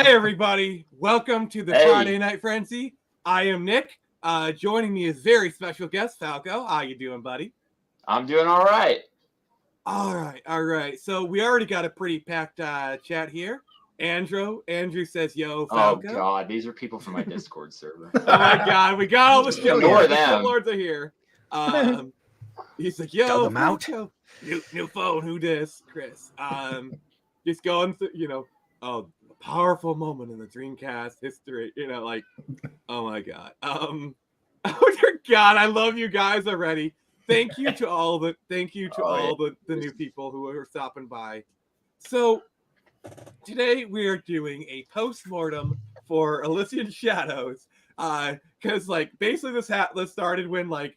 Hey everybody, welcome to the Friday Night Frenzy. I am Nick. Joining me is very special guest Falco. How you doing, buddy? I'm doing all right. All right. So we already got a pretty packed chat here. Andrew says, "Yo, Falco." Oh God, these are people from my Discord server. Oh my God, we got all the show. Ignore The them. lords are here. He's like, "Yo, them out. Falco. New phone. Who dis? Chris." Just going through, a powerful moment in the Dreamcast history. Oh my God. Oh dear God, I love you guys already. Thank you to all the new people who are stopping by. So today we are doing a post-mortem for Elysian Shadows. Because basically this started when I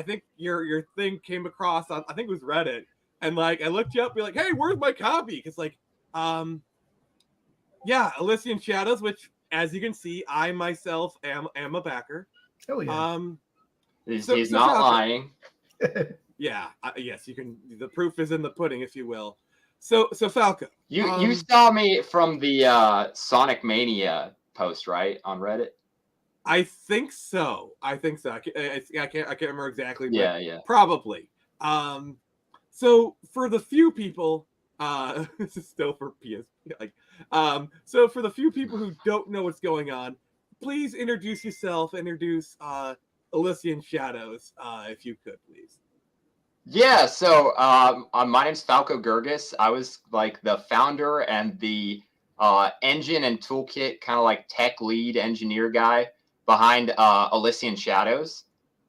think your thing came across on, I think it was Reddit, and I looked you up, be like, hey, where's my copy? Because Elysian Shadows, which as you can see, I myself am a backer. Oh yeah. He's not lying. Yeah. Yes, you can. The proof is in the pudding, if you will. So Falco, You saw me from the Sonic Mania post, right, on Reddit? I think so. I can't remember exactly. But Yeah. Probably. So for the few people, this is still for PS. So for the few people who don't know what's going on, please introduce yourself. Introduce Elysian Shadows, if you could, please. Yeah. So my name's Falco Girgis. I was the founder and the engine and toolkit kind of tech lead engineer guy behind Elysian Shadows,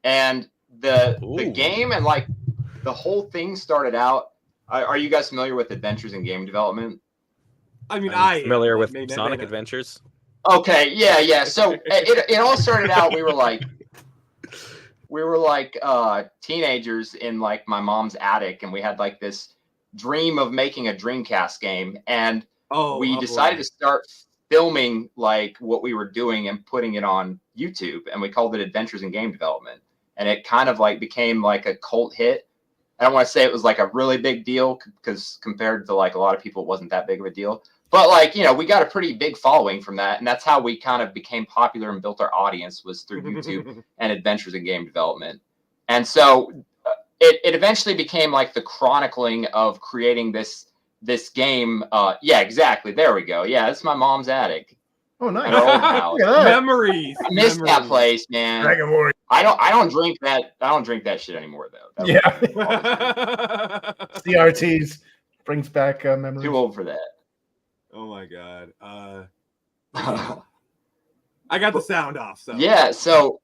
and the game and the whole thing started out. Are you guys familiar with adventures in game development? I mean, I'm familiar with Sonic Adventures. Okay, yeah. So it all started out. We were teenagers in my mom's attic, and we had this dream of making a Dreamcast game, and we decided to start filming what we were doing and putting it on YouTube, and we called it Adventures in Game Development, and it kind of became a cult hit. I don't want to say it was a really big deal, because compared to a lot of people, it wasn't that big of a deal. But we got a pretty big following from that, and that's how we kind of became popular and built our audience, was through YouTube and Adventures in Game Development. And so it eventually became the chronicling of creating this game. Yeah, exactly. There we go. Yeah, it's my mom's attic. Oh, nice. In our old house. Memories. I miss that place, man. I don't drink that. I don't drink that shit anymore, though. CRTs brings back memories. Too old for that. Oh my God. I got the sound off. So yeah, so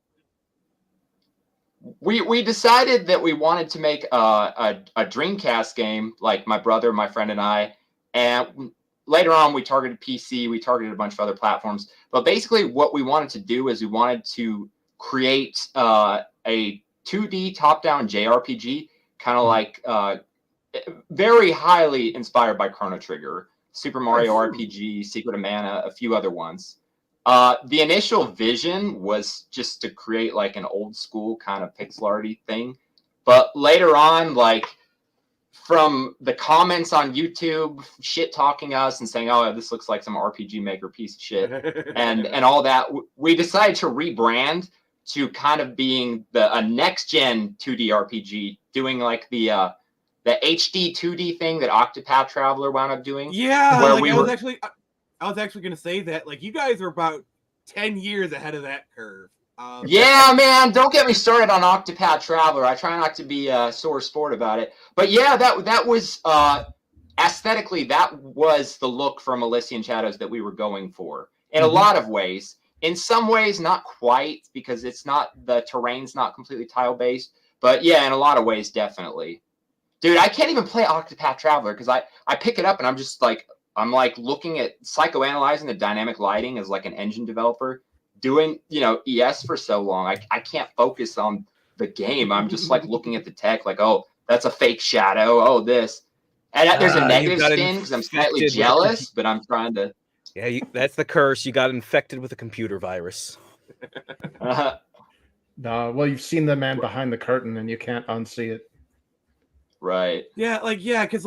we decided that we wanted to make a Dreamcast game, my brother, my friend, and I. And later on, we targeted PC. We targeted a bunch of other platforms. But basically, what we wanted to do is we wanted to create a 2D top-down JRPG, kind of very highly inspired by Chrono Trigger, Super Mario RPG, Secret of Mana, a few other ones. The initial vision was just to create an old school kind of pixel arty thing. But later on, from the comments on YouTube, shit talking us and saying, oh, this looks like some RPG Maker piece of shit, and all that, we decided to rebrand to kind of being a next gen 2D RPG, doing the HD 2D thing that Octopath Traveler wound up doing. Yeah, I was actually going to say that. You guys are about 10 years ahead of that curve. Yeah, man, don't get me started on Octopath Traveler. I try not to be a sore sport about it. But yeah, that was aesthetically, that was the look from Elysian Shadows that we were going for in a lot of ways. In some ways, not quite, because the terrain's not completely tile based. But yeah, in a lot of ways, definitely. Dude, I can't even play Octopath Traveler because I pick it up and I'm just I'm looking at psychoanalyzing the dynamic lighting as an engine developer, doing ES for so long. I can't focus on the game. I'm just looking at the tech oh, that's a fake shadow. Oh, this. And there's a negative spin because I'm slightly jealous, but I'm trying to. Yeah, that's the curse. You got infected with a computer virus. No, well, you've seen the man behind the curtain and you can't unsee it. Right. Yeah, because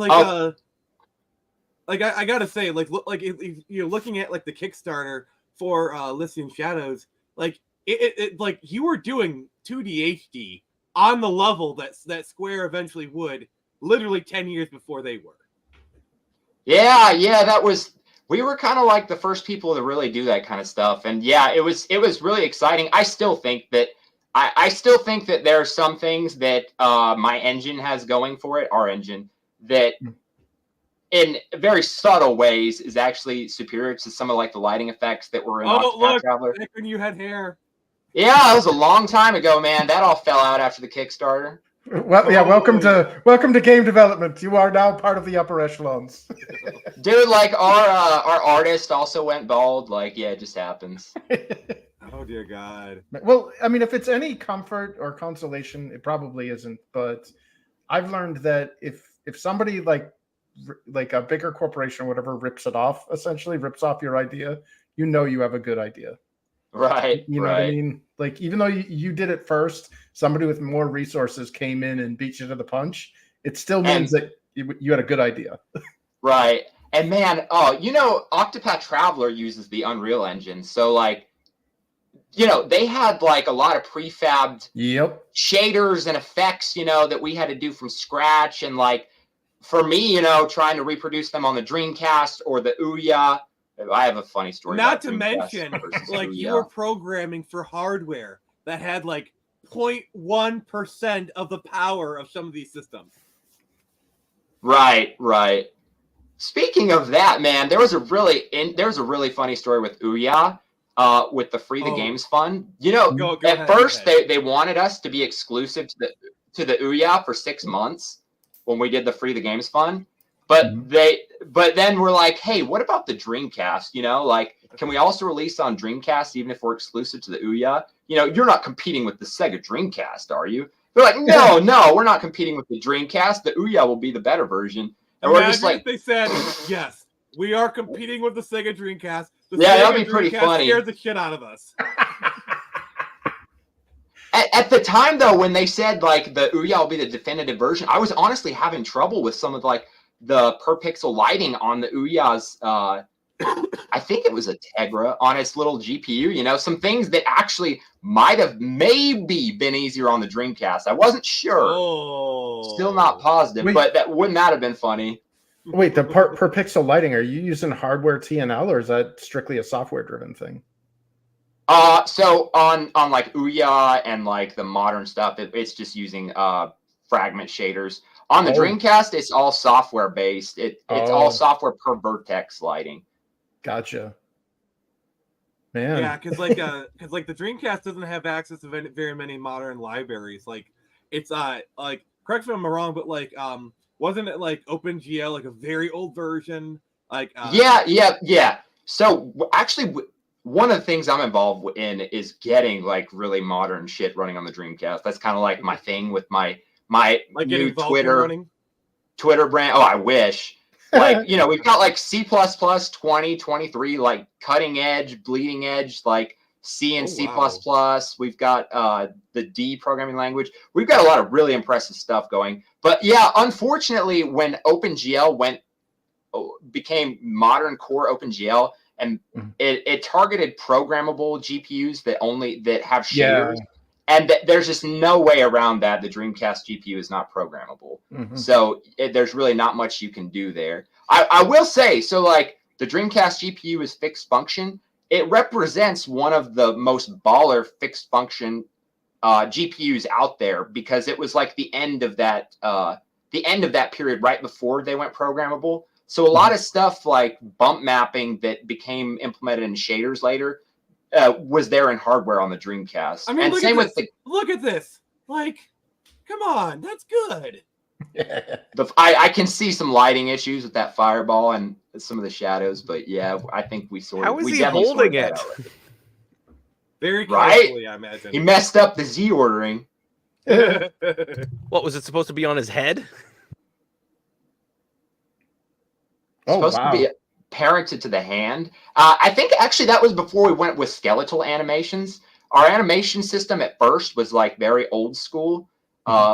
like I gotta say, like look, like if you're looking at like the Kickstarter for Elysian Shadows, like it like you were doing 2D HD on the level that Square eventually would, literally 10 years before they were. Yeah, that was. We were kind of like the first people to really do that kind of stuff, and yeah, it was really exciting. I still think that I still think that there are some things that my engine has going for it, our engine, that in very subtle ways is actually superior to some of like the lighting effects that were in Octopath Traveler. Back when you had hair. Yeah, that was a long time ago, man. That all fell out after the Kickstarter. Well, yeah. Welcome to game development. You are now part of the upper echelons. Dude, like our artist also went bald. Like, yeah, it just happens. Oh dear God. Well, I mean, if it's any comfort or consolation, it probably isn't. But I've learned that if somebody like a bigger corporation or whatever rips off your idea, you know you have a good idea. Right. You know what I mean? Like, even though you did it first, somebody with more resources came in and beat you to the punch. It still means that you had a good idea. Right. And man, Octopath Traveler uses the Unreal Engine. So like, they had like a lot of prefabbed shaders and effects, that we had to do from scratch. And like, for me, trying to reproduce them on the Dreamcast or the Ouya. I have a funny story. Not to mention, like, you were programming for hardware that had like 0.1% of the power of some of these systems. Right. Speaking of that, man, there was a really funny story with Ouya, with the Free the Games Fund. Go at ahead, first they wanted us to be exclusive to the Ouya for 6 months when we did the Free the Games Fund. But then we're like, hey, what about the Dreamcast? Like, can we also release on Dreamcast even if we're exclusive to the Ouya? You're not competing with the Sega Dreamcast, are you? They're like, no, we're not competing with the Dreamcast. The Ouya will be the better version. And we're just like, they said, yes, we are competing with the Sega Dreamcast. That'd be pretty funny. Scared the shit out of us. At the time, though, when they said like the Ouya will be the definitive version, I was honestly having trouble with some of like the per pixel lighting on the Ouya's. I think it was a Tegra on its little GPU. Some things that actually might have maybe been easier on the Dreamcast. I wasn't sure. Still not positive, but wouldn't that have been funny? Wait, the per pixel lighting, are you using hardware TNL or is that strictly a software driven thing? So on like Ouya and like the modern stuff, it's just using fragment shaders. On the Dreamcast, it's all software based. It's all software per vertex lighting. Gotcha. Man. Yeah, because like the Dreamcast doesn't have access to very many modern libraries. Like it's like, correct me if I'm wrong, but like wasn't it like OpenGL, like a very old version? Like yeah. So actually, one of the things I'm involved in is getting like really modern shit running on the Dreamcast. That's kind of like my thing with my like new Twitter brand. Oh, I wish. Like, we've got like C++, 20, 23, like cutting edge, bleeding edge, like C and C++. We've got the D programming language. We've got a lot of really impressive stuff going. But yeah, unfortunately, when OpenGL became modern core OpenGL, and it targeted programmable GPUs that have shaders. Yeah. And there's just no way around that. The Dreamcast GPU is not programmable. So there's really not much you can do there. I will say, so like the Dreamcast GPU is fixed function. It represents one of the most baller fixed function GPUs out there because it was like the end of that period right before they went programmable. So a lot of stuff like bump mapping that became implemented in shaders later was there in hardware on the Dreamcast. I mean, and look at this. Like, come on, that's good. I can see some lighting issues with that fireball and some of the shadows, but yeah, I think we sort of. How is he holding it? Very carefully, I imagine. He messed up the Z ordering. What, was it supposed to be on his head? Supposed to be parented to the hand. I think actually that was before we went with skeletal animations. Our animation system at first was like very old school.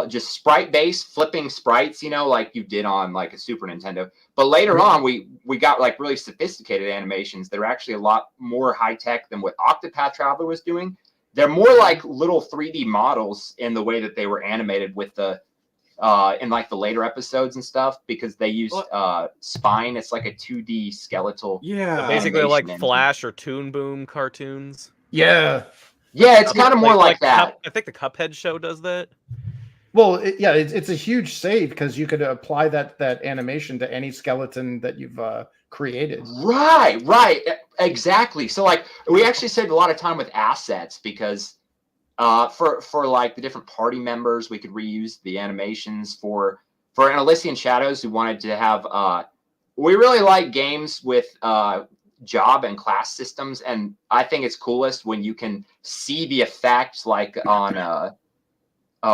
just sprite based flipping sprites, you know, like you did on like a Super Nintendo. But later on, we got like really sophisticated animations that are actually a lot more high tech than what Octopath Traveler was doing. They're more like little 3D models in the way that they were animated with the in like the later episodes and stuff, because they used Spine. It's like a 2D skeletal. Yeah, So basically like engine. Flash or Toon Boom cartoons. Yeah. Yeah, it's kind of more like that. I think the Cuphead show does that. Well, it's a huge save because you could apply that animation to any skeleton that you've created. Right, exactly. So like we actually saved a lot of time with assets because for like the different party members, we could reuse the animations for an Elysian Shadows who wanted to have. We really like games with job and class systems, and I think it's coolest when you can see the effect, like on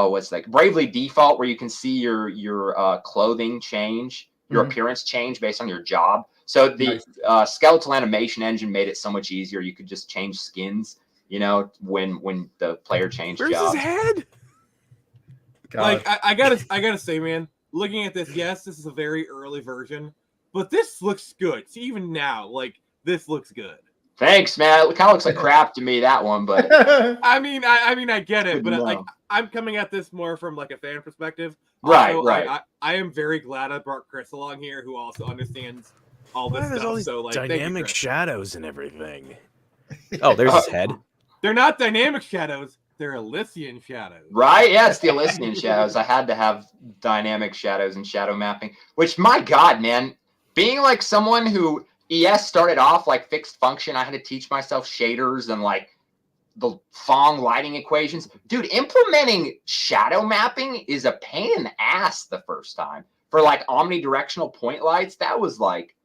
what's like Bravely Default, where you can see your clothing change, your appearance change based on your job. So the skeletal animation engine made it so much easier. You could just change skins, you know, when the player changed Where's jobs. his head? God. like I gotta say, man, looking at this, yes, this is a very early version, but this looks good. See, even now, like this looks good. Thanks, man. It kind of looks like crap to me, that one, but I mean, I get it, Good but to like know. I'm coming at this more from like a fan perspective. Right, Also, right. I am very glad I brought Chris along here, who also understands all this Why there's stuff. all these So like, thank you, dynamic Chris. shadows and everything? Oh, there's his head. They're not dynamic shadows; they're Elysian shadows. Right? Yeah, it's the Elysian Shadows. I had to have dynamic shadows and shadow mapping, which, my God, man, being like someone who ES started off like fixed function, I had to teach myself shaders and like the Phong lighting equations. Dude, implementing shadow mapping is a pain in the ass the first time. For like omnidirectional point lights, that was like,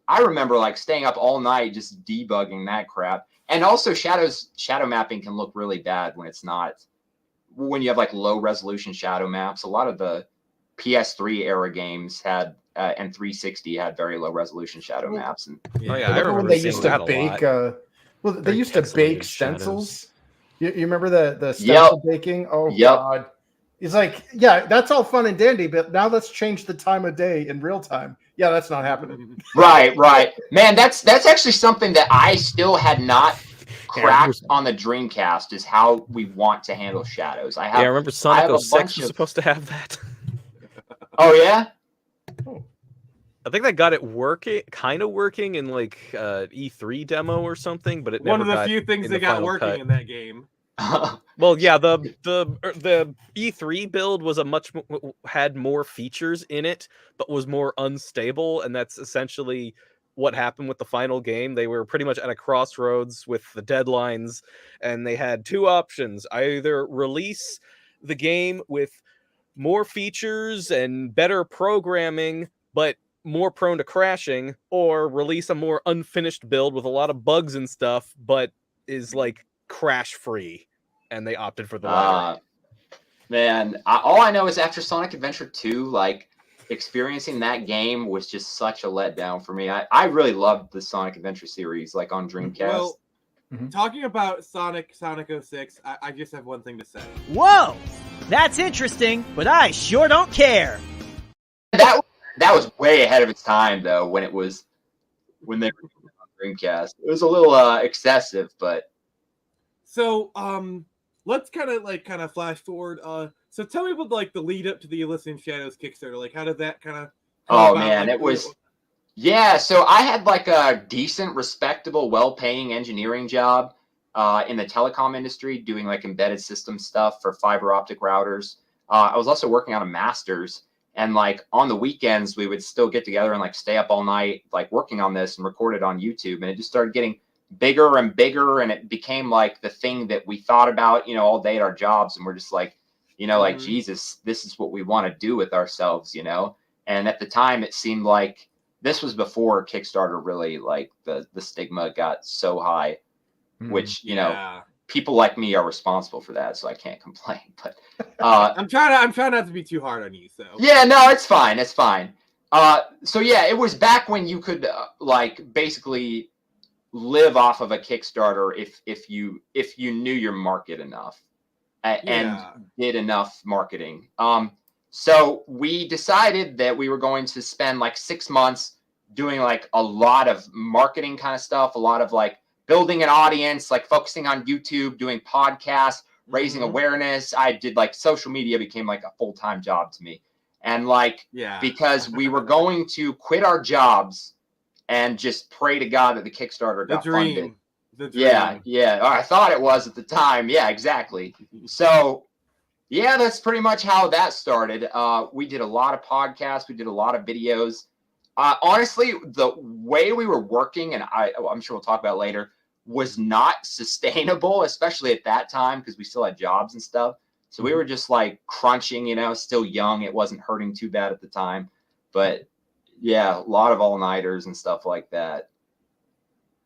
I remember like staying up all night just debugging that crap. And also shadow mapping can look really bad when it's not, when you have like low resolution shadow maps. A lot of the PS3 era games had and 360 had very low resolution shadow maps. And Oh, yeah, I Remember when remember they seeing used to that a bake? lot. Well, they Very used to bake pixelated stencils. shadows. You remember the stencil baking? Oh God! It's like, yeah, that's all fun and dandy, but now let's change the time of day in real time. Yeah, that's not happening. Right. Man, that's actually something that I still had not cracked on the Dreamcast, is how we want to handle shadows. I remember Sonic 06 was supposed to have that. Oh yeah? I think they got it working, kind of working in like E3 demo or something, but it One never of the got few things in they the got final working cut. in that game. Well, yeah, the E3 build was had more features in it, but was more unstable, and that's essentially what happened with the final game. They were pretty much at a crossroads with the deadlines, and they had two options: either release the game with more features and better programming, but more prone to crashing, or release a more unfinished build with a lot of bugs and stuff, but is like crash free. And they opted for the latter. Man, all I know is after Sonic Adventure 2, like experiencing that game was just such a letdown for me. I really loved the Sonic Adventure series, like on Dreamcast. Well, talking about Sonic 06, I just have one thing to say. Whoa! That's interesting, but I sure don't care. That was way ahead of its time, though, when they were on Dreamcast. It was a little excessive, but so let's kind of flash forward. So tell me about like the lead up to the Elysian Shadows Kickstarter. Like, how did that kind of? Oh man, like, it was. Yeah, so I had like a decent, respectable, well-paying engineering job in the telecom industry, doing like embedded system stuff for fiber optic routers. I was also working on a master's, and like on the weekends we would still get together and like stay up all night, like working on this and record it on YouTube. And it just started getting bigger and bigger, and it became like the thing that we thought about, you know, all day at our jobs. And we're just like, you know, like, Jesus, this is what we want to do with ourselves, you know? And at the time it seemed like this was before Kickstarter really, like the stigma got so high, which, you know, people like me are responsible for that, so I can't complain. But I'm trying not to be too hard on you. So yeah, no, it's fine. It's fine. So yeah, it was back when you could like basically live off of a Kickstarter if you knew your market enough. and did enough marketing. So we decided that we were going to spend like 6 months doing like a lot of marketing kind of stuff, a lot of like building an audience, like focusing on YouTube, doing podcasts, raising awareness. I did like social media became like a full-time job to me. And like, because we were going to quit our jobs and just pray to God that the Kickstarter got funded. The dream. Yeah. I thought it was at the time. Yeah, exactly. So yeah, that's pretty much how that started. We did a lot of podcasts. We did a lot of videos. Honestly, the way we were working, and I'm sure we'll talk about it later, was not sustainable, especially at that time because we still had jobs and stuff. So we were just like crunching, you know, still young. It wasn't hurting too bad at the time. But yeah, a lot of all-nighters and stuff like that.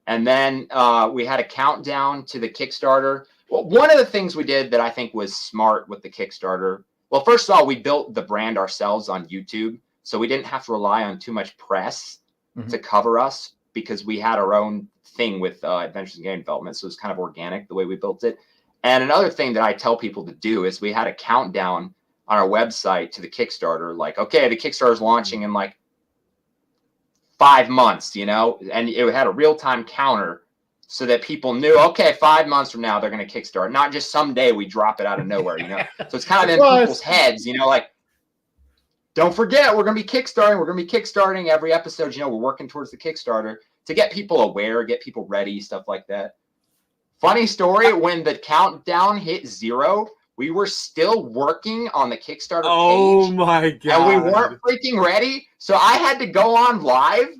And then we had a countdown to the Kickstarter. Well, one of the things we did that I think was smart with the Kickstarter, well, first of all, we built the brand ourselves on YouTube. So we didn't have to rely on too much press to cover us because we had our own thing with Adventures in Game Development. So it was kind of organic the way we built it. And another thing that I tell people to do is we had a countdown on our website to the Kickstarter. Like, okay, the Kickstarter is launching in like 5 months, you know, and it had a real-time counter so that people knew, okay, 5 months from now, they're going to Kickstart. Not just someday we drop it out of nowhere, you know. So it's kind of in people's heads, you know, like, don't forget, we're going to be Kickstarting. We're going to be Kickstarting every episode. You know, we're working towards the Kickstarter to get people aware, get people ready, stuff like that. Funny story, when the countdown hit 0, we were still working on the Kickstarter page. Oh my God. And we weren't freaking ready. So I had to go on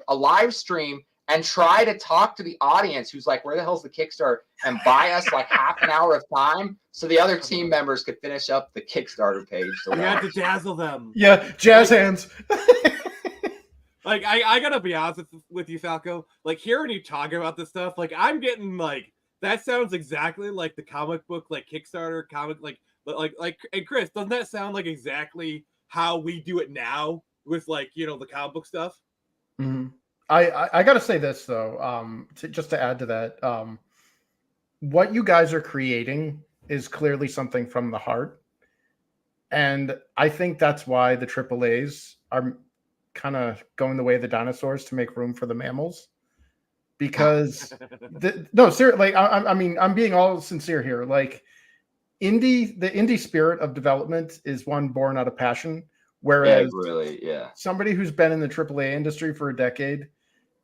a live stream, and try to talk to the audience who's like, where the hell's the Kickstarter? And buy us like half an hour of time so the other team members could finish up the Kickstarter page. You had to dazzle them. Yeah, jazz hands. Like, I gotta be honest with you, Falco. Like, hearing you talk about this stuff, like, I'm getting, like, that sounds exactly like the comic book, like, Kickstarter comic, like, and Chris, doesn't that sound like exactly how we do it now with, like, you know, the comic book stuff? Mm-hmm. I got to say this, though, just to add to that. What you guys are creating is clearly something from the heart. And I think that's why the AAAs are kind of going the way of the dinosaurs to make room for the mammals. Because, no, seriously, like, I mean, I'm being all sincere here. Like, the indie spirit of development is one born out of passion. Whereas somebody who's been in the AAA industry for a decade,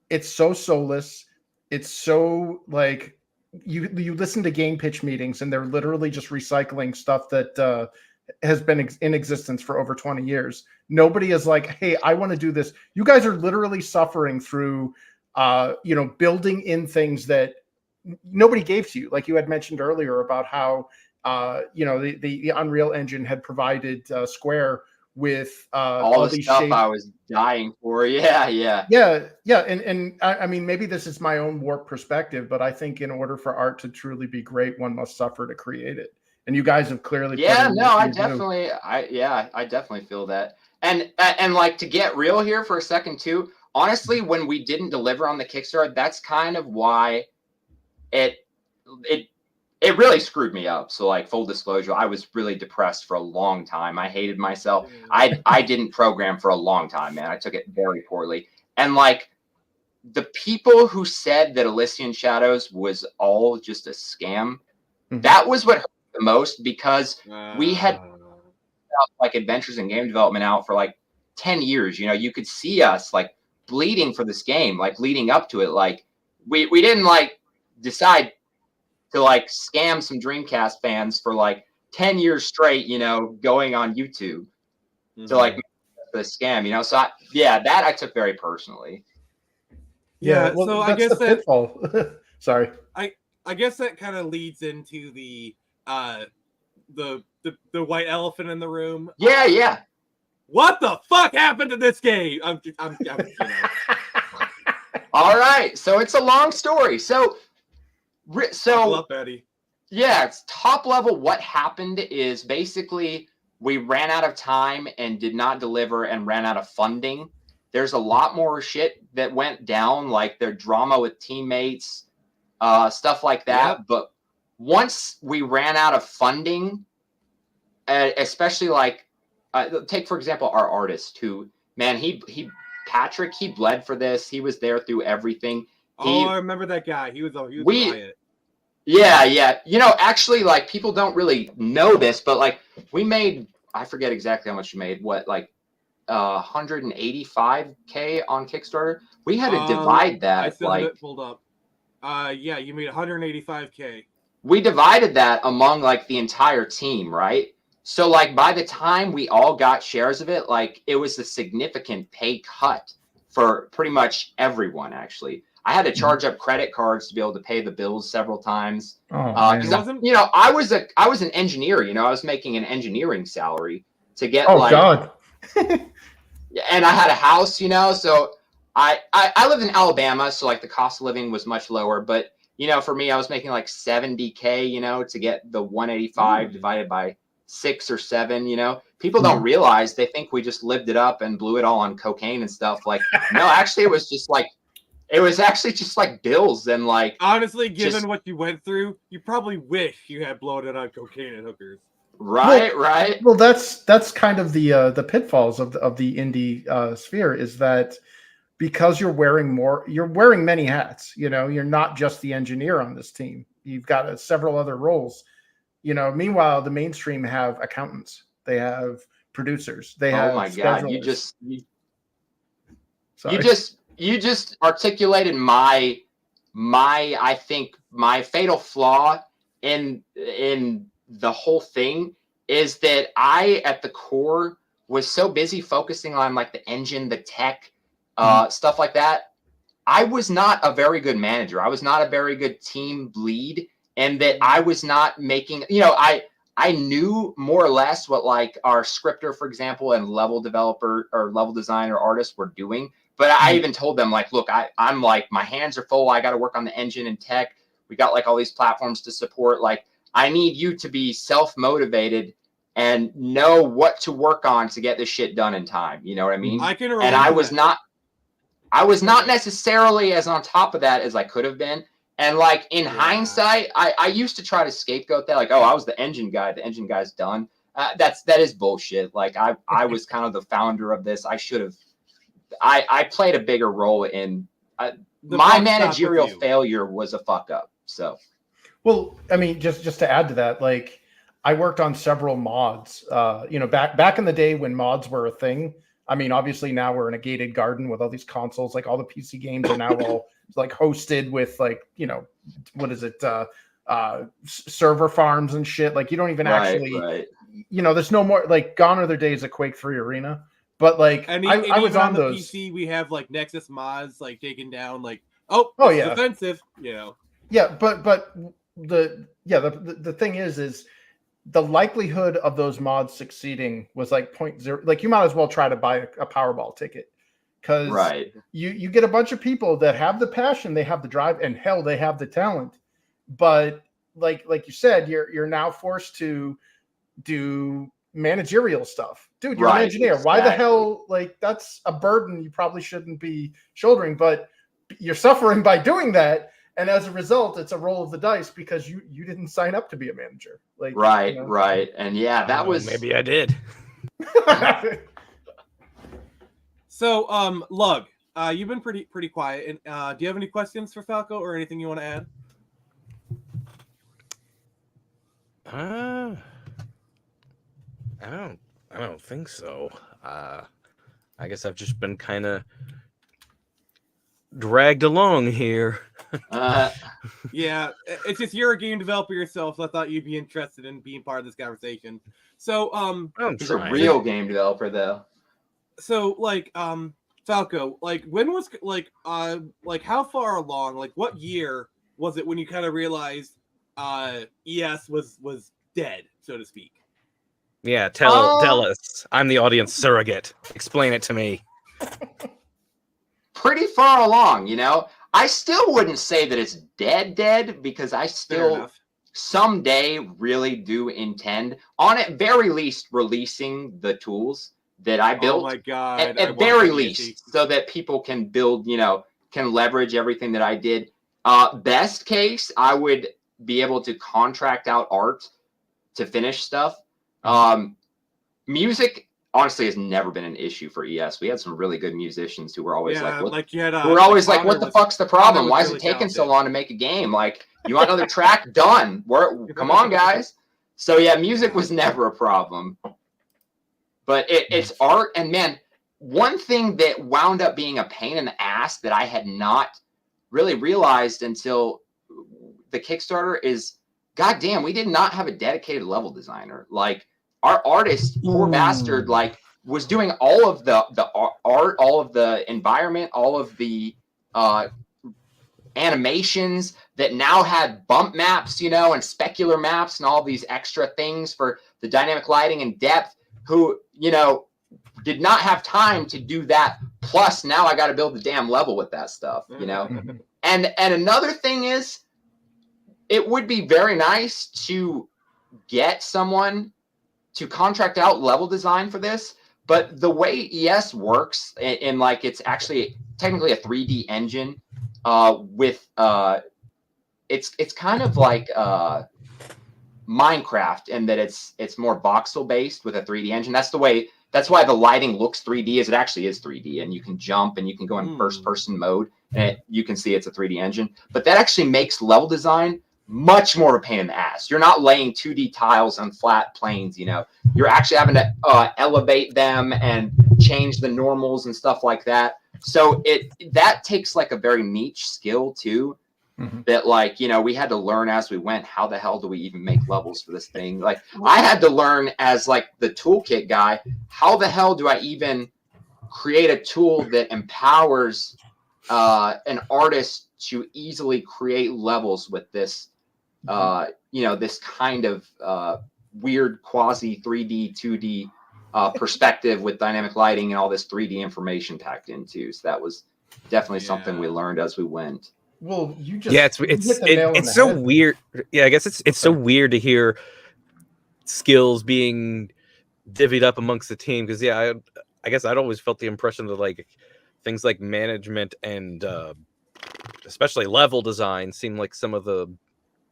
it's so soulless. It's so like you listen to game pitch meetings and they're literally just recycling stuff that has been in existence for over 20 years. Nobody is like, hey, I want to do this. You guys are literally suffering through, building in things that nobody gave to you. Like you had mentioned earlier about how, the Unreal Engine had provided Square with all the stuff shapes. I was dying for. Yeah. And I mean, maybe this is my own warped perspective, but I think in order for art to truly be great, one must suffer to create it. And you guys have clearly. I definitely feel that. And like, to get real here for a second too, honestly, when we didn't deliver on the Kickstarter, that's kind of why it really screwed me up. So, like, full disclosure, I was really depressed for a long time. I hated myself. I didn't program for a long time, man. I took it very poorly. And, like, the people who said that Elysian Shadows was all just a scam, that was what hurt the most, because we had like Adventures in Game Development out for like 10 years. You know, you could see us like bleeding for this game, like leading up to it. Like we didn't like decide to like scam some Dreamcast fans for like 10 years straight, you know, going on YouTube to like the scam, you know. So that I took very personally. Yeah, well, so I guess that pitfall. Sorry. I guess that kind of leads into the white elephant in the room. Yeah. What the fuck happened to this game? I'm you know. All right, so it's a long story. So up, Eddie. Yeah, it's top level. What happened is basically we ran out of time and did not deliver and ran out of funding. There's a lot more shit that went down, like their drama with teammates, stuff like that. Yep. But once we ran out of funding, especially like take for example our artist who, man, Patrick, he bled for this. He was there through everything. I remember that guy. He was a riot. Yeah. Actually, like, people don't really know this, but like, we made, I forget exactly how much we made. What, like 185K on Kickstarter? We had to divide that. I still have it pulled up. Yeah, you made 185K. We divided that among like the entire team, right? So like by the time we all got shares of it, like it was a significant pay cut for pretty much everyone. Actually, I had to charge up credit cards to be able to pay the bills several times. I was an engineer. I was making an engineering salary to get God. And I had a house. So I lived in Alabama, so like the cost of living was much lower. But for me, I was making like 70K. To get the 185 divided by 6 or 7. People don't realize, they think we just lived it up and blew it all on cocaine and stuff. Like, no, actually, it was actually just like bills and like. Honestly, given what you went through, you probably wish you had blown it on cocaine and hookers. Right. Well, that's kind of the pitfalls of the indie sphere, is that because you're wearing many hats. You're not just the engineer on this team. You've got several other roles. Meanwhile, the mainstream have accountants. They have producers. They have. Oh my God! You just articulated my I think my fatal flaw in the whole thing is that I, at the core, was so busy focusing on like the engine, the tech, stuff like that. I was not a very good manager. I was not a very good team lead. And that I was not making, I knew more or less what like our scripter, for example, and level developer or level designer artists were doing. But I even told them, like, look, I'm like, my hands are full. I got to work on the engine and tech. We got like all these platforms to support. Like, I need you to be self-motivated and know what to work on to get this shit done in time. You know what I mean? And I was not necessarily as on top of that as I could have been. And like in hindsight, I used to try to scapegoat that, like, oh, I was the engine guy. The engine guy's done. That is bullshit. Like I was kind of the founder of this. I should have. I played a bigger role in my managerial failure was a fuck up. So, well, I mean, just to add to that, like I worked on several mods. Back in the day when mods were a thing. I mean, obviously now we're in a gated garden with all these consoles. Like all the PC games are now all like hosted with like, what is it? Server farms and shit. Like you don't even actually, there's no more, like gone are the days of Quake 3 Arena. But like I was on the those. PC, we have like Nexus mods like taken down like, defensive, Yeah, but the thing is the likelihood of those mods succeeding was like 0.0. Like you might as well try to buy a Powerball ticket, because you get a bunch of people that have the passion, they have the drive, and hell, they have the talent. But like you said, you're now forced to do managerial stuff. Dude, you're an engineer. Exactly. Why the hell? Like that's a burden you probably shouldn't be shouldering, but you're suffering by doing that. And as a result, it's a roll of the dice because you didn't sign up to be a manager. Like right. And yeah, that was maybe I did. So, Lug, you've been pretty quiet. And do you have any questions for Falco or anything you want to add? I don't think so. I guess I've just been kind of dragged along here. Yeah, it's just you're a game developer yourself, so I thought you'd be interested in being part of this conversation. So, he's a real game developer, though. So, like, Falco, like, when was like how far along? Like, what year was it when you kind of realized ES was dead, so to speak? Yeah, tell us. I'm the audience surrogate. Explain it to me. Pretty far along, I still wouldn't say that it's dead, because I still someday really do intend on at very least releasing the tools that I built. Oh my God. At very least, so that people can build, can leverage everything that I did. Best case, I would be able to contract out art to finish stuff. Music honestly has never been an issue for ES. We had some really good musicians who were always you had, we're always like, what the fuck's the problem? was Why is really it taking so talented. long to make a game? Like, you want another track? Done. Come on, guys. So yeah, music was never a problem. But it's art, and man, one thing that wound up being a pain in the ass that I had not really realized until the Kickstarter is, goddamn, we did not have a dedicated level designer. Like, our artist, poor bastard, like, was doing all of the art, all of the environment, all of the animations that now had bump maps, and specular maps and all these extra things for the dynamic lighting and depth, who, did not have time to do that. Plus, now I got to build the damn level with that stuff, And another thing is, it would be very nice to get someone to contract out level design for this. But the way ES works, in like, it's actually technically a 3D engine with it's kind of like Minecraft in that it's more voxel based with a 3D engine. That's why the lighting looks 3D, as it actually is 3D, and you can jump and you can go in first person mode, and you can see it's a 3D engine. But that actually makes level design much more of a pain in the ass. You're not laying 2D tiles on flat planes, You're actually having to elevate them and change the normals and stuff like that. So that takes like a very niche skill too. That like, we had to learn as we went, how the hell do we even make levels for this thing? Like, I had to learn as like the toolkit guy, how the hell do I even create a tool that empowers an artist to easily create levels with this, this kind of weird quasi 3D, 2D perspective with dynamic lighting and all this 3D information packed into. So that was definitely something we learned as we went. Well, it's so weird. Yeah, I guess it's so weird to hear skills being divvied up amongst the team, because I guess I'd always felt the impression that like things like management and especially level design seemed like some of the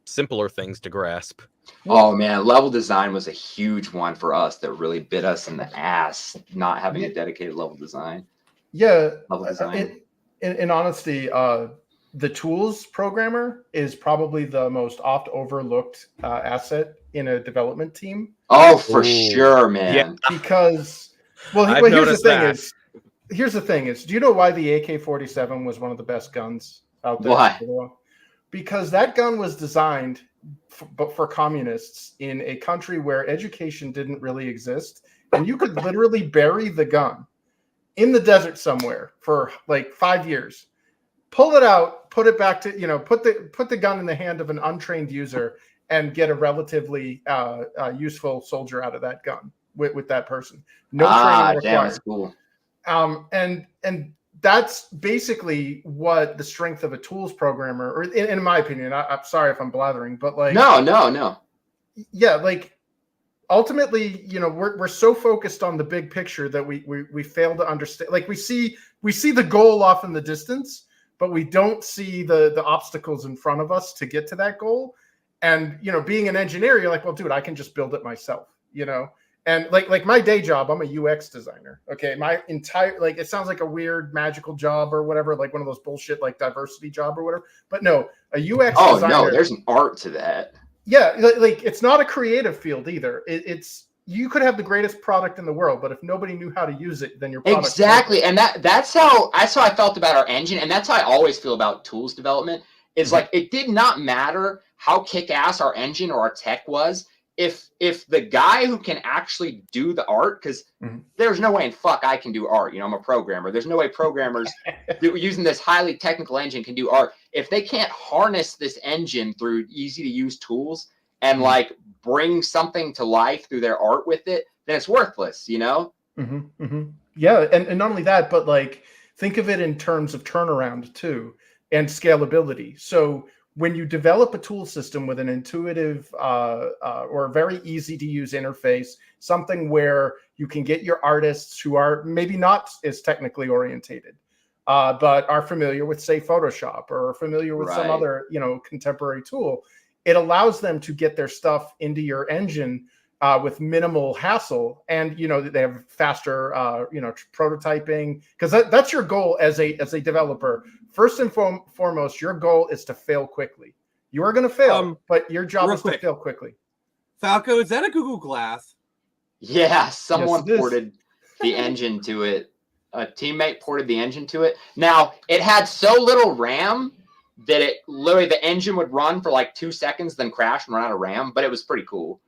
simpler things to grasp. Oh man, level design was a huge one for us that really bit us in the ass, not having a dedicated level design. Yeah, level design. In honesty, the tools programmer is probably the most oft overlooked asset in a development team. Oh, for sure, man. Yeah. Because, here's the thing is, do you know why the AK-47 was one of the best guns out there? Why? Because that gun was designed for communists in a country where education didn't really exist, and you could literally bury the gun in the desert somewhere for like 5 years. Pull it out, put it back to, put the gun in the hand of an untrained user and get a relatively useful soldier out of that gun with that person. No training required. Damn, that's cool. And that's basically what the strength of a tools programmer, or in my opinion, I'm sorry if I'm blathering, but like, no. Yeah. Like, ultimately, we're so focused on the big picture that we fail to understand. Like, we see the goal off in the distance, but we don't see the obstacles in front of us to get to that goal. And, being an engineer, you're like, well, dude, I can just build it myself, And like my day job, I'm a UX designer. Okay. My entire, like, it sounds like a weird magical job or whatever, like one of those bullshit, like diversity job or whatever. But no, a UX designer. Oh, no, there's an art to that. Yeah. Like, it's not a creative field either. You could have the greatest product in the world, but if nobody knew how to use it, then your product. Exactly. And that's how I felt about our engine. And that's how I always feel about tools development. Is like, it did not matter how kick-ass our engine or our tech was. If the guy who can actually do the art, because there's no way in fuck I can do art. I'm a programmer. There's no way programmers using this highly technical engine can do art. If they can't harness this engine through easy to use tools and like bring something to life through their art with it, then it's worthless, Yeah. And not only that, but like, think of it in terms of turnaround too, and scalability. So when you develop a tool system with an intuitive or very easy to use interface, something where you can get your artists who are maybe not as technically orientated, but are familiar with, say, Photoshop or familiar with some other, contemporary tool, it allows them to get their stuff into your engine with minimal hassle, and they have faster prototyping, because that's your goal as a developer. First and foremost, your goal is to fail quickly. You are going to fail, but your job is to fail quickly. Falco, is that a Google Glass? Yeah, someone ported the engine to it. A teammate ported the engine to it. Now, it had so little RAM that it literally, the engine would run for like 2 seconds, then crash and run out of RAM, but it was pretty cool.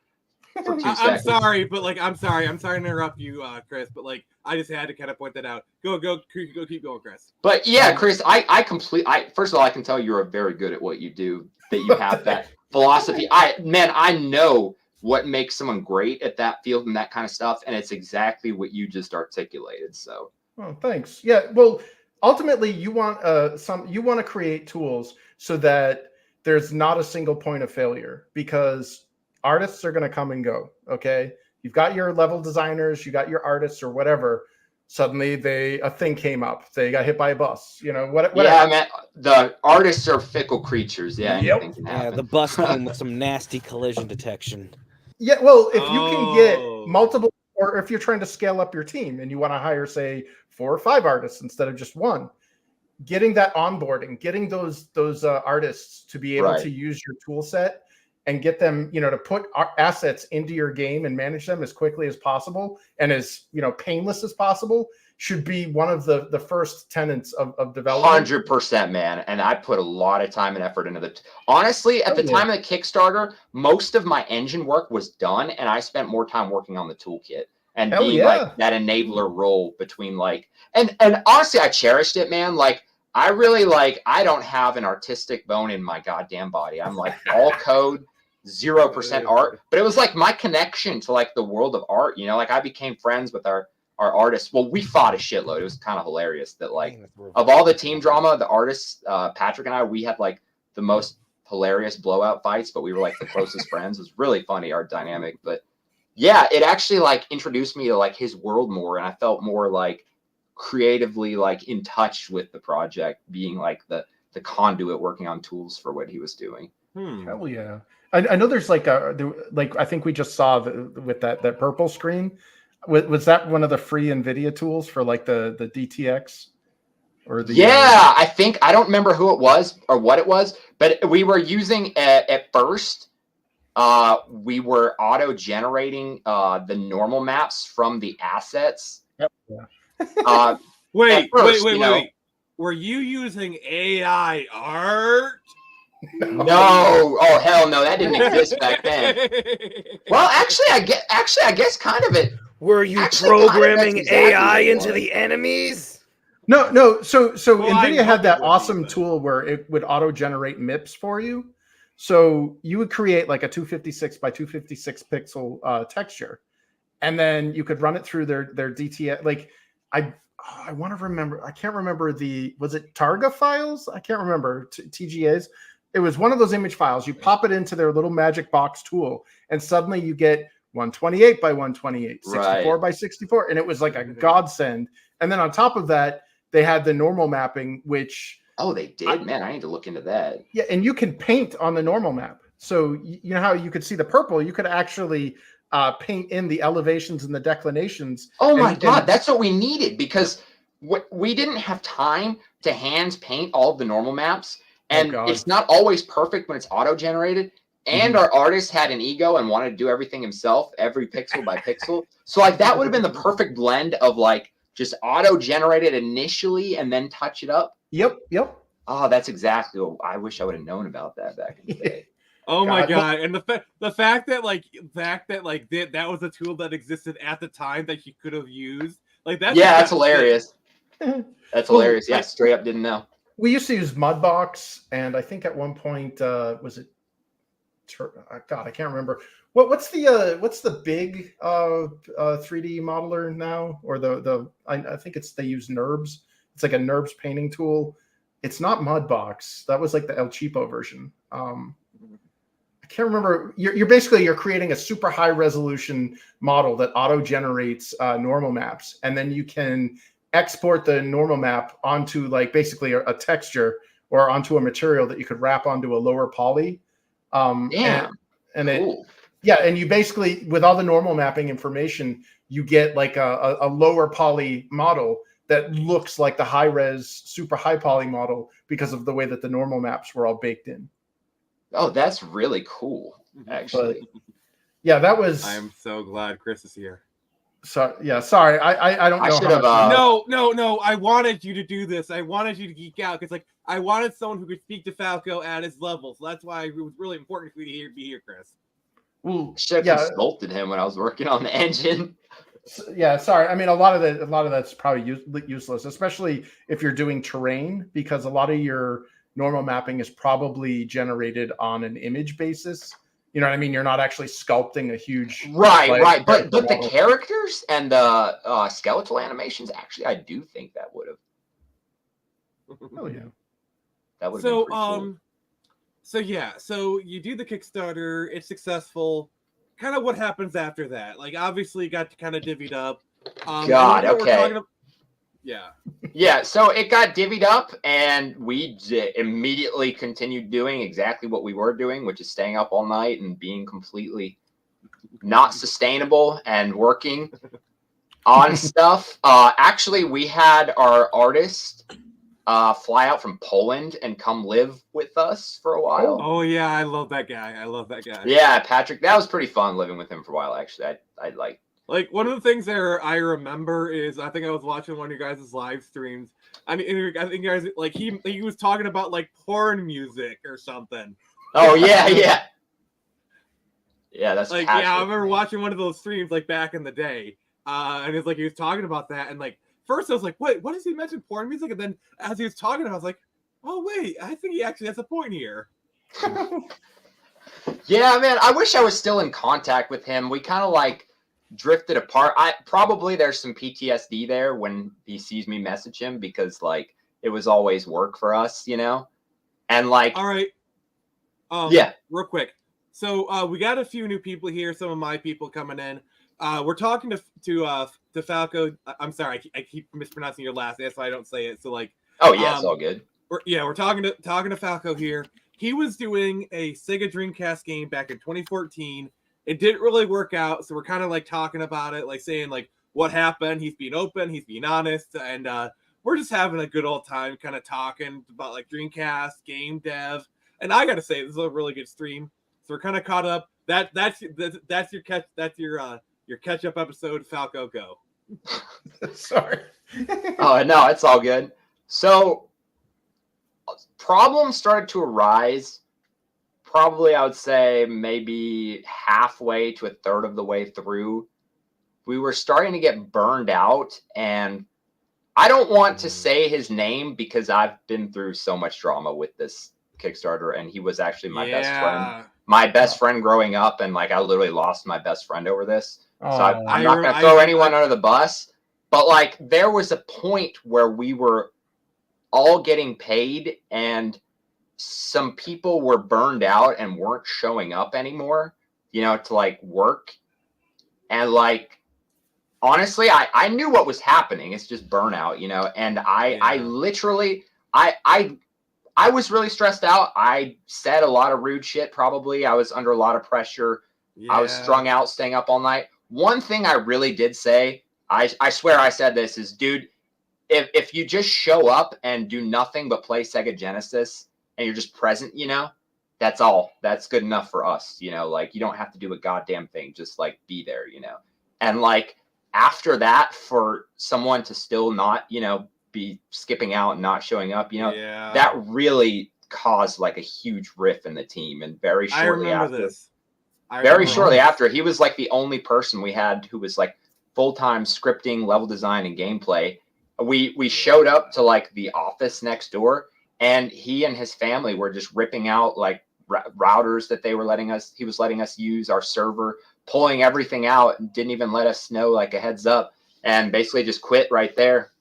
For 2 seconds. I'm sorry, but I'm sorry to interrupt you, Chris, but I just had to kind of point that out. Go, keep going, Chris. But yeah, Chris, first of all, I can tell you're very good at what you do, that you have that philosophy. I know what makes someone great at that field and that kind of stuff, and it's exactly what you just articulated. So, oh, thanks. Yeah, well, ultimately, you want to create tools so that there's not a single point of failure, because artists are going to come and go. Okay, you've got your level designers, you got your artists or whatever. Suddenly, a thing came up. They got hit by a bus. Whatever. Yeah, man, the artists are fickle creatures. Yeah, anything can happen. Yeah, the bus came with some nasty collision detection. Yeah, well, if you can get multiple, or if you're trying to scale up your team and you want to hire, say, 4 or 5 artists instead of just 1, getting that onboarding, getting those artists to be able to use your tool set and get them, to put assets into your game and manage them as quickly as possible and as, painless as possible, should be one of the first tenets of development. 100%, man. And I put a lot of time and effort into the. Honestly, at the time of the Kickstarter, most of my engine work was done, and I spent more time working on the toolkit and being like that enabler role between and honestly, I cherished it, man. I really I don't have an artistic bone in my goddamn body. I'm all code, 0% art. But it was my connection to the world of art. I became friends with our artists. Well, we fought a shitload. It was kind of hilarious that of all the team drama, the artists, Patrick and I, we had the most hilarious blowout fights, but we were the closest friends. It was really funny, our dynamic. But yeah, it actually introduced me to his world more, and I felt more creatively in touch with the project, being the conduit working on tools for what he was doing. Hell yeah. I know there's I think we just saw with that purple screen. Was that one of the free Nvidia tools for the DTX or the? Yeah, I don't remember who it was or what it was, but we were using at first. We were auto generating the normal maps from the assets. Yep. Yeah. Wait. Were you using AI art? No. Oh hell no, that didn't exist back then. Well, actually, I guess kind of it. Were you programming AI into the enemies? No. So Nvidia had that awesome tool where it would auto-generate MIPS for you. So you would create a 256 by 256 pixel texture, and then you could run it through their DTX. I want to remember. I can't remember was it Targa files? I can't remember TGAs. It was one of those image files. You pop it into their little magic box tool, and suddenly you get 128 by 128, 64 by 64, and it was a godsend. And then on top of that, they had the normal mapping, which they did. Man, I need to look into that. Yeah, and you can paint on the normal map. So you know how you could see the purple, you could actually paint in the elevations and the declinations. Oh my god, that's what we needed, because we didn't have time to hand paint all of the normal maps, and it's not always perfect when it's auto generated. And our artist had an ego and wanted to do everything himself, every pixel by pixel. So that would have been the perfect blend of just auto-generated initially and then touch it up. Yep. Oh, that's exactly what I wish I would have known about that back in the day. Oh my god! And the fact that that was a tool that existed at the time that he could have used, that's hilarious. That's hilarious. Yeah, straight up didn't know. We used to use Mudbox, and I think at one point was it? God, I can't remember. What's the big 3D modeler now? Or I think they use NURBS. It's a NURBS painting tool. It's not Mudbox. That was the El Cheapo version. I can't remember. You're creating a super high resolution model that auto generates normal maps, and then you can export the normal map onto basically a texture or onto a material that you could wrap onto a lower poly. Damn. And cool. Yeah, and you basically, with all the normal mapping information, you get like a lower poly model that looks like the high res, super high poly model because of the way that the normal maps were all baked in. Oh, that's really cool, actually. But, yeah, that was. I'm so glad Chris is here. So yeah, sorry, I don't I know should how have, much. No. I wanted you to do this. I wanted you to geek out because, like, I wanted someone who could speak to Falco at his level. So that's why it was really important for you to be here, Chris. Ooh, should have consulted him when I was working on the engine. Yeah, sorry. I mean, a lot of that's probably useless, especially if you're doing terrain, because a lot of your normal mapping is probably generated on an image basis. You know what I mean? You're not actually sculpting a huge right. But the model. characters and the skeletal animations, actually, I do think that would have. Oh yeah, that would have been pretty cool. So you do the Kickstarter, it's successful. Kind of what happens after that? Like, obviously, you got kind of divvied up. God, okay. Yeah, so it got divvied up, and we immediately continued doing exactly what we were doing, which is staying up all night and being completely not sustainable and working on stuff. Actually, we had our artist fly out from Poland and come live with us for a while. Oh yeah, I love that guy. Yeah, Patrick, that was pretty fun living with him for a while. Actually, I like one of the things there I remember is I think I was watching one of you guys' live streams. I think you guys like he was talking about like porn music or something. Oh yeah. Yeah, that's like Patrick. Yeah, I remember watching one of those streams like back in the day, and it's like he was talking about that, and like first I was like, what does he mention porn music? And then as he was talking, I was like, oh wait, I think he actually has a point here. Yeah, man, I wish I was still in contact with him. We kind of like drifted apart. Probably there's some PTSD there when he sees me message him, because like it was always work for us, you know? And like, all right. Yeah. Real quick. So we got a few new people here, some of my people coming in. We're talking to Falco. I'm sorry, I keep mispronouncing your last name, so I don't say it. So like, oh yeah, it's all good. We're talking to Falco here. He was doing a Sega Dreamcast game back in 2014. It didn't really work out, so we're kind of like talking about it, like saying like what happened. He's being open, he's being honest, and we're just having a good old time, kind of talking about like Dreamcast game dev. And I gotta say, this is a really good stream. So we're kind of caught up. That's your catch up episode. Falco, go. Sorry. Oh no, it's all good. So problems started to arise. Probably, I would say maybe halfway to a third of the way through. We were starting to get burned out, and I don't want to say his name because I've been through so much drama with this Kickstarter, and he was actually my best friend. My best friend growing up, and like I literally lost my best friend over this. So I'm not going to throw anyone under the bus, but like there was a point where we were all getting paid, and some people were burned out and weren't showing up anymore, you know, to like work. And like, honestly, I knew what was happening. It's just burnout, you know? And I literally, I was really stressed out. I said a lot of rude shit, probably. I was under a lot of pressure. Yeah. I was strung out, staying up all night. One thing I really did say, I swear I said this, is, dude, if you just show up and do nothing but play Sega Genesis and you're just present, you know, that's all. That's good enough for us, you know? Like, you don't have to do a goddamn thing. Just, like, be there, you know? And, like, after that, for someone to still not, you know, be skipping out and not showing up, you know, that really caused, like, a huge rift in the team. And very shortly after, he was, like, the only person we had who was, like, full-time scripting, level design, and gameplay. We showed up to, like, the office next door, and he and his family were just ripping out, like, routers that he was letting us use, our server, pulling everything out, and didn't even let us know, like, a heads up, and basically just quit right there.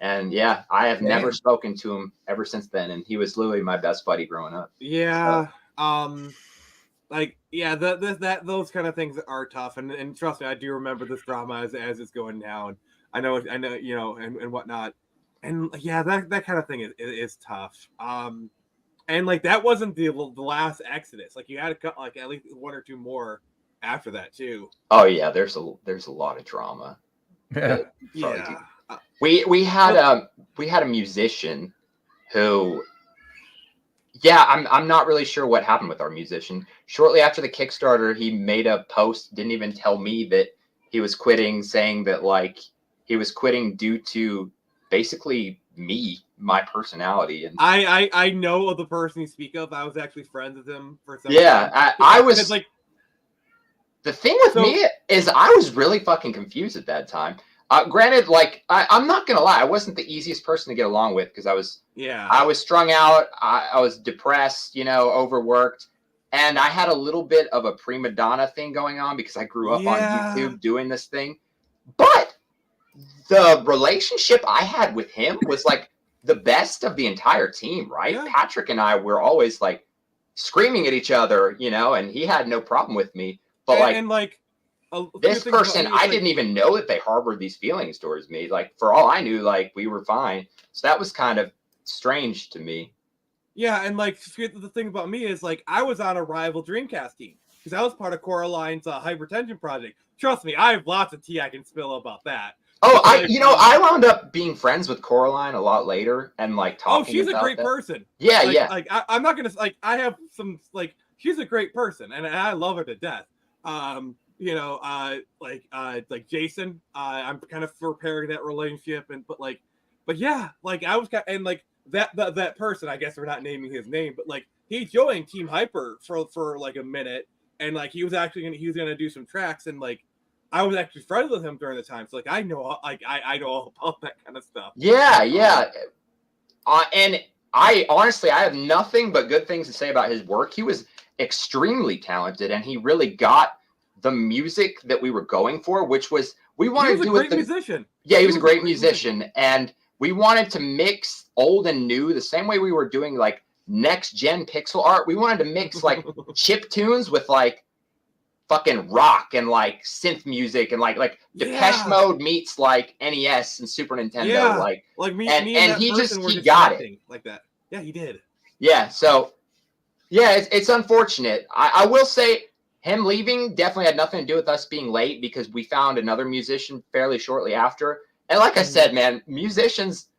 And yeah, I have never spoken to him ever since then, and he was literally my best buddy growing up. Yeah. So. Those kind of things are tough, and trust me, I do remember this drama as it's going down. I know, you know, and whatnot. And yeah, that kind of thing is tough. And like that wasn't the last Exodus. Like you had to cut like at least one or two more after that too. Oh yeah, there's a lot of drama. Yeah. Yeah. We had a musician who, yeah, I'm not really sure what happened with our musician. Shortly after the Kickstarter, he made a post, didn't even tell me that he was quitting, saying that like he was quitting due to basically me, my personality. And I know of the person you speak of. I was actually friends with him for some yeah, time. I was like, the thing with me is I was really fucking confused at that time. Granted, like I'm not gonna lie, I wasn't the easiest person to get along with because I was strung out, I was depressed, you know, overworked, and I had a little bit of a prima donna thing going on because I grew up on YouTube doing this thing. But the relationship I had with him was like the best of the entire team, right? Yeah. Patrick and I were always like screaming at each other, you know, and he had no problem with me. But this person, I didn't even know that they harbored these feelings towards me. Like, for all I knew, like, we were fine. So that was kind of strange to me. Yeah, and like the thing about me is like I was on a rival Dreamcast team because I was part of Coraline's hypertension project. Trust me, I have lots of tea I can spill about that. Oh, I wound up being friends with Coraline a lot later and like talking. Oh, she's a great person. Yeah, like, yeah. Like I'm not gonna like I have some like she's a great person and I love her to death. You know, like Jason, I'm kind of repairing that relationship, but yeah, like I was and like that person, I guess we're not naming his name, but like he joined Team Hyper for like a minute, and like he was gonna do some tracks, and like I was actually friends with him during the time, so like I know I know all about that kind of stuff. Yeah, yeah, and I honestly I have nothing but good things to say about his work. He was extremely talented, and he really got the music that we were going for, which was we wanted to do with the musician. Yeah, he was a great musician, and we wanted to mix old and new the same way we were doing like next gen pixel art. We wanted to mix like chip tunes with like fucking rock and like synth music and like Depeche Mode meets like NES and Super Nintendo. Yeah, like me and he got it like that. Yeah, he did. Yeah, so yeah, it's unfortunate. I will say him leaving definitely had nothing to do with us being late because we found another musician fairly shortly after. And like I said, man, musicians,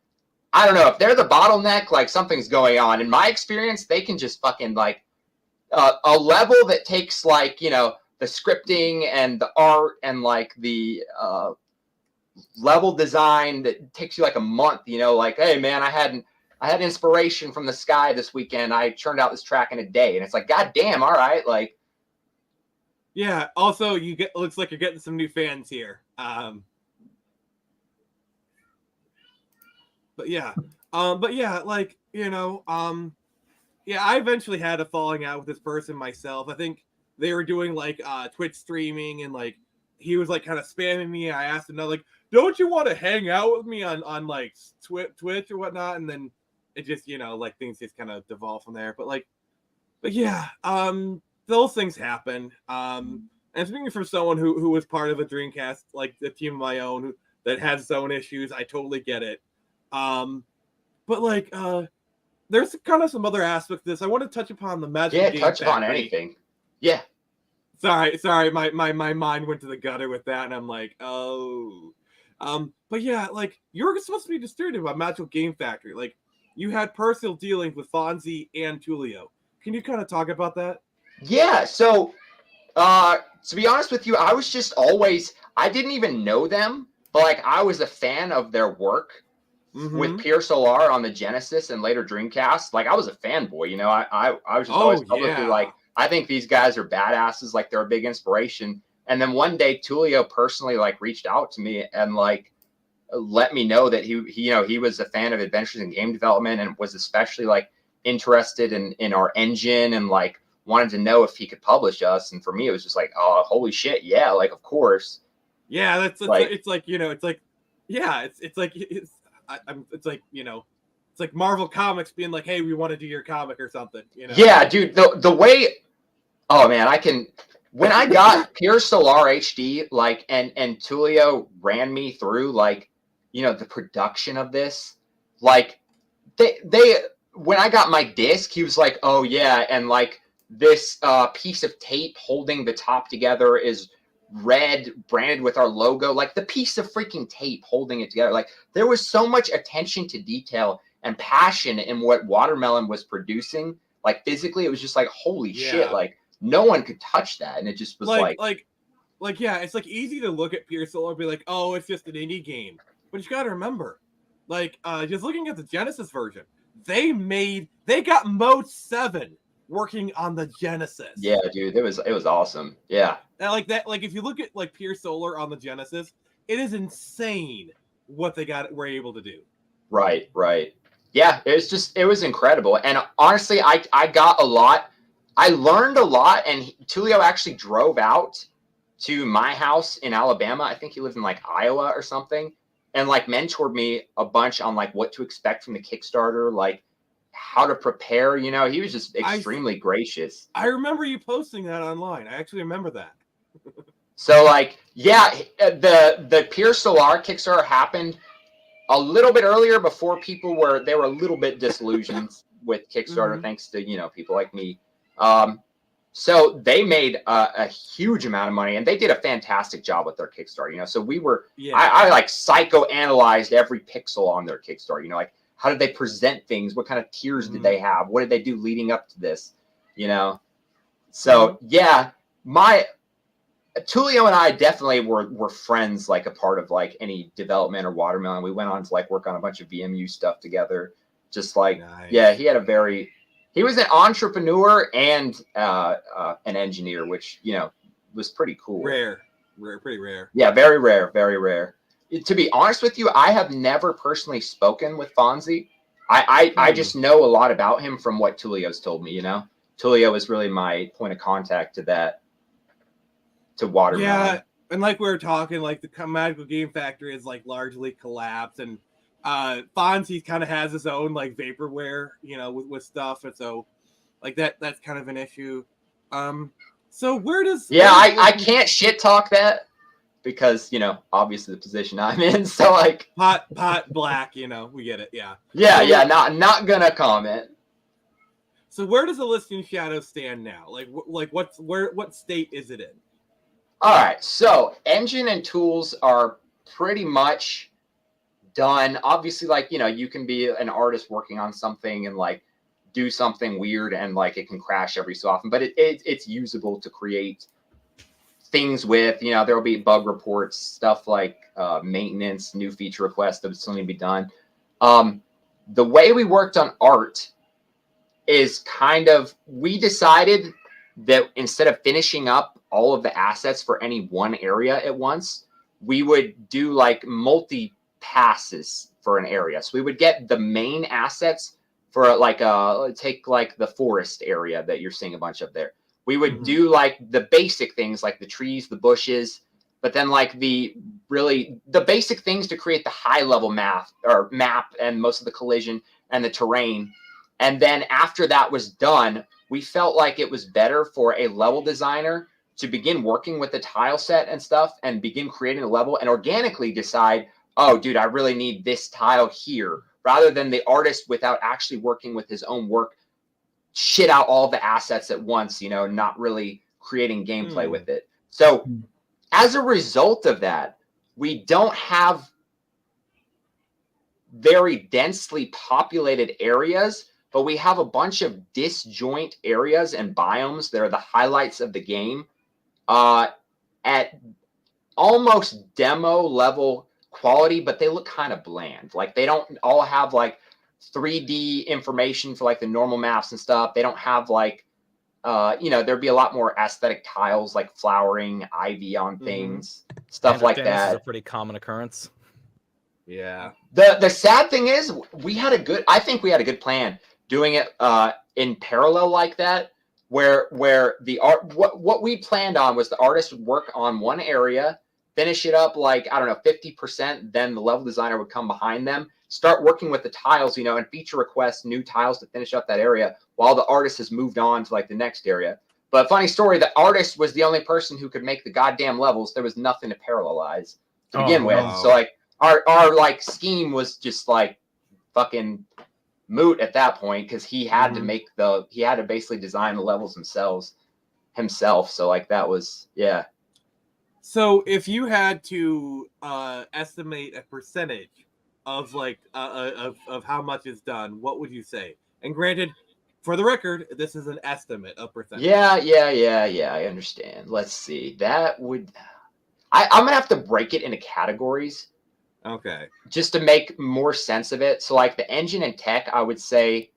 I don't know, if they're the bottleneck, like something's going on. In my experience, they can just fucking like a level that takes like, you know, the scripting and the art and like the level design that takes you like a month, you know, like, hey man, I had inspiration from the sky this weekend. I churned out this track in a day. And it's like, God damn, all right, like. Yeah, also looks like you're getting some new fans here. But yeah, like, you know, yeah, I eventually had a falling out with this person myself. I think they were doing like Twitch streaming and like he was like kind of spamming me. I asked him, like, don't you want to hang out with me on like Twitch or whatnot? And then it just, you know, like things just kind of devolved from there. But yeah, those things happen. And speaking from someone who was part of a Dreamcast, like the team of my own, that has its own issues, I totally get it. But like, there's kind of some other aspects of this. I want to touch upon the magic. Yeah, touch upon anything. Yeah. Sorry, my mind went to the gutter with that, and I'm like, oh. But yeah, like you were supposed to be distributed by Magical Game Factory. Like you had personal dealings with Fonzie and Tulio. Can you kind of talk about that? Yeah, so to be honest with you, I was just always, I didn't even know them, but like I was a fan of their work with Pier Solar on the Genesis and later Dreamcast. Like I was a fanboy, you know, I was just always publicly like, I think these guys are badasses, like they're a big inspiration. And then one day Tulio personally like reached out to me and like let me know that he you know, he was a fan of Adventures in Game Development and was especially like interested in our engine and like wanted to know if he could publish us. And for me, it was just like, oh, holy shit. Yeah. Like, of course. Yeah. It's like, you know, it's like, yeah, it's like, it's like, you know, it's like Marvel Comics being like, hey, we want to do your comic or something, you know? Yeah, dude, the way, oh man, when I got Pure Solar HD, like, and Tulio ran me through like, you know, the production of this, like they when I got my disc, he was like, oh yeah, and like this piece of tape holding the top together is red, branded with our logo, like the piece of freaking tape holding it together. Like there was so much attention to detail and passion in what Watermelon was producing. Like physically, it was just like, holy shit, like no one could touch that. And it just was yeah, it's like easy to look at Pier Solar and be like, oh, it's just an indie game. But you gotta remember, like, just looking at the Genesis version, they got Mode 7 working on the Genesis. Yeah, dude, it was awesome. Yeah. And like that, like if you look at like Pier Solar on the Genesis, it is insane what they were able to do. Right. Yeah, it was incredible. And honestly, I got a lot. I learned a lot, and Tulio actually drove out to my house in Alabama. I think he lived in like Iowa or something, and like mentored me a bunch on like what to expect from the Kickstarter, like how to prepare. You know, he was just extremely gracious. I remember you posting that online. I actually remember that. So like, yeah, the Pier Solar Kickstarter happened a little bit earlier before they were a little bit disillusioned with Kickstarter, thanks to, you know, people like me. So they made a huge amount of money, and they did a fantastic job with their Kickstarter. You know, so I like psychoanalyzed every pixel on their Kickstarter. You know, like how did they present things? What kind of tiers did they have? What did they do leading up to this? You know, so yeah, Tulio and I definitely were friends, like a part of like any development or Watermelon. We went on to like work on a bunch of VMU stuff together. Just like, yeah, he was an entrepreneur and an engineer, which, you know, was pretty cool. Pretty rare. Yeah, very rare, very rare. To be honest with you, I have never personally spoken with Fonzie. I just know a lot about him from what Tulio's told me, you know? Tulio was really my point of contact to Watermelon. Yeah, and like we were talking, like the Magical Game Factory is like largely collapsed, and Fonzie kind of has his own like vaporware, you know, with stuff, and so like that's kind of an issue. So I can't shit talk that because, you know, obviously the position I'm in, so like pot black, you know, we get it. Not gonna comment. So where does Elysian Shadows stand now? Like what state is it in? All right, so engine and tools are pretty much done. Obviously, like, you know, you can be an artist working on something and like do something weird and like it can crash every so often, but it's usable to create things with. You know, there will be bug reports, stuff like maintenance, new feature requests that still need to be done. The way we worked on art is kind of, we decided that instead of finishing up all of the assets for any one area at once, we would do like multi passes for an area. So we would get the main assets for like take like the forest area that you're seeing a bunch of there. We would do like the basic things like the trees, the bushes, but then like the basic things to create the high level map and most of the collision and the terrain. And then after that was done, we felt like it was better for a level designer to begin working with the tile set and stuff and begin creating a level and organically decide, oh, dude, I really need this tile here, rather than the artist, without actually working with his own work, shit out all the assets at once, you know, not really creating gameplay with it. So as a result of that, we don't have very densely populated areas, but we have a bunch of disjoint areas and biomes that are the highlights of the game at almost demo level quality, but they look kind of bland. Like they don't all have like 3D information for like the normal maps and stuff. They don't have like, you know, there'd be a lot more aesthetic tiles like flowering, ivy on things, stuff like that. Is a pretty common occurrence. Yeah. The sad thing is I think we had a good plan doing it in parallel like that, where what we planned on was the artist would work on one area, finish it up like, I don't know, 50%, then the level designer would come behind them, start working with the tiles, you know, and feature request new tiles to finish up that area while the artist has moved on to like the next area. But funny story, the artist was the only person who could make the goddamn levels. There was nothing to parallelize to begin with. So like our like scheme was just like fucking moot at that point because he had to basically design the levels himself. So like that was So if you had to estimate a percentage of like of how much is done, what would you say? And granted, for the record, this is an estimate of percentage. Yeah. I understand. Let's see. That would I'm gonna have to break it into categories. Okay. Just to make more sense of it. So like the engine and tech, I would say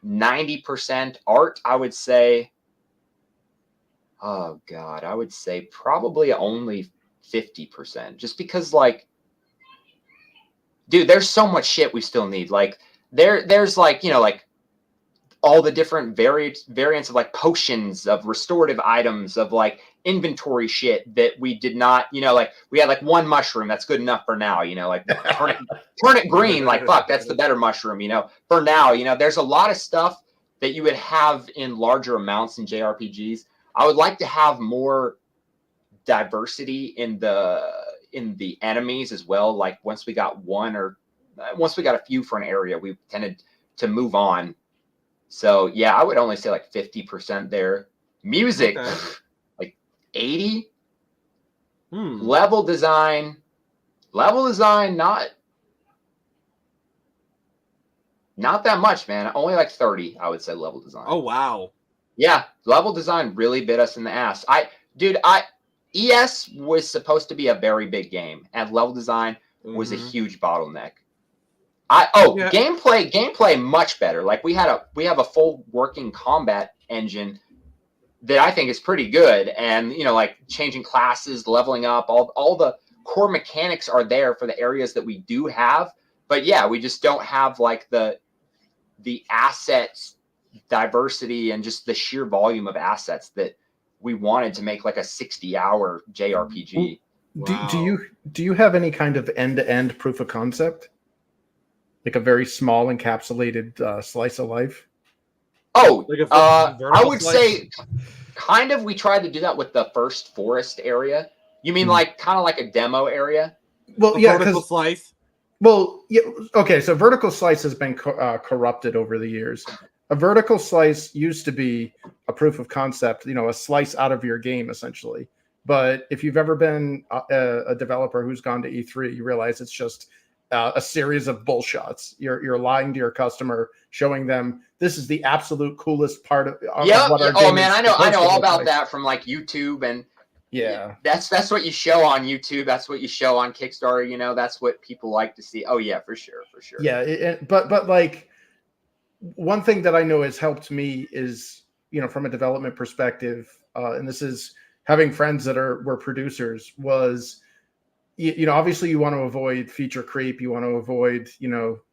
90%. Art, I would say, oh God, I would say probably only 50%. Just because like, dude, there's so much shit we still need. Like there's like, like all the different variants of like potions, of restorative items, of like inventory shit that we did not, like we had like one mushroom that's good enough for now, like turn it green, like fuck, that's the better mushroom, for now, there's a lot of stuff that you would have in larger amounts in JRPGs. I would like to have more diversity in the enemies as well. Like once we got a few for an area, we tended to move on. So yeah, I would only say like 50% there. Music, Okay. like 80. Level design, not that much, man. Only like 30, I would say level design. Oh wow. Yeah, level design really bit us in the ass. ES was supposed to be a very big game, and level design was a huge bottleneck. Gameplay much better. Like we have a full working combat engine that I think is pretty good, and like changing classes, leveling up, all the core mechanics are there for the areas that we do have. But yeah, we just don't have like the assets diversity and just the sheer volume of assets that we wanted to make like a 60-hour JRPG. Wow. Do you have any kind of end-to-end proof of concept? Like a very small encapsulated slice of life? Oh, Like I would say kind of we tried to do that with the first forest area. You mean like kind of like a demo area? Well, yeah, vertical slice. Well, yeah, okay, so vertical slice has been corrupted over the years. A vertical slice used to be a proof of concept, a slice out of your game, essentially. But if you've ever been a developer who's gone to E3, you realize it's just a series of bullshots. You're lying to your customer, showing them this is the absolute coolest part of what our game oh man, I know all about like. that from like YouTube, and yeah, that's what you show on YouTube. That's what you show on Kickstarter. That's what people like to see. Oh yeah, for sure. Yeah, but like one thing that I know has helped me is from a development perspective, and this is having friends that were producers, was obviously you want to avoid feature creep, you want to avoid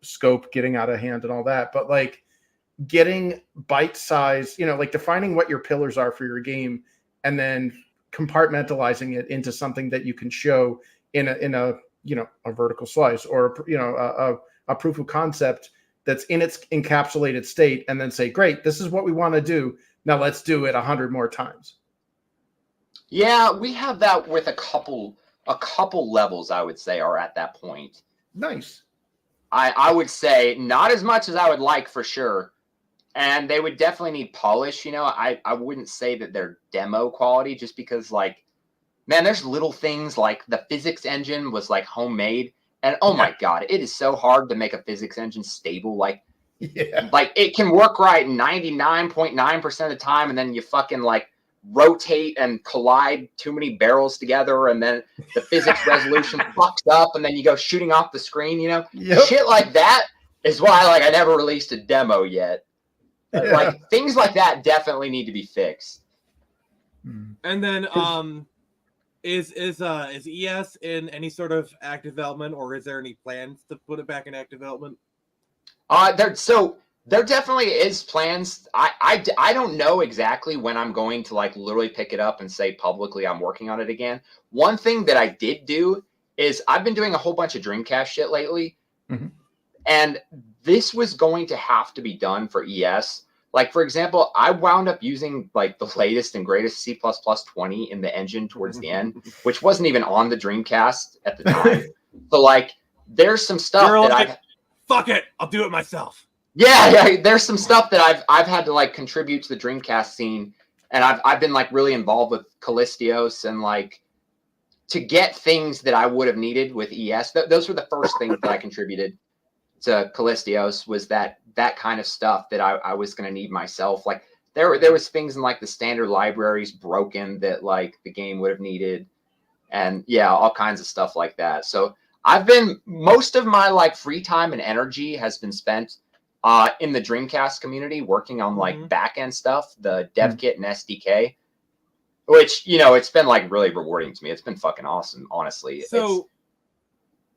scope getting out of hand and all that, but like getting bite size, like defining what your pillars are for your game and then compartmentalizing it into something that you can show in a vertical slice or a proof of concept that's in its encapsulated state, and then say, great, this is what we want to do, now let's do it 100 more times. Yeah, we have that with a couple levels, I would say, are at that point. Nice. I would say not as much as I would like, for sure. And they would definitely need polish. I wouldn't say that they're demo quality, just because, like, man, there's little things like the physics engine was like homemade. And oh my God, it is so hard to make a physics engine stable. Like it can work right 99.9% of the time. And then you fucking like rotate and collide too many barrels together, and then the physics resolution fucks up, and then you go shooting off the screen. Shit like that is why I never released a demo yet. Like things like that definitely need to be fixed. And then is ES in any sort of active development, or is there any plans to put it back in active development? There definitely is plans. I don't know exactly when I'm going to like literally pick it up and say publicly I'm working on it again. One thing that I did do is I've been doing a whole bunch of Dreamcast shit lately. Mm-hmm. And this was going to have to be done for ES. Like, for example, I wound up using like the latest and greatest C++ 20 in the engine towards the end, which wasn't even on the Dreamcast at the time. So like, there's some stuff fuck it, I'll do it myself. Yeah, there's some stuff that I've had to like contribute to the Dreamcast scene, and I've been like really involved with Callistios and like to get things that I would have needed with ES. Those were the first things that I contributed to Callistios, was that kind of stuff that I was going to need myself. Like there was things in like the standard libraries broken that like the game would have needed, and yeah, all kinds of stuff like that. So I've been, most of my like free time and energy has been spent in the Dreamcast community working on like back end stuff, the dev kit and SDK, which, you know, it's been like really rewarding to me. It's been fucking awesome, honestly. So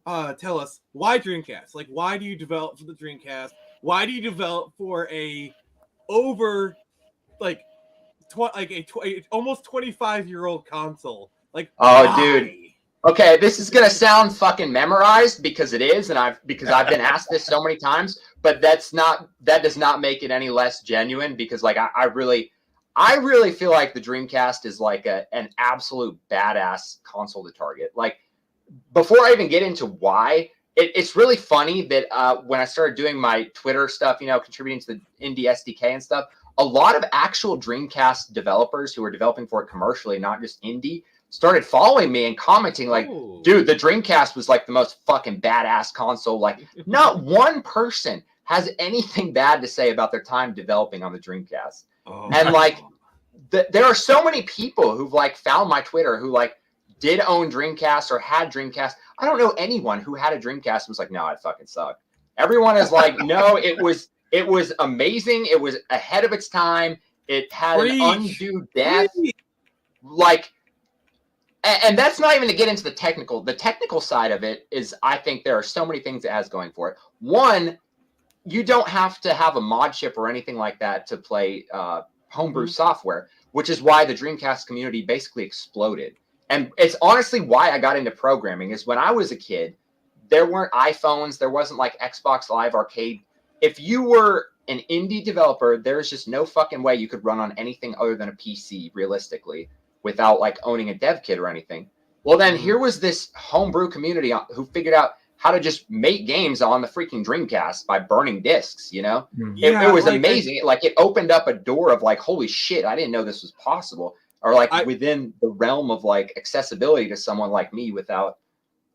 tell us, why Dreamcast? Like, why do you develop for the Dreamcast? Why do you develop for a over like almost 25-year-old console? Like, oh, why? dude. Okay, this is gonna sound fucking memorized because it is, and I've been asked this so many times, but that does not make it any less genuine, because like I really feel like the Dreamcast is like an absolute badass console to target. Like, before I even get into why, it's really funny that when I started doing my Twitter stuff, you know, contributing to the indie SDK and stuff, a lot of actual Dreamcast developers who are developing for it commercially, not just indie, started following me and commenting like, Ooh. dude, the Dreamcast was like the most fucking badass console. Like, not one person has anything bad to say about their time developing on the Dreamcast. Oh. And like, there are so many people who've like found my Twitter who like did own Dreamcast or had Dreamcast. I don't know anyone who had a Dreamcast and was like, no, it fucking sucked. Everyone is like, no, it was amazing. It was ahead of its time. It had an undue death. Like, and that's not even to get into the technical. The technical side of it is, I think there are so many things it has going for it. One, you don't have to have a mod chip or anything like that to play homebrew software, which is why the Dreamcast community basically exploded. And it's honestly why I got into programming. Is when I was a kid, there weren't iPhones, there wasn't like Xbox Live Arcade. If you were an indie developer, there's just no fucking way you could run on anything other than a PC, realistically, without like owning a dev kit or anything. Well, then here was this homebrew community who figured out how to just make games on the freaking Dreamcast by burning discs, you know? Yeah, it was amazing. It opened up a door of like, holy shit, I didn't know this was possible. Or like within the realm of like accessibility to someone like me without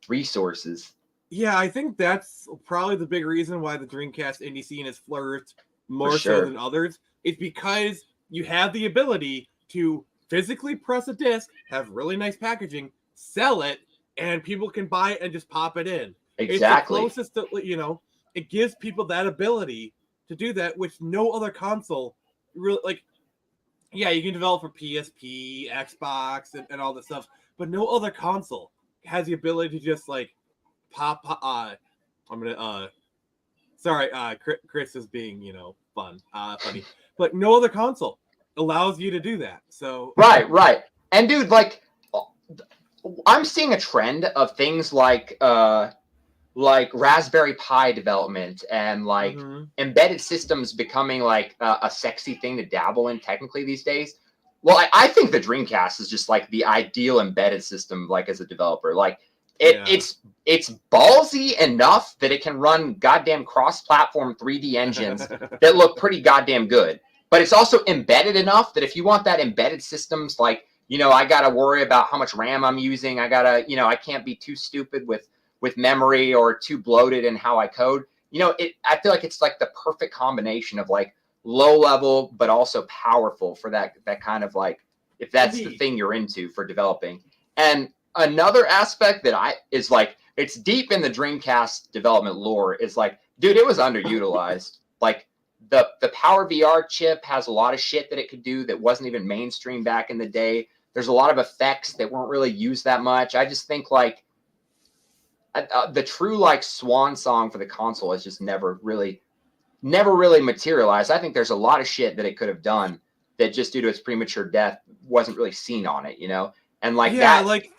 resources. Yeah, I think that's probably the big reason why the Dreamcast indie scene has flourished more so than others. It's because you have the ability to physically press a disc, have really nice packaging, sell it, and people can buy it and just pop it in. Exactly. It's the closest to, you know, it gives people that ability to do that, which no other console really, like, yeah, you can develop for PSP, Xbox, and all this stuff, but no other console has the ability to just like pop. Sorry, Chris is being, you know, funny, but no other console allows you to do that. So right, and dude, like, I'm seeing a trend of things like Raspberry Pi development and like embedded systems becoming like a sexy thing to dabble in technically these days. Well, I think the Dreamcast is just like the ideal embedded system, like as a developer. Like it's ballsy enough that it can run goddamn cross-platform 3D engines that look pretty goddamn good. But it's also embedded enough that if you want that embedded systems, like, you know, I got to worry about how much RAM I'm using. I got to, you know, I can't be too stupid with memory or too bloated in how I code. You know, I feel like it's like the perfect combination of like low level, but also powerful for that kind of like, if that's the thing you're into for developing. And another aspect that is like, it's deep in the Dreamcast development lore is like, dude, it was underutilized. Like the Power VR chip has a lot of shit that it could do that wasn't even mainstream back in the day. There's a lot of effects that weren't really used that much. I just think like the true like swan song for the console has just never really materialized. I think there's a lot of shit that it could have done that just due to its premature death wasn't really seen on it, you know? And like that, like,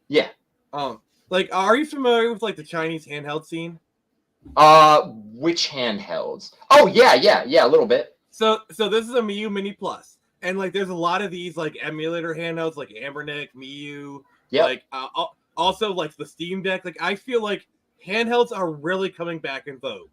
yeah. Like, are you familiar with like the Chinese handheld scene? Which handhelds? Oh yeah, a little bit. So this is a Miu Mini Plus, and like there's a lot of these like emulator handhelds like Ambernick, Miu, like also like the Steam Deck. Like I feel like handhelds are really coming back in vogue.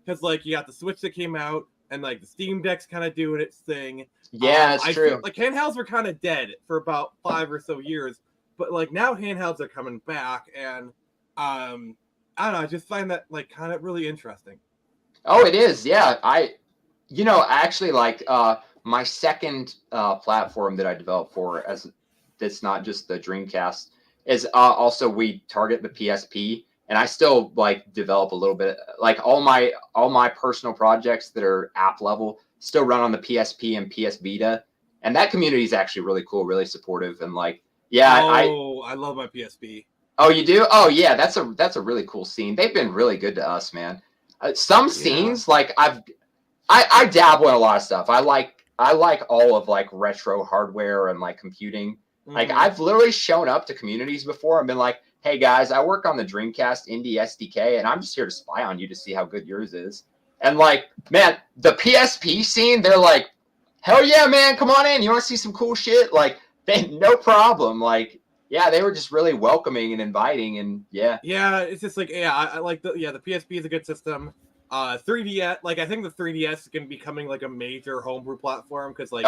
because like you got the Switch that came out, and like the Steam Deck's kind of doing its thing. Yeah, it's true. Feel like handhelds were kind of dead for about 5 or so years, but like now handhelds are coming back, and I don't know, I just find that like kind of really interesting. Oh, it is. Yeah, actually, like my second platform that I developed for, as that's not just the Dreamcast, is also we target the PSP, and I still like develop a little bit. Like all my personal projects that are app level still run on the PSP and PS Vita, and that community is actually really cool, really supportive, and like I love my PSP. Oh, you do? Oh yeah, that's a really cool scene. They've been really good to us, man. Some scenes like I dabble in a lot of stuff. I like all of like retro hardware and like computing. Like I've literally shown up to communities before and been like, "Hey guys, I work on the Dreamcast Indie SDK, and I'm just here to spy on you to see how good yours is." And like, man, the PSP scene, they're like, "Hell yeah, man, come on in. You want to see some cool shit?" Like, no problem. Like, yeah, they were just really welcoming and inviting, and yeah. Yeah, it's just like I like the PSP is a good system. 3DS, like I think the 3DS is going to be becoming like a major homebrew platform because like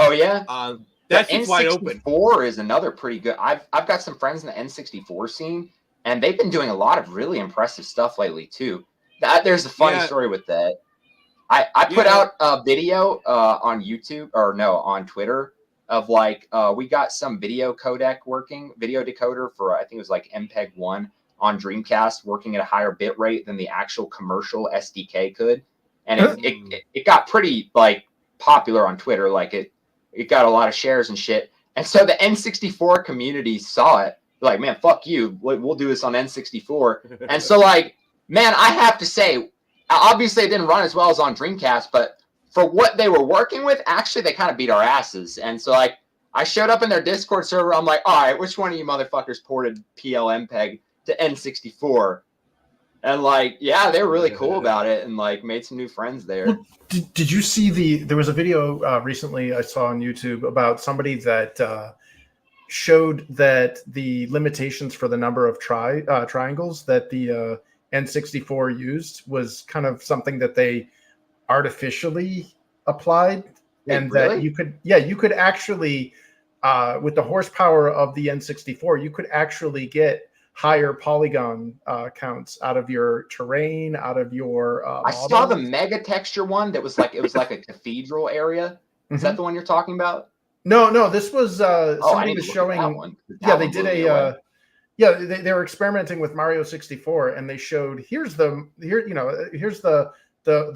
that's just wide open. N64 is another pretty good. I've got some friends in the N64 scene, and they've been doing a lot of really impressive stuff lately too. There's a funny story with that. I put out a video on YouTube on Twitter of like we got some video decoder for I think it was like MPEG-1 on Dreamcast working at a higher bit rate than the actual commercial SDK could, and it got pretty like popular on Twitter. Like it got a lot of shares and shit, and so the N64 community saw it. They're like, man, fuck you, we'll do this on N64. And so like, man, I have to say, obviously it didn't run as well as on Dreamcast, but for what they were working with, actually they kind of beat our asses. And so like, I showed up in their Discord server. I'm like, all right, which one of you motherfuckers ported PLMPEG to N64? And like, yeah, they were really cool about it, and like made some new friends there. Well, did you see there was a video recently I saw on YouTube about somebody that showed that the limitations for the number of triangles that the N64 used was kind of something that they artificially applied, and that you could actually with the horsepower of the N64, you could actually get higher polygon counts out of your terrain, out of your I saw the mega texture one that was like a cathedral area. Is that the one you're talking about? No, this was somebody was showing they did they were experimenting with Mario 64, and they showed here's the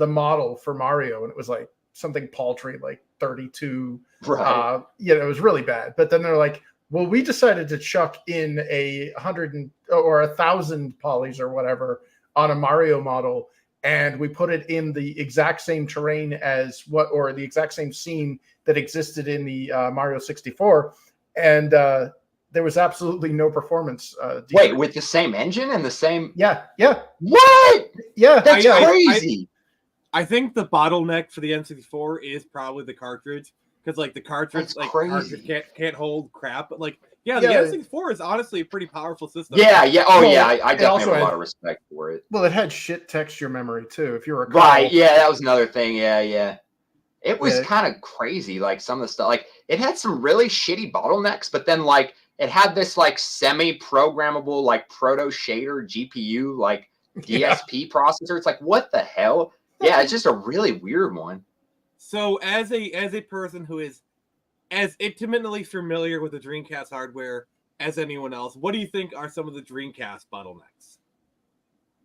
model for Mario, and it was like something paltry like 32 it was really bad. But then they're like, well, we decided to chuck in 100 or 1,000 polys or whatever on a Mario model, and we put it in the exact same terrain the exact same scene that existed in the Mario 64, and there was absolutely no performance. Wait, with the same engine and the same? Yeah. What? Yeah, that's crazy. I think the bottleneck for the N64 is probably the cartridge. Because like the cartridge, cartridge can't hold crap, but like the N64 is honestly a pretty powerful system. I definitely have a lot of respect for it. Well, it had shit texture memory too, if you recall. Right, yeah, that was another thing. Yeah. It was kind of crazy, like some of the stuff. Like it had some really shitty bottlenecks, but then like it had this like semi-programmable like proto shader GPU like DSP processor. It's like, what the hell? Yeah, it's just a really weird one. So as a person who is as intimately familiar with the Dreamcast hardware as anyone else, what do you think are some of the Dreamcast bottlenecks?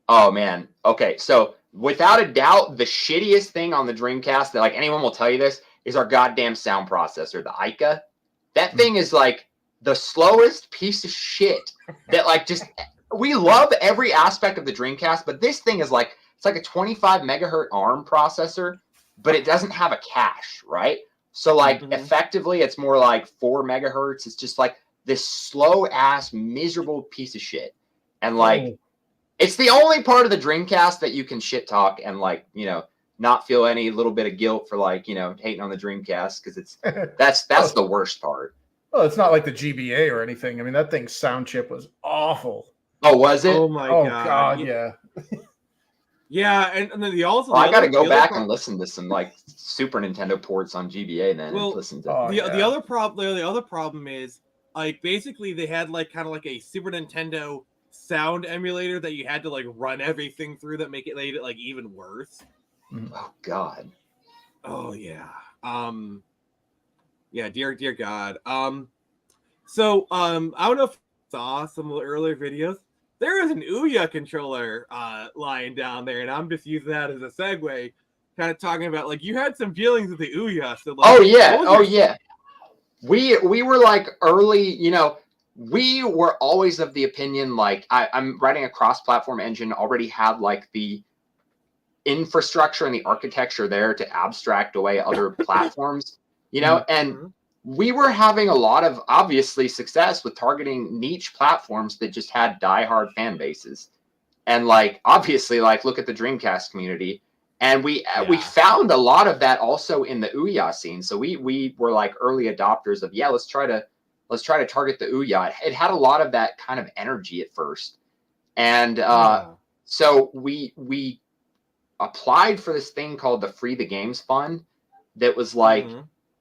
Oh man. Okay, so without a doubt, the shittiest thing on the Dreamcast that like anyone will tell you this is our goddamn sound processor, the Ouya. That thing is like the slowest piece of shit that like just we love every aspect of the Dreamcast, but this thing is like it's like a 25 megahertz ARM processor, but it doesn't have a cache, right? So like effectively it's more like 4 megahertz. It's just like this slow ass miserable piece of shit. And like it's the only part of the Dreamcast that you can shit talk and like, not feel any little bit of guilt for like, hating on the Dreamcast, because it's that's the worst part. Well, it's not like the GBA or anything. I mean, that thing's sound chip was awful. Oh, was it? Oh my god. Yeah. Yeah, and then I got to go back and listen to some like Super Nintendo ports on GBA then and listen to. The other problem is like basically they had like kind of like a Super Nintendo sound emulator that you had to like run everything through that made it like even worse. Oh God. Oh yeah. Yeah, dear God. So I don't know if you saw some of the earlier videos. There is an Ouya controller lying down there, and I'm just using that as a segue, kind of talking about like you had some feelings with the Ouya. So like, yeah. We were like early, we were always of the opinion like I'm writing a cross-platform engine, already had like the infrastructure and the architecture there to abstract away other platforms, and we were having a lot of obviously success with targeting niche platforms that just had diehard fan bases. And like obviously like look at the Dreamcast community. And we found a lot of that also in the Ouya scene. So we were like early adopters of let's try to target the Ouya. It had a lot of that kind of energy at first. And so we applied for this thing called the Free the Games Fund that was like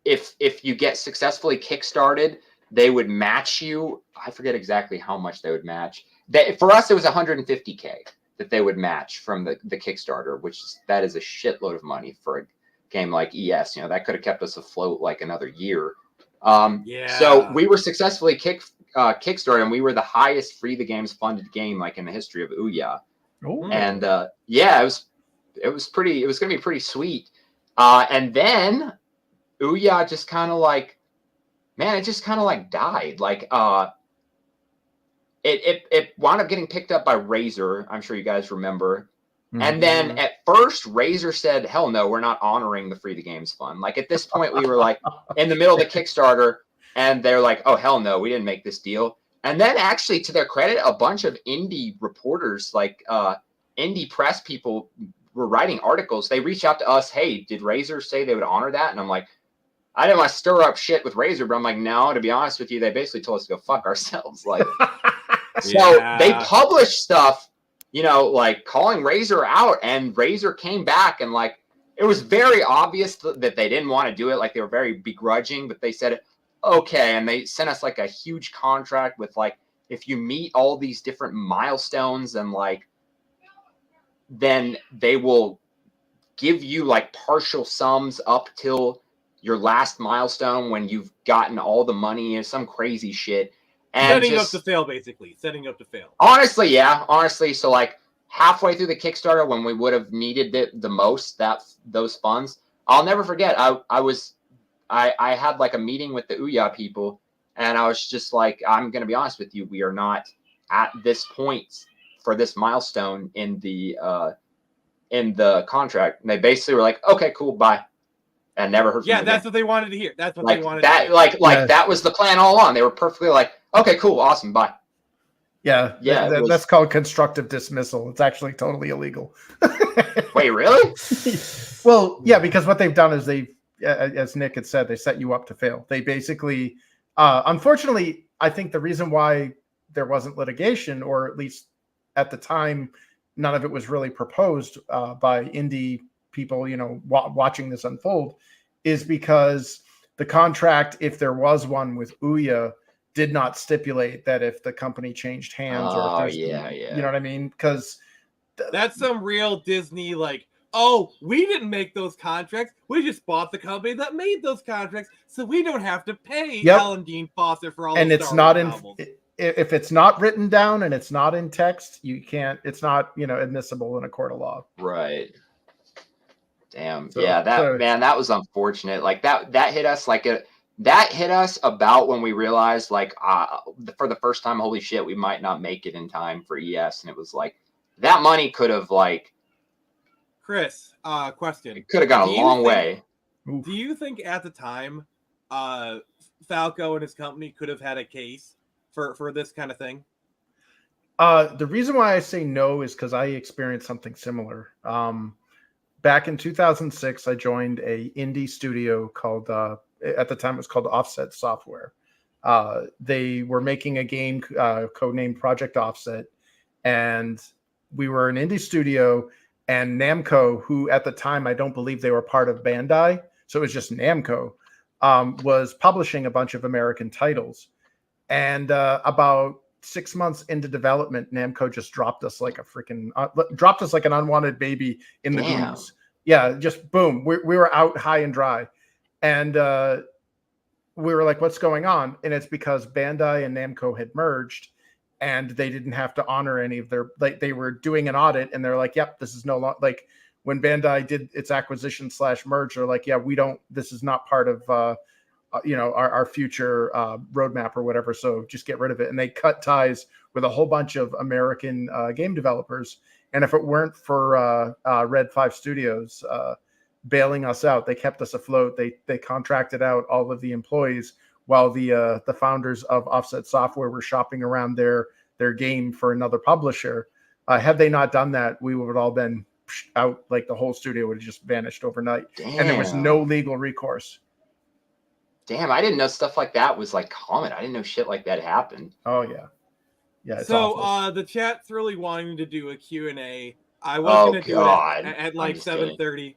if you get successfully kickstarted, they would match you. I forget exactly how much they would match. For us, it was $150K that they would match from the Kickstarter, that is a shitload of money for a game like ES. That could have kept us afloat like another year. So we were successfully kickstarted, and we were the highest Free the Games funded game like in the history of Ouya. And it was going to be pretty sweet. And then Ouya just kind of like, it just kind of like died. Like, it wound up getting picked up by Razer. I'm sure you guys remember. And then at first, Razer said, hell no, we're not honoring the Free the Games Fund. Like at this point, we were like in the middle of the Kickstarter, and they're like, oh, hell no, we didn't make this deal. And then actually, to their credit, a bunch of indie reporters, like indie press people were writing articles. They reached out to us, hey, did Razer say they would honor that? And I'm like, I didn't want to stir up shit with Razer, but I'm like, no, to be honest with you, they basically told us to go fuck ourselves. Like, so they published stuff, like calling Razer out, and Razer came back and like, it was very obvious that they didn't want to do it. Like they were very begrudging, but they said, okay. And they sent us like a huge contract with like, if you meet all these different milestones and like, then they will give you like partial sums up till your last milestone when you've gotten all the money and some crazy shit. And setting up to fail, basically. Setting up to fail. Honestly, yeah. Honestly, so like halfway through the Kickstarter when we would have needed it the most, those funds, I'll never forget. I had like a meeting with the Ouya people, and I was just like, I'm going to be honest with you. We are not at this point for this milestone in the contract. And they basically were like, okay, cool, bye. And never heard from them that's again. what they wanted to hear. That's what like they wanted that, to hear. Like that was the plan all along. They were perfectly like, okay, cool, awesome, bye. Yeah. That's called constructive dismissal. It's actually totally illegal. Wait, really? Well, yeah, because what they've done is as Nick had said, they set you up to fail. They basically, unfortunately, I think the reason why there wasn't litigation, or at least at the time, none of it was really proposed by indie people, watching this unfold, is because the contract, if there was one with Ouya, did not stipulate that if the company changed hands or if you know what I mean? Because that's some real Disney like, oh, we didn't make those contracts. We just bought the company that made those contracts, so we don't have to pay Alan Dean Foster for all. And it's not in. If it's not written down and it's not in text, you can't. It's not admissible in a court of law. Right. Damn. So, that was unfortunate. Like that hit us that hit us about when we realized like for the first time, holy shit, we might not make it in time for ES. And it was like that money could have like. Chris, question. It could have gone a long way. Do you think at the time, Falco and his company could have had a case for this kind of thing? The reason why I say no is because I experienced something similar. Back in 2006, I joined a indie studio called, at the time it was called Offset Software. They were making a game codenamed Project Offset, and we were an indie studio, and Namco, who at the time I don't believe they were part of Bandai, so it was just Namco, was publishing a bunch of American titles. And about 6 months into development, Namco just dropped us like an unwanted baby in the goose. Yeah, just boom. We were out high and dry. And we were like, what's going on? And it's because Bandai and Namco had merged, and they didn't have to honor any of their, like, they were doing an audit, and they're like, yep, this is no longer, like, when Bandai did its acquisition / merge, they're like, yeah, this is not part of, our future roadmap or whatever. So just get rid of it. And they cut ties with a whole bunch of American game developers. And if it weren't for Red 5 Studios bailing us out, they kept us afloat. They contracted out all of the employees while the founders of Offset Software were shopping around their game for another publisher. Had they not done that, we would have all been out. Like, the whole studio would have just vanished overnight. Damn. And there was no legal recourse. Damn, I didn't know stuff like that was like common. I didn't know shit like that happened. Oh yeah. Yeah. So the chat's really wanting to do a Q&A. I was going to do it at like 7:30.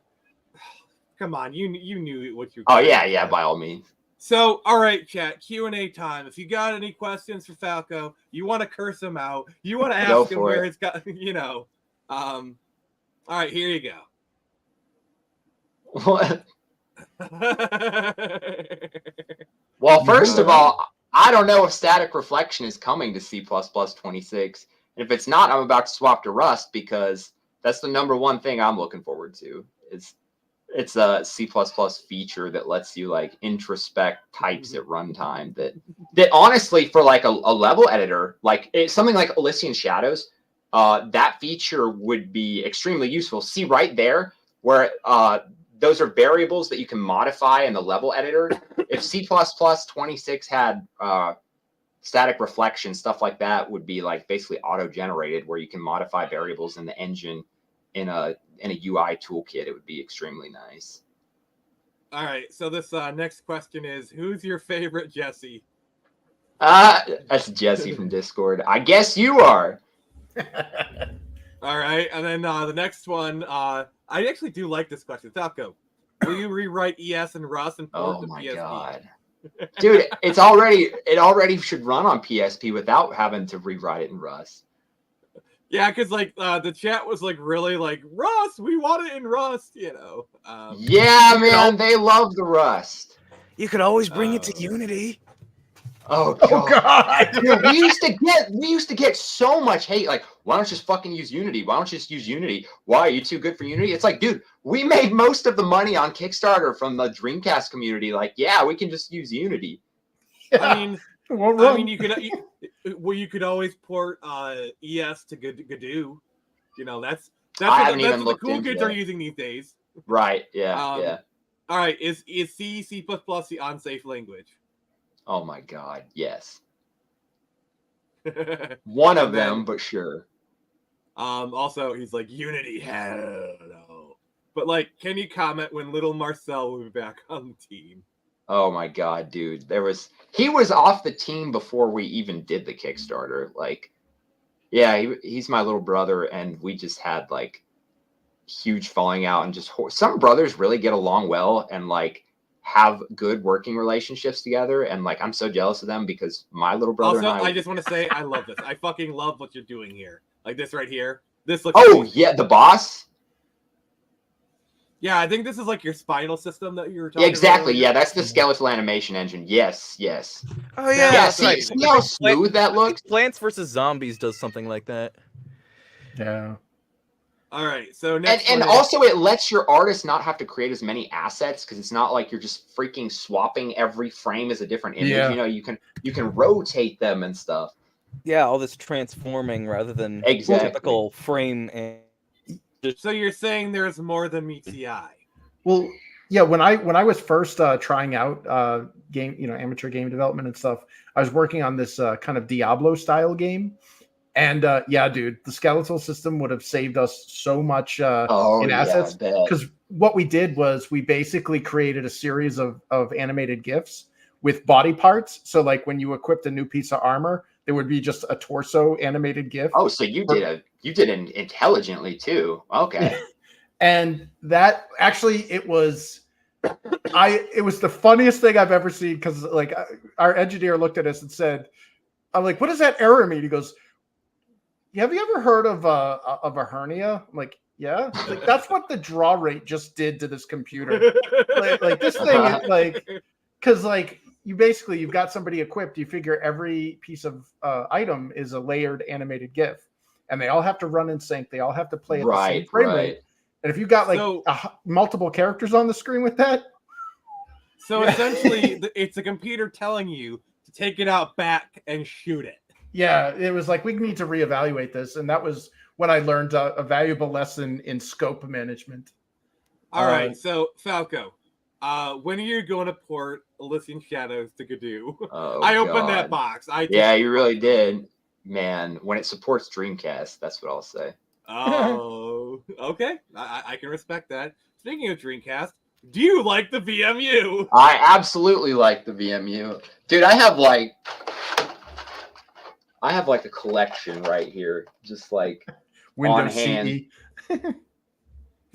Come on, you knew what you. Oh yeah, by all means. So, all right, chat, Q&A time. If you got any questions for Falco, you want to curse him out, you want to ask him where it's got, all right, here you go. What? Well, first of all, I don't know if static reflection is coming to C++ 26. And if it's not, I'm about to swap to Rust, because that's the number one thing I'm looking forward to. It's a C++ feature that lets you like introspect types at runtime. That honestly, for like a level editor, like something like Elysian Shadows, that feature would be extremely useful. See right there where those are variables that you can modify in the level editor. If C++ 26 had static reflection, stuff like that would be like basically auto-generated, where you can modify variables in the engine in a UI toolkit. It would be extremely nice. All right, so this next question is, who's your favorite Jesse? That's Jesse from Discord. I guess you are. All right, and then the next one, I actually do like this question. Falco, will you rewrite ES and Rust and port to PSP? Oh my god. Dude, it already should run on PSP without having to rewrite it in Rust. Yeah, because like the chat was like really like, Rust, we want it in Rust, yeah, man, they love the Rust. You could always bring it to Unity. Oh god. Dude, we used to get so much hate. Like, why don't you just fucking use Unity? Why don't you just use Unity? Why are you too good for Unity? It's like, dude, we made most of the money on Kickstarter from the Dreamcast community. Like, yeah, we can just use Unity. Yeah. I mean, you could always port ES to Gadoo. That's what the cool kids are using these days. Right. Yeah. Yeah. All right. Is C++ the unsafe language? Oh my god, yes. One of them, but sure. Also, he's like, Unity, hell no. But like, can you comment when little Marcel will be back on the team? Oh my god, dude. He was off the team before we even did the Kickstarter. Like, yeah, he's my little brother, and we just had like huge falling out, and just some brothers really get along well and like have good working relationships together, and like I'm so jealous of them, because my little brother also, and I just want to say I love this. I fucking love what you're doing here. Like this right here. This looks yeah, the boss. Yeah, I think this is like your spinal system that you were talking exactly. about. Yeah, that's the skeletal animation engine. Yes. Oh yeah. Yeah, see how smooth that looks? Plants vs. Zombies does something like that. Yeah. All right, so next and also it lets your artist not have to create as many assets, because it's not like you're just freaking swapping every frame as a different image. Yeah. You can rotate them and stuff. Yeah, all this transforming rather than typical frame. And so you're saying there's more than meets the eye? Well, yeah. When I was first trying out amateur game development and stuff, I was working on this kind of Diablo style game. And yeah, dude, the skeletal system would have saved us so much in assets, because what we did was we basically created a series of animated GIFs with body parts. So like when you equipped a new piece of armor, there would be just a torso animated GIF. Oh, so you did it intelligently too. Okay. And that actually, it was the funniest thing I've ever seen, because like our engineer looked at us and said, I'm like, what does that error mean? He goes, have you ever heard of a hernia? I'm like, yeah. He's like, that's what the draw rate just did to this computer. like this thing, like, because like you've got somebody equipped, you figure every piece of item is a layered animated GIF, and they all have to run in sync. They all have to play at the same frame rate. And if you've got like multiple characters on the screen with that. So essentially, it's a computer telling you to take it out back and shoot it. Yeah, it was like, we need to reevaluate this. And that was when I learned a valuable lesson in scope management. All right, so Falco, when are you going to port Elysian Shadows to Gadoo? Oh, I opened God. that box. Yeah, you really did. Man, when it supports Dreamcast, that's what I'll say. Oh, okay. I can respect that. Speaking of Dreamcast, do you like the VMU? I absolutely like the VMU. Dude, I have like a collection right here. Just like Windows on hand. CE.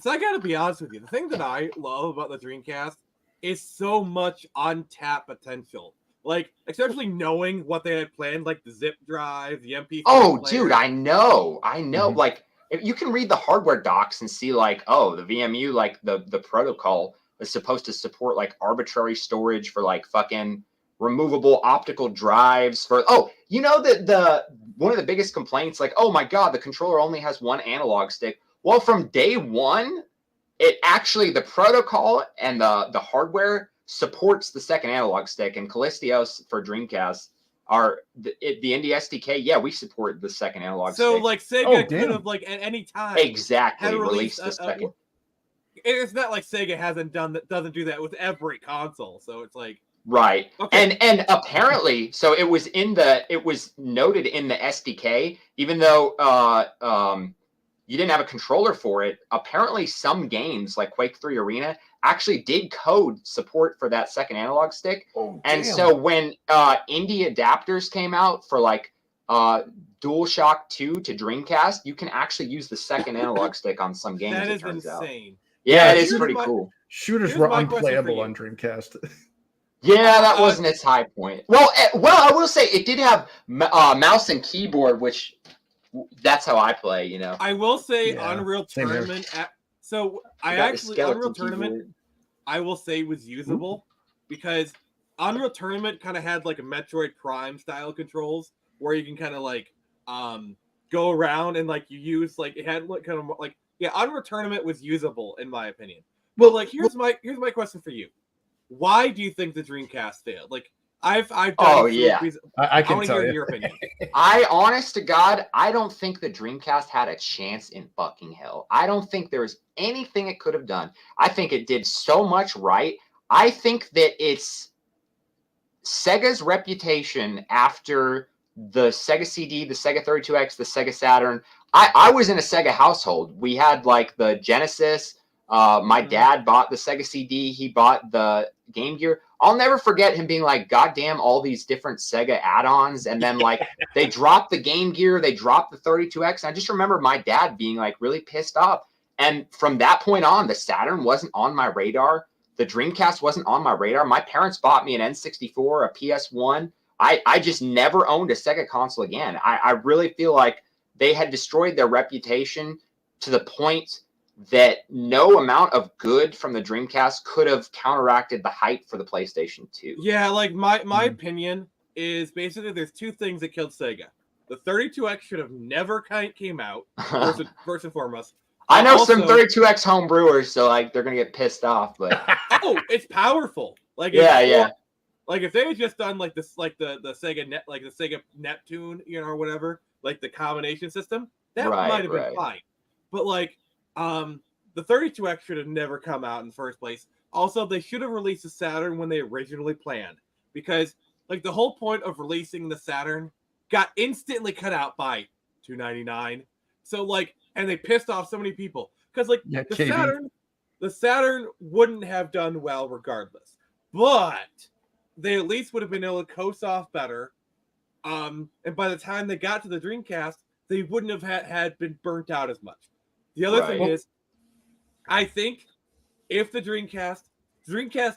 So I gotta be honest with you. The thing that I love about the Dreamcast is so much untapped potential. Like, especially knowing what they had planned, like the zip drive, the MP4 Oh, player. dude, I know. Mhm. Like, if you can read the hardware docs and see, like, oh, the VMU, like the protocol is supposed to support like arbitrary storage for like fucking removable optical drives for. Oh, you know that the one of the biggest complaints, like, oh my god, the controller only has one analog stick. Well, from day one, it actually, the protocol and the hardware supports the second analog stick, and Callistios for Dreamcast are the Indie SDK. Yeah, we support the second analog So stick. like Sega could have like at any time Exactly had released the second. It's not like Sega doesn't do that with every console. So it's like Right. Okay. And apparently, so it was noted in the SDK, even though you didn't have a controller for it. Apparently some games like Quake 3 Arena actually did code support for that second analog stick. Oh, and damn. so when indie adapters came out for like DualShock 2 to Dreamcast, you can actually use the second analog stick on some games. That it is turns insane. Out. Yeah, it Here's is pretty my- cool. Shooters Here's were my question for unplayable you. on Dreamcast. Yeah, that wasn't its high point. Well, I will say it did have mouse and keyboard, which that's how I play. You know, I will say Yeah, Unreal same here. Tournament. So I got the actually skeleton Unreal Tournament, keyboard. I will say was usable because Unreal Tournament kind of had like a Metroid Prime style controls where you can kind of like go around and like you use like it had like kind of like Unreal Tournament was usable in my opinion. Well, like here's my question for you. Why do you think the Dreamcast failed? Like I've done Oh, yeah. I I can want to tell hear you. your opinion. Honest to God, I don't think the Dreamcast had a chance in fucking hell. I don't think there was anything it could have done. I think it did so much right. I think that it's Sega's reputation after the Sega CD, the Sega 32X, the Sega Saturn. I was in a Sega household. We had like the Genesis. My dad bought the Sega CD. He bought the Game Gear. I'll never forget him being like, God damn, all these different Sega add-ons. And then like they dropped the Game Gear, they dropped the 32X. And I just remember my dad being like really pissed off. And from that point on, the Saturn wasn't on my radar. The Dreamcast wasn't on my radar. My parents bought me an N64, a PS1. I just never owned a Sega console again. I really feel like they had destroyed their reputation to the point that no amount of good from the Dreamcast could have counteracted the hype for the PlayStation 2. Yeah, like my opinion is basically there's two things that killed Sega. The 32X should have never came out, first and foremost. I know Also, some 32X homebrewers, so like they're gonna get pissed off, but oh, it's powerful. Like yeah. Like if they had just done like this, like the Sega the Sega Neptune, or whatever, like the combination system, that might have been fine. But like, the 32X should have never come out in the first place. Also, they should have released the Saturn when they originally planned, because like the whole point of releasing the Saturn got instantly cut out by $299. So like, and they pissed off so many people because like the Saturn wouldn't have done well regardless, but they at least would have been able to coast off better. And by the time they got to the Dreamcast, they wouldn't have had been burnt out as much. The other thing is, I think if the Dreamcast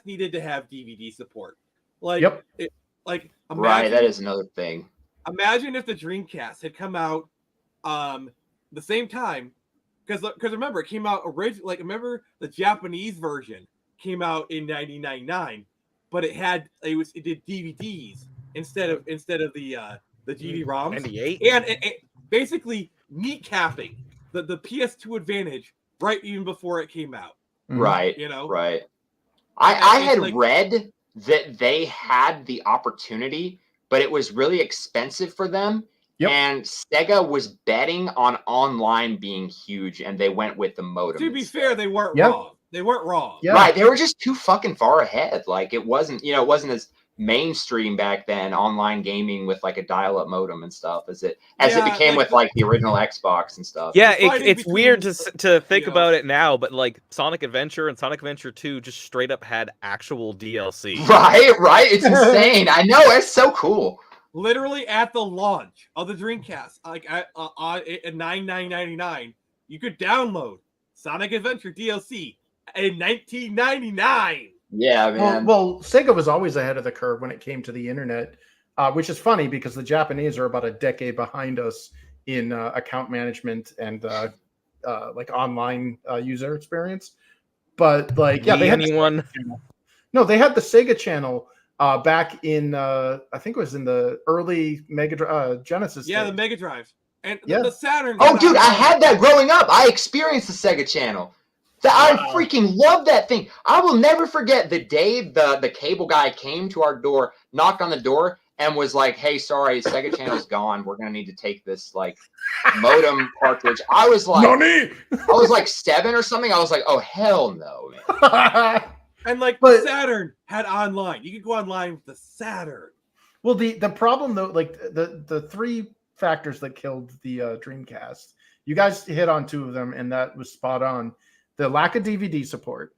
needed to have DVD support. Like, Right, that is another thing. Imagine if the Dreamcast had come out the same time, because remember, it came out originally. Like, remember the Japanese version came out in 1999, but it did DVDs instead of the GD-ROMs. 98, and it basically kneecapping the PS2 advantage right even before it came out. Right. You know. Right. I had read that they had the opportunity, but it was really expensive for them. Yep. And Sega was betting on online being huge, and they went with the modem. To be fair, they weren't wrong. They weren't wrong. Yeah. Right. They were just too fucking far ahead. Like, it wasn't as mainstream back then, online gaming with like a dial-up modem and stuff, as it became with like the original Xbox and stuff. Yeah, it's weird to think about it now, but like Sonic Adventure and Sonic Adventure 2 just straight up had actual DLC. Right. It's insane. I know, it's so cool. Literally at the launch of the Dreamcast, like at $99.99, you could download Sonic Adventure DLC in 1999. Yeah, man. Well, Sega was always ahead of the curve when it came to the internet, which is funny because the Japanese are about a decade behind us in account management and like online user experience. But like, yeah, they had anyone? No, they had the Sega channel back in I think it was in the early Genesis. Yeah, days. The Mega Drive and the Saturn. Oh, dude, I had that growing up. I experienced the Sega channel. I freaking love that thing. I will never forget the day the cable guy came to our door, knocked on the door, and was like, "Hey, sorry, Sega channel's gone. We're gonna need to take this like modem cartridge." I was like, Nani? I was like 7 or something. I was like, "Oh hell no, man!" And like the Saturn had online. You could go online with the Saturn. Well, the problem though, like the three factors that killed the Dreamcast, you guys hit on 2 of them, and that was spot on. The lack of DVD support,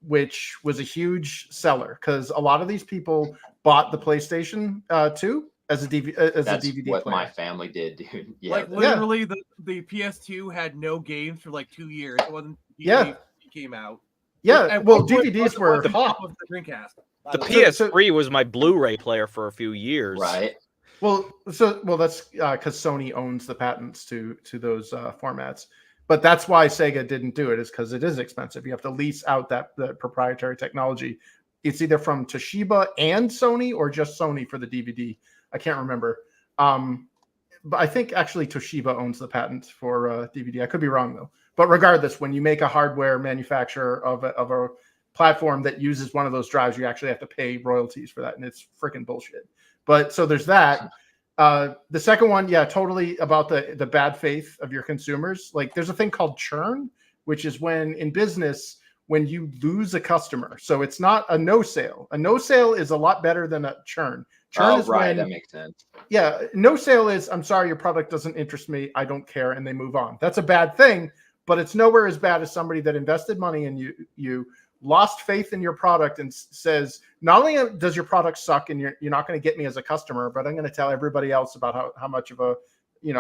which was a huge seller because a lot of these people bought the PlayStation 2 as a DVD. That's a DVD what player. my family did, dude. Yeah, like literally, the PS2 had no games for like 2 years. It wasn't. It came out. Yeah, well, DVDs were the hot. of the Dreamcast. The PS3 was my Blu-ray player for a few years. Right. Well, that's because Sony owns the patents to those formats. But that's why Sega didn't do it, is because it is expensive. You have to lease out that proprietary technology. It's either from Toshiba and Sony or just Sony for the DVD. I can't remember. But I think actually Toshiba owns the patent for DVD. I could be wrong, though. But regardless, when you make a hardware manufacturer of a platform that uses one of those drives, you actually have to pay royalties for that. And it's freaking bullshit. But so there's that. The second one, totally about the bad faith of your consumers. Like, there's a thing called churn, which is when in business, when you lose a customer. So it's not a no sale. A no sale is a lot better than a churn. Churn is right. When, that makes sense. Yeah, no sale is, I'm sorry, your product doesn't interest me. I don't care, and they move on. That's a bad thing, but it's nowhere as bad as somebody that invested money in you lost faith in your product and says, not only does your product suck and you're not going to get me as a customer, but I'm going to tell everybody else about how much of a,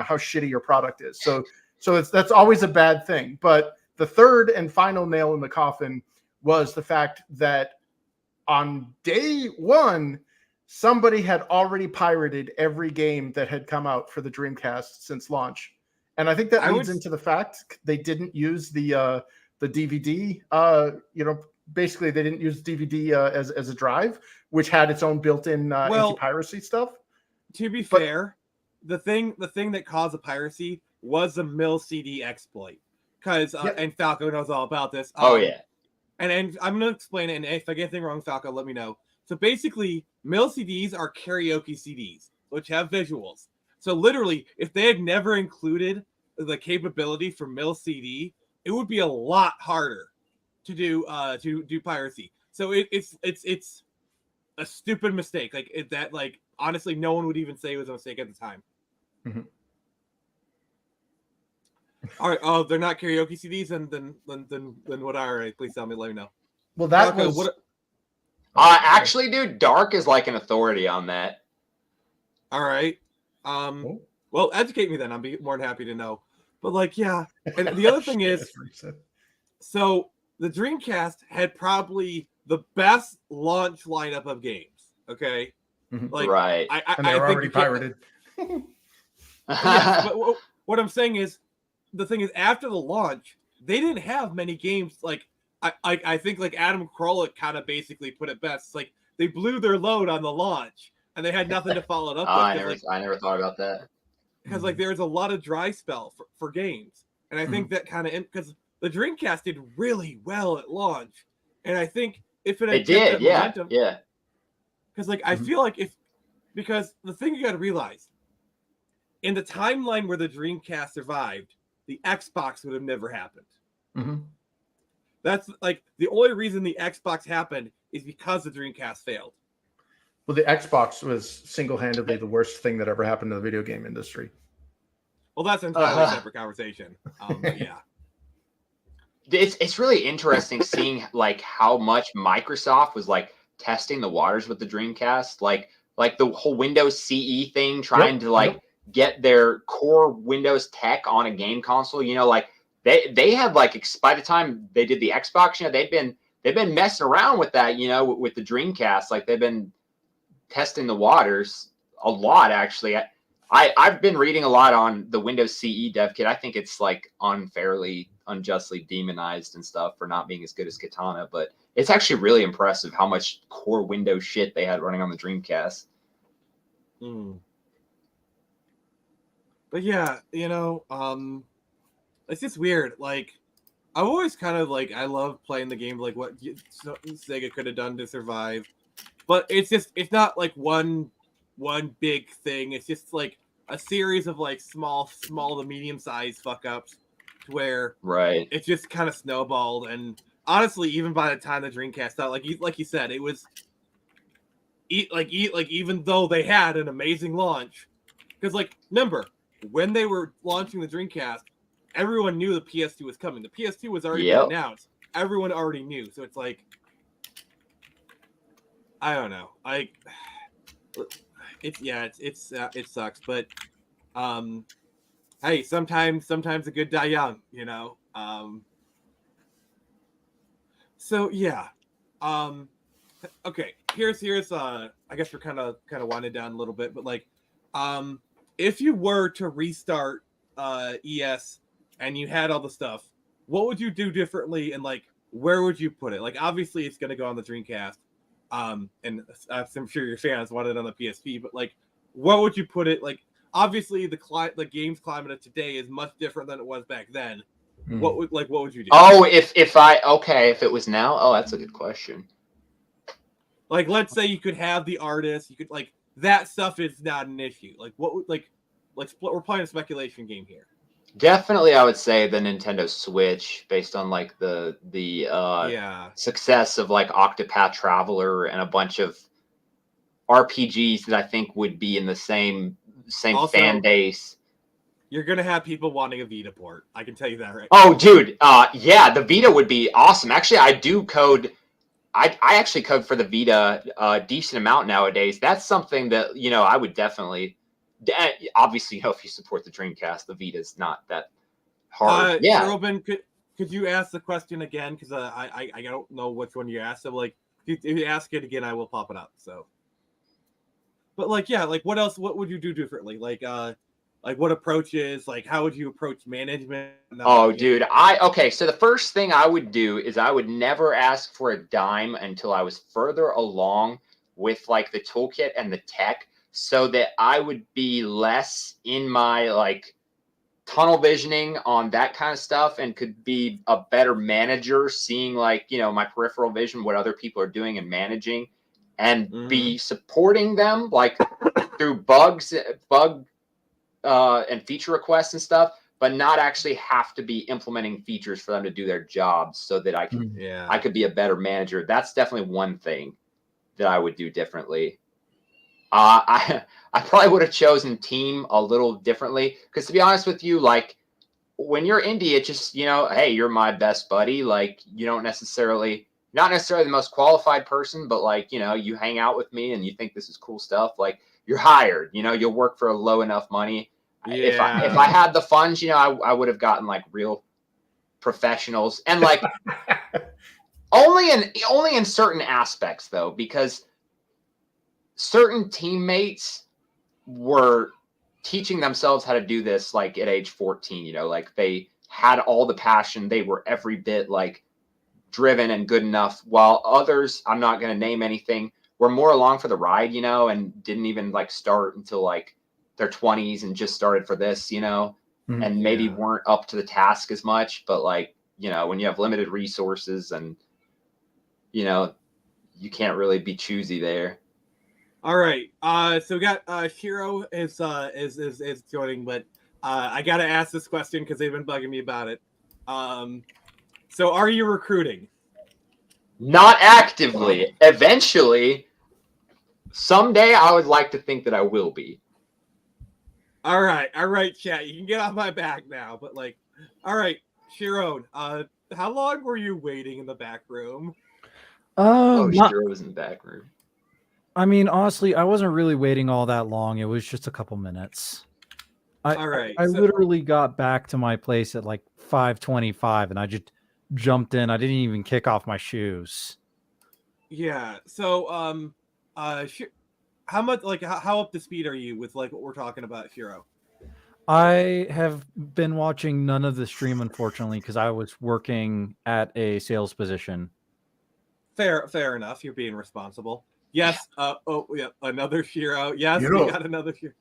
how shitty your product is. So that's always a bad thing. But the third and final nail in the coffin was the fact that on day one, somebody had already pirated every game that had come out for the Dreamcast since launch. And I think that leads into the fact they didn't use the DVD, basically they didn't use DVD as a drive, which had its own built-in anti-piracy stuff. To be fair, the thing that caused the piracy was the mill CD exploit, because and Falco knows all about this. And I'm gonna explain it, and if I get anything wrong, Falco, let me know. So basically, mill CDs are karaoke CDs, which have visuals. So literally, if they had never included the capability for mill CD, it would be a lot harder to do piracy. So it's a stupid mistake. Honestly, no one would even say it was a mistake at the time. Mm-hmm. All right. Oh, they're not karaoke CDs, and then what are they? Please tell me. Let me know. Well, that was actually, dude, Dark is like an authority on that. All right. Oh. Well, educate me then. I'd be more than happy to know. But like, yeah. And the other thing Shit, is, that's what he said. so the Dreamcast had probably the best launch lineup of games. Okay. Mhm. Like, Right. And they were think already you can't- pirated. But yes, but what I'm saying is, the thing is, after the launch, they didn't have many games. Like, I think like Adam Krolick kind of basically put it best. It's like they blew their load on the launch, and they had nothing to follow it up with. I never thought about that. Because like there was a lot of dry spell for games, and I think that kind of because the Dreamcast did really well at launch, and I think if it had It kept did, that yeah, momentum, yeah. because like I feel like because the thing you got to realize, in the timeline where the Dreamcast survived, the Xbox would have never happened. Mhm. That's like the only reason the Xbox happened is because the Dreamcast failed. Well, the Xbox was single-handedly the worst thing that ever happened to the video game industry. Well, that's an entirely separate conversation. But yeah. It's really interesting seeing like how much Microsoft was like testing the waters with the Dreamcast, like the whole Windows CE thing, trying to like get their core Windows tech on a game console. You know, like they had like by the time they did the Xbox, you know, they've been messing around with that, you know, with the Dreamcast. Like they've been testing the waters a lot, actually. I've been reading a lot on the Windows CE dev kit. I think it's like unjustly demonized and stuff for not being as good as Katana, but it's actually really impressive how much core Windows shit they had running on the Dreamcast. But yeah, you know, it's just weird. Like, I've always kind of like I love playing the game, like what Sega could have done to survive, but it's not like one big thing. It's just like a series of like small to medium sized fuck ups, to where it just kind of snowballed. And honestly, even by the time the Dreamcast out, like you said, it was even though they had an amazing launch, because like remember when they were launching the Dreamcast, everyone knew the PS2 was coming. The PS2 was already been announced. Everyone already knew. So it's like, I don't know. It sucks. But, hey, sometimes a good die young, you know? So yeah. Okay. Here's I guess we're kind of winding down a little bit, but like, if you were to restart ES and you had all the stuff, what would you do differently, and like where would you put it? Like obviously it's going to go on the Dreamcast, and I'm sure your fans want it on the PSP, but like what would you put it? Like obviously the games climate of today is much different than it was back then. What would you do? Oh, if it was now, oh, that's a good question. Like let's say you could have the artist, you could like that stuff is not an issue. Like what would we're playing a speculation game here. Definitely, I would say the Nintendo Switch, based on like the success of like Octopath Traveler and a bunch of RPGs that I think would be in the same also, fan base. You're gonna have people wanting a Vita port. I can tell you that right now. Dude, yeah, the Vita would be awesome. Actually, I do code. I actually code for the Vita a decent amount nowadays. That's something that, you know, I would definitely. Obviously, you know, if you support the Dreamcast, the Vita's not that hard. Yeah, Robin, could you ask the question again? Because I don't know which one you asked. So like, if you ask it again, I will pop it up. So, but like, yeah, like what else? What would you do differently? Like what approaches? Like how would you approach management? Dude, okay. So the first thing I would do is I would never ask for a dime until I was further along with like the toolkit and the tech, so that I would be less in my like tunnel visioning on that kind of stuff and could be a better manager, seeing like, you know, my peripheral vision, what other people are doing and managing, and be supporting them like through bug and feature requests and stuff, but not actually have to be implementing features for them to do their jobs, so that I could be a better manager. That's definitely one thing that I would do differently. I probably would have chosen team a little differently, because to be honest with you, like when you're indie, it's just, you know, hey, you're my best buddy. Like you don't not necessarily the most qualified person, but like, you know, you hang out with me and you think this is cool stuff. Like you're hired. You know, you'll work for a low enough money. Yeah. If I had the funds, you know, I would have gotten like real professionals and like only in certain aspects though, because certain teammates were teaching themselves how to do this like at age 14, you know, like they had all the passion, they were every bit like driven and good enough, while others, I'm not going to name anything, were more along for the ride, you know, and didn't even like start until like their 20s and just started for this, you know, and maybe weren't up to the task as much. But like, you know, when you have limited resources and, you know, you can't really be choosy there. All right. So we got Shiro is joining, but I gotta ask this question because they've been bugging me about it. So are you recruiting? Not actively. Eventually, someday I would like to think that I will be. All right, chat. You can get off my back now, but like, all right, Shiro. How long were you waiting in the back room? Shiro was in the back room. I mean, honestly, I wasn't really waiting all that long. It was just a couple minutes. All right. I literally got back to my place at like 5:25, and I just jumped in. I didn't even kick off my shoes. Yeah. So, how much, like, how up to speed are you with like what we're talking about, Shiro? I have been watching none of the stream, unfortunately, because I was working at a sales position. Fair enough. You're being responsible. Yes. Another Shiro. Yes, we got another Shiro.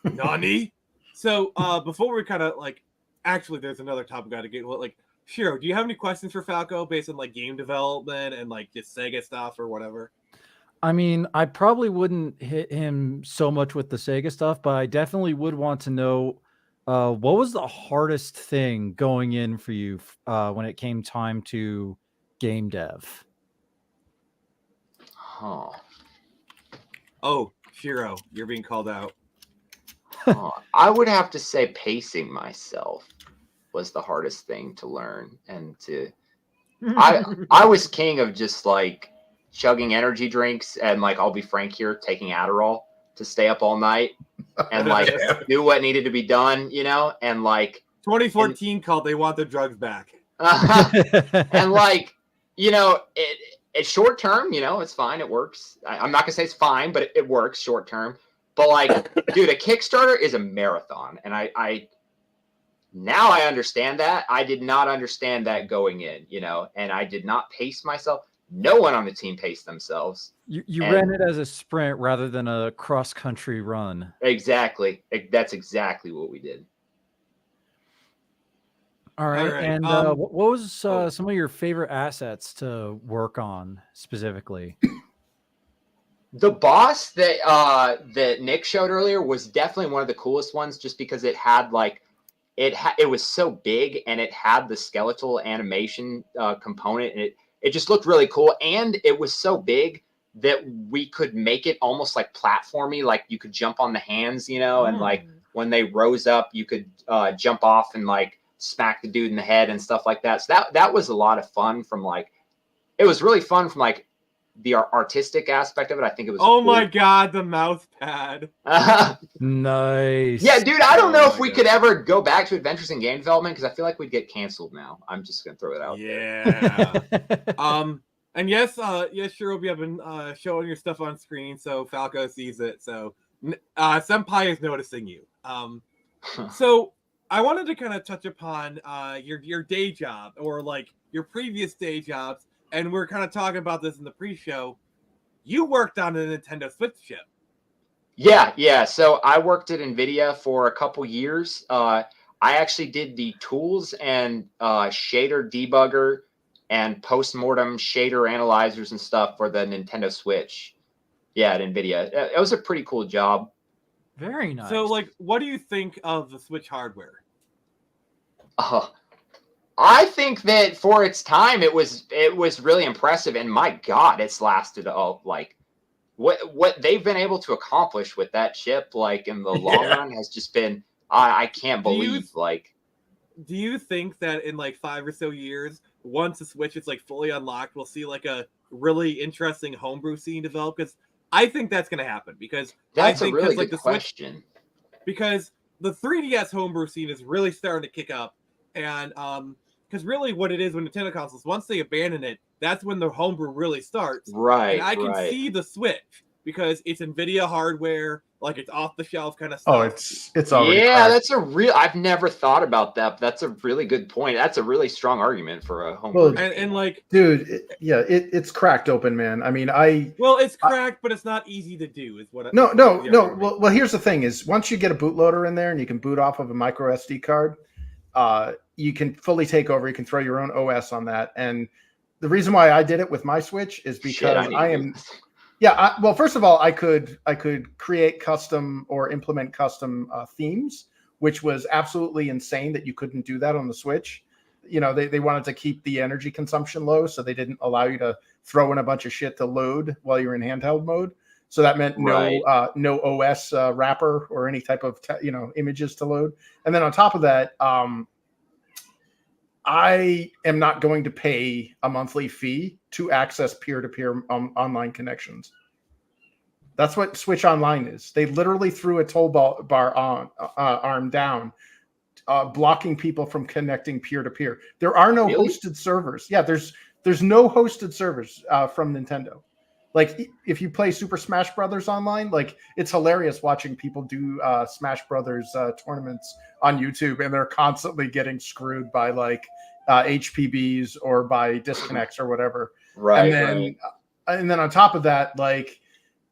Nani? So, before we kind of like, actually, there's another topic I got to get. Like, Shiro, do you have any questions for Falco based on like game development and like just Sega stuff or whatever? I mean, I probably wouldn't hit him so much with the Sega stuff, but I definitely would want to know what was the hardest thing going in for you when it came time to game dev? Huh. Oh, Shiro, you're being called out. I would have to say pacing myself was the hardest thing to learn, and to I was king of just like chugging energy drinks and like, I'll be frank here, taking Adderall to stay up all night and like do what needed to be done, you know, and like 2014 called, they want their drugs back. And like, you know, it's short term, you know, it's fine, it works. I'm not gonna say it's fine, but it works short term. But like, dude, a Kickstarter is a marathon, and I now I understand that. I did not understand that going in, you know, and I did not pace myself. No one on the team paced themselves. You ran it as a sprint rather than a cross-country run. Exactly. That's exactly what we did. All right. And what was some of your favorite assets to work on specifically? The boss that Nick showed earlier was definitely one of the coolest ones, just because it had like it was so big and it had the skeletal animation component, and it just looked really cool, and it was so big that we could make it almost like platformy, like you could jump on the hands, you know, and like when they rose up, you could jump off and like smack the dude in the head and stuff like that. So that was a lot of fun from like, it was really fun from like the artistic aspect of it. I think it was. Oh my god, the mouse pad. Nice. Yeah, dude, I don't know if we could ever go back to Adventures in Game Development, because I feel like we'd get canceled now. I'm just gonna throw it out there. And yes, Shirobi, I've been showing your stuff on screen, so Falco sees it. So Senpai is noticing you. So I wanted to kind of touch upon your day job, or like your previous day jobs, and we're kind of talking about this in the pre-show. You worked on a Nintendo Switch chip. Yeah. So I worked at Nvidia for a couple years. I actually did the tools and shader debugger and post-mortem shader analyzers and stuff for the Nintendo Switch. Yeah, at Nvidia. It was a pretty cool job. Very nice. So, like, what do you think of the Switch hardware? I think that for its time, it was really impressive, and my God, it's lasted like what they've been able to accomplish with that chip, like in the long run, has just been I can't believe. Do you think that in like 5 or so years, once the Switch is like fully unlocked, we'll see like a really interesting homebrew scene develop? Because I think that's going to happen because That's I think a really like good the Switch, question. because the 3DS homebrew scene is really starting to kick up, and because really what it is when Nintendo consoles, once they abandon it, that's when the homebrew really starts. Right, And I can right. see the Switch because it's Nvidia hardware, like it's off the shelf kind of stuff. Oh, it's already Yeah, cracked. that's a real. I've never thought about that. But that's a really good point. That's a really strong argument for a homebrew. Well, and like, dude, it's cracked open, man. I mean, well, it's cracked, but it's not easy to do. Is what? No. Yeah, Well, here's the thing: is once you get a bootloader in there and you can boot off of a micro SD card, you can fully take over. You can throw your own OS on that. And the reason why I did it with my Switch is because I am. Yeah. Well, first of all, I could create custom or implement custom themes, which was absolutely insane that you couldn't do that on the Switch. You know, they wanted to keep the energy consumption low, so they didn't allow you to throw in a bunch of shit to load while you're in handheld mode. So that meant no OS wrapper or any type of images to load. And then on top of that, I am not going to pay a monthly fee to access peer-to-peer online connections. That's what Switch Online is. They literally threw a toll bar arm down, blocking people from connecting peer-to-peer. There are no hosted servers. Yeah, there's no hosted servers from Nintendo. Like if you play Super Smash Brothers online, like it's hilarious watching people do Smash Brothers tournaments on YouTube, and they're constantly getting screwed by like HPBs or by disconnects or whatever. Right. And then on top of that, like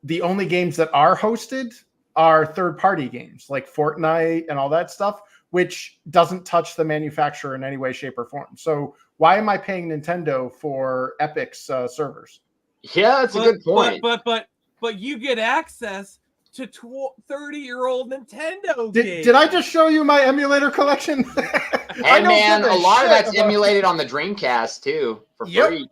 the only games that are hosted are third-party games like Fortnite and all that stuff, which doesn't touch the manufacturer in any way, shape, or form. So why am I paying Nintendo for Epic's servers? Yeah, that's a good point. But you get access to 30-year-old Nintendo games. Did I just show you my emulator collection? And man, a lot of that's emulated on the Dreamcast too for free.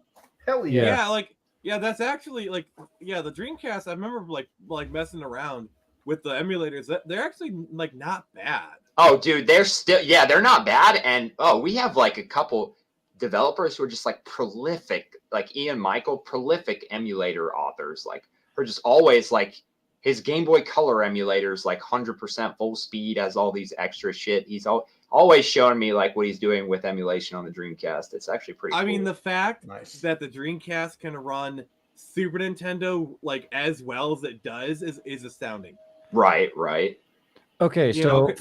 Hell yeah. Yeah, that's actually the Dreamcast. I remember like messing around with the emulators. They're actually like not bad. Oh, dude, they're not bad. And we have like a couple developers who are just like prolific, like Ian Michael, prolific emulator authors. Like, are just always like his Game Boy Color emulators, like 100% full speed, has all these extra shit. He's always showing me like what he's doing with emulation on the Dreamcast. It's actually pretty cool. I mean, the fact that the Dreamcast can run Super Nintendo like as well as it does is astounding. Right. Okay, so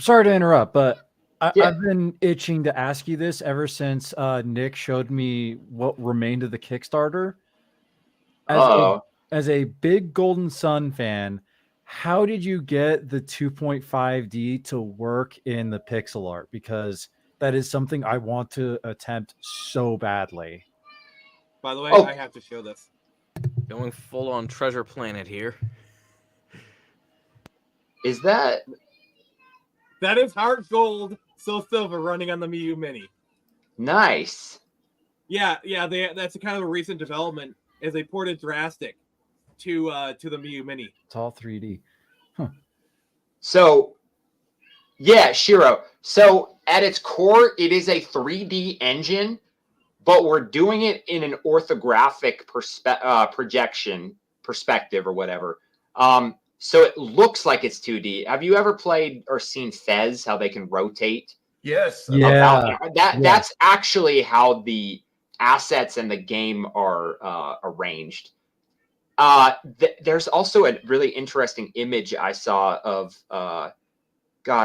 sorry to interrupt, but I've been itching to ask you this ever since Nick showed me what remained of the Kickstarter. As a big Golden Sun fan, how did you get the 2.5D to work in the pixel art? Because that is something I want to attempt so badly. By the way, I have to show this. Going full on Treasure Planet here. Is that is Heart Gold, Soul Silver running on the Miu Mini. Nice. Yeah, that's a kind of a recent development as they ported Drastic to the Miu Mini. It's all 3D. Huh. So, yeah, Shiro. So at its core, it is a 3D engine, but we're doing it in an orthographic perspective or whatever. So it looks like it's 2D. Have you ever played or seen Fez, how they can rotate? Yes. Yeah. That's actually how the assets in the game are arranged. There's also a really interesting image I saw of I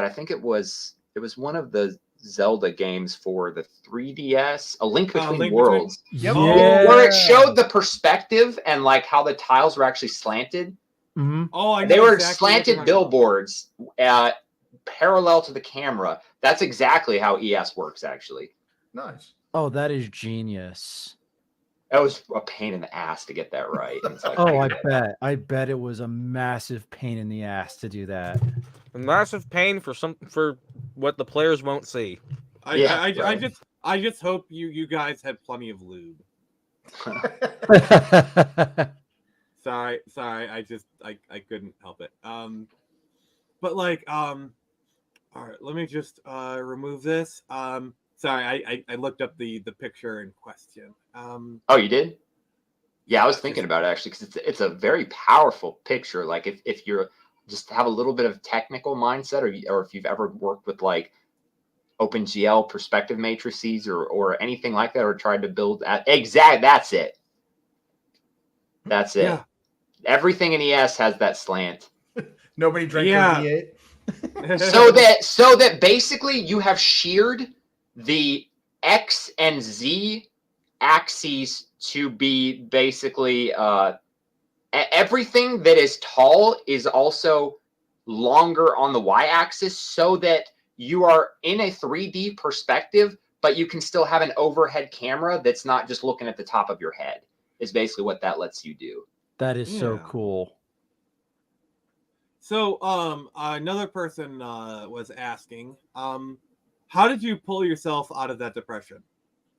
think it was one of the Zelda games for the 3DS, A Link Between Worlds. Where it showed the perspective and like how the tiles were actually slanted. Mm-hmm. Oh, I know. They were exactly slanted billboards parallel to the camera. That's exactly how ES works, actually. Nice. Oh, that is genius. That was a pain in the ass to get that right. Like, I bet it was a massive pain in the ass to do that. A massive pain for what the players won't see. I just hope you guys had plenty of lube. Sorry, I couldn't help it. But like, all right, let me just remove this. Sorry, I looked up the picture in question. Oh, you did? Yeah, I was thinking about it actually because it's a very powerful picture. Like if you're just have a little bit of technical mindset, or if you've ever worked with like OpenGL perspective matrices or anything like that, or tried to build that's it. That's it. Yeah. Everything in ES has that slant. Nobody drank Yeah. your V8. So that basically you have sheared the X and Z axes to be basically everything that is tall is also longer on the y-axis, so that you are in a 3D perspective, but you can still have an overhead camera that's not just looking at the top of your head, is basically what that lets you do. That is so Yeah. cool. So, another person was asking, how did you pull yourself out of that depression?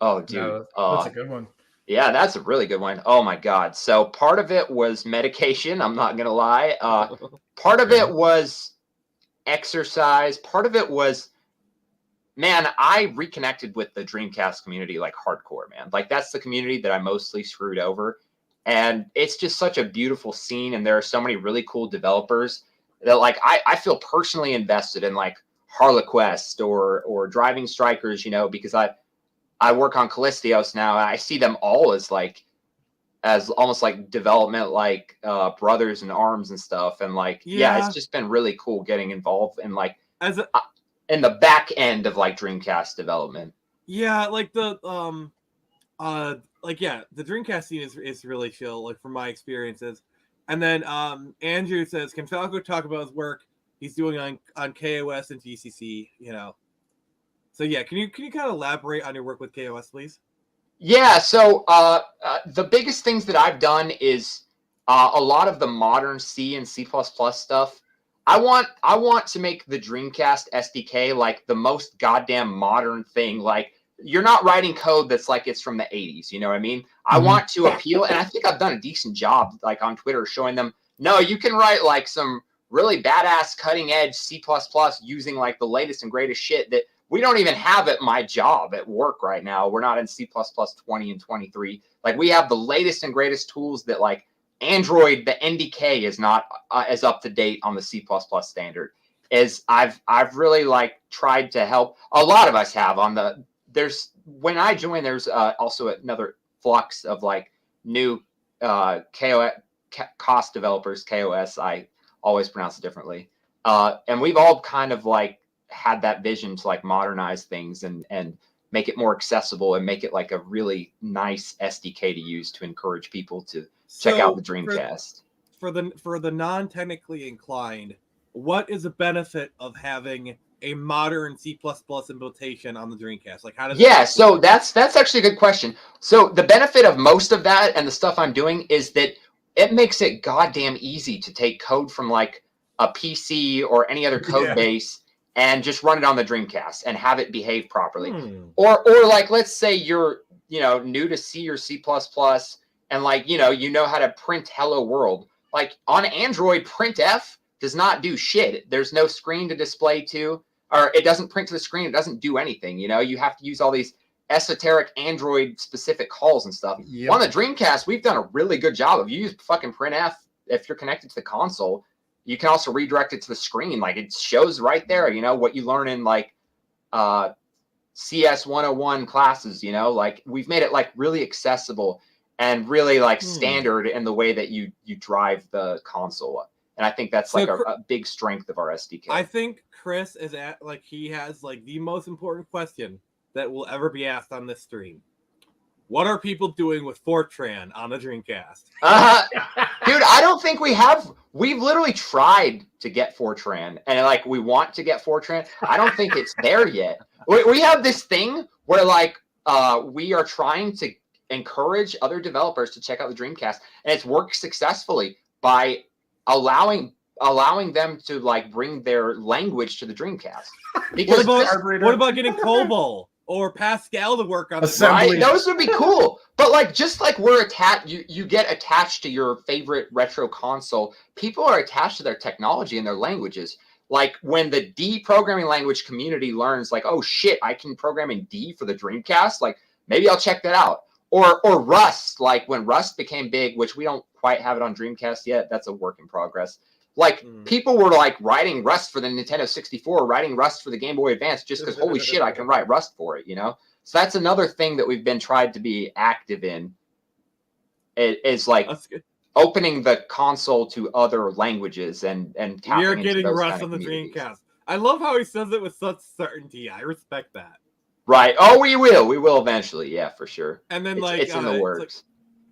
Oh, dude. No, that's a good one. Yeah, that's a really good one. Oh my God. So part of it was medication. I'm not going to lie. Part of it was exercise. Part of it was, man, I reconnected with the Dreamcast community like hardcore, man. Like that's the community that I mostly screwed over. And it's just such a beautiful scene. And there are so many really cool developers that like I feel personally invested in, like Harlequest or Driving Strikers, you know, because I work on Callistios now, and I see them all as almost like development, like brothers in arms and stuff. And like, yeah, it's just been really cool getting involved in like in the back end of like Dreamcast development. Yeah, like the the Dreamcast scene is really chill, like from my experiences. And then Andrew says, can Falco talk about his work he's doing on KOS and GCC, you know? So yeah, can you kind of elaborate on your work with KOS, please? Yeah, so the biggest things that I've done is a lot of the modern C and C++ stuff. I want to make the Dreamcast SDK like the most goddamn modern thing. Like, you're not writing code that's like it's from the 80s, you know what I mean? I want to appeal, and I think I've done a decent job like on Twitter showing them, no, you can write like some really badass cutting edge C++ using like the latest and greatest shit that we don't even have at my job at work right now. We're not in C++ 20 and 23. Like, we have the latest and greatest tools that like Android, the NDK is not as up to date on the C++ standard. Is I've really like tried to help. A lot of us have on the, when I joined, there's also another flux of like new cost developers, KOS. I always pronounce it differently. And we've all kind of like had that vision to like modernize things and make it more accessible and make it like a really nice SDK to use to encourage people to check out the Dreamcast. For the non-technically inclined, what is the benefit of having a modern C++ implementation on the Dreamcast? Like, how does so that's actually a good question. So the benefit of most of that and the stuff I'm doing is that it makes it goddamn easy to take code from like a PC or any other code base and just run it on the Dreamcast and have it behave properly. Or like, let's say you're, new to C or C++ and like, you know how to print hello world. Like on Android, printf does not do shit. There's no screen to display to, or it doesn't print to the screen. It doesn't do anything. You have to use all these esoteric Android specific calls and stuff. On the Dreamcast, we've done a really good job of, you use fucking printf if you're connected to the console. You can also redirect it to the screen. Like, it shows right there, what you learn in like CS 101 classes, like we've made it like really accessible and really like standard in the way that you drive the console. And I think that's like a big strength of our SDK. I think Chris is he has like the most important question that will ever be asked on this stream. What are people doing with Fortran on the Dreamcast? Dude, I don't think we have. We've literally tried to get Fortran, and like we want to get Fortran. I don't think it's there yet. We have this thing where like we are trying to encourage other developers to check out the Dreamcast, and it's worked successfully by allowing them to like bring their language to the Dreamcast. Because what about getting COBOL or Pascal to work on assembly? Right? Those would be cool. But like, just like we're attached, you get attached to your favorite retro console. People are attached to their technology and their languages. Like when the D programming language community learns like, oh shit, I can program in D for the Dreamcast. Like maybe I'll check that out. or Rust, like when Rust became big, which we don't quite have it on Dreamcast yet. That's a work in progress. Like people were like writing Rust for the Nintendo 64, writing Rust for the Game Boy Advance, just because holy shit, I can write Rust for it, you know? So that's another thing that we've been tried to be active in. It's like opening the console to other languages and tapping You're into getting those Rust kind on of the communities. Dreamcast. I love how he says it with such certainty. I respect that. Right. Oh, we will eventually. Yeah, for sure. And then it's in the works. Like,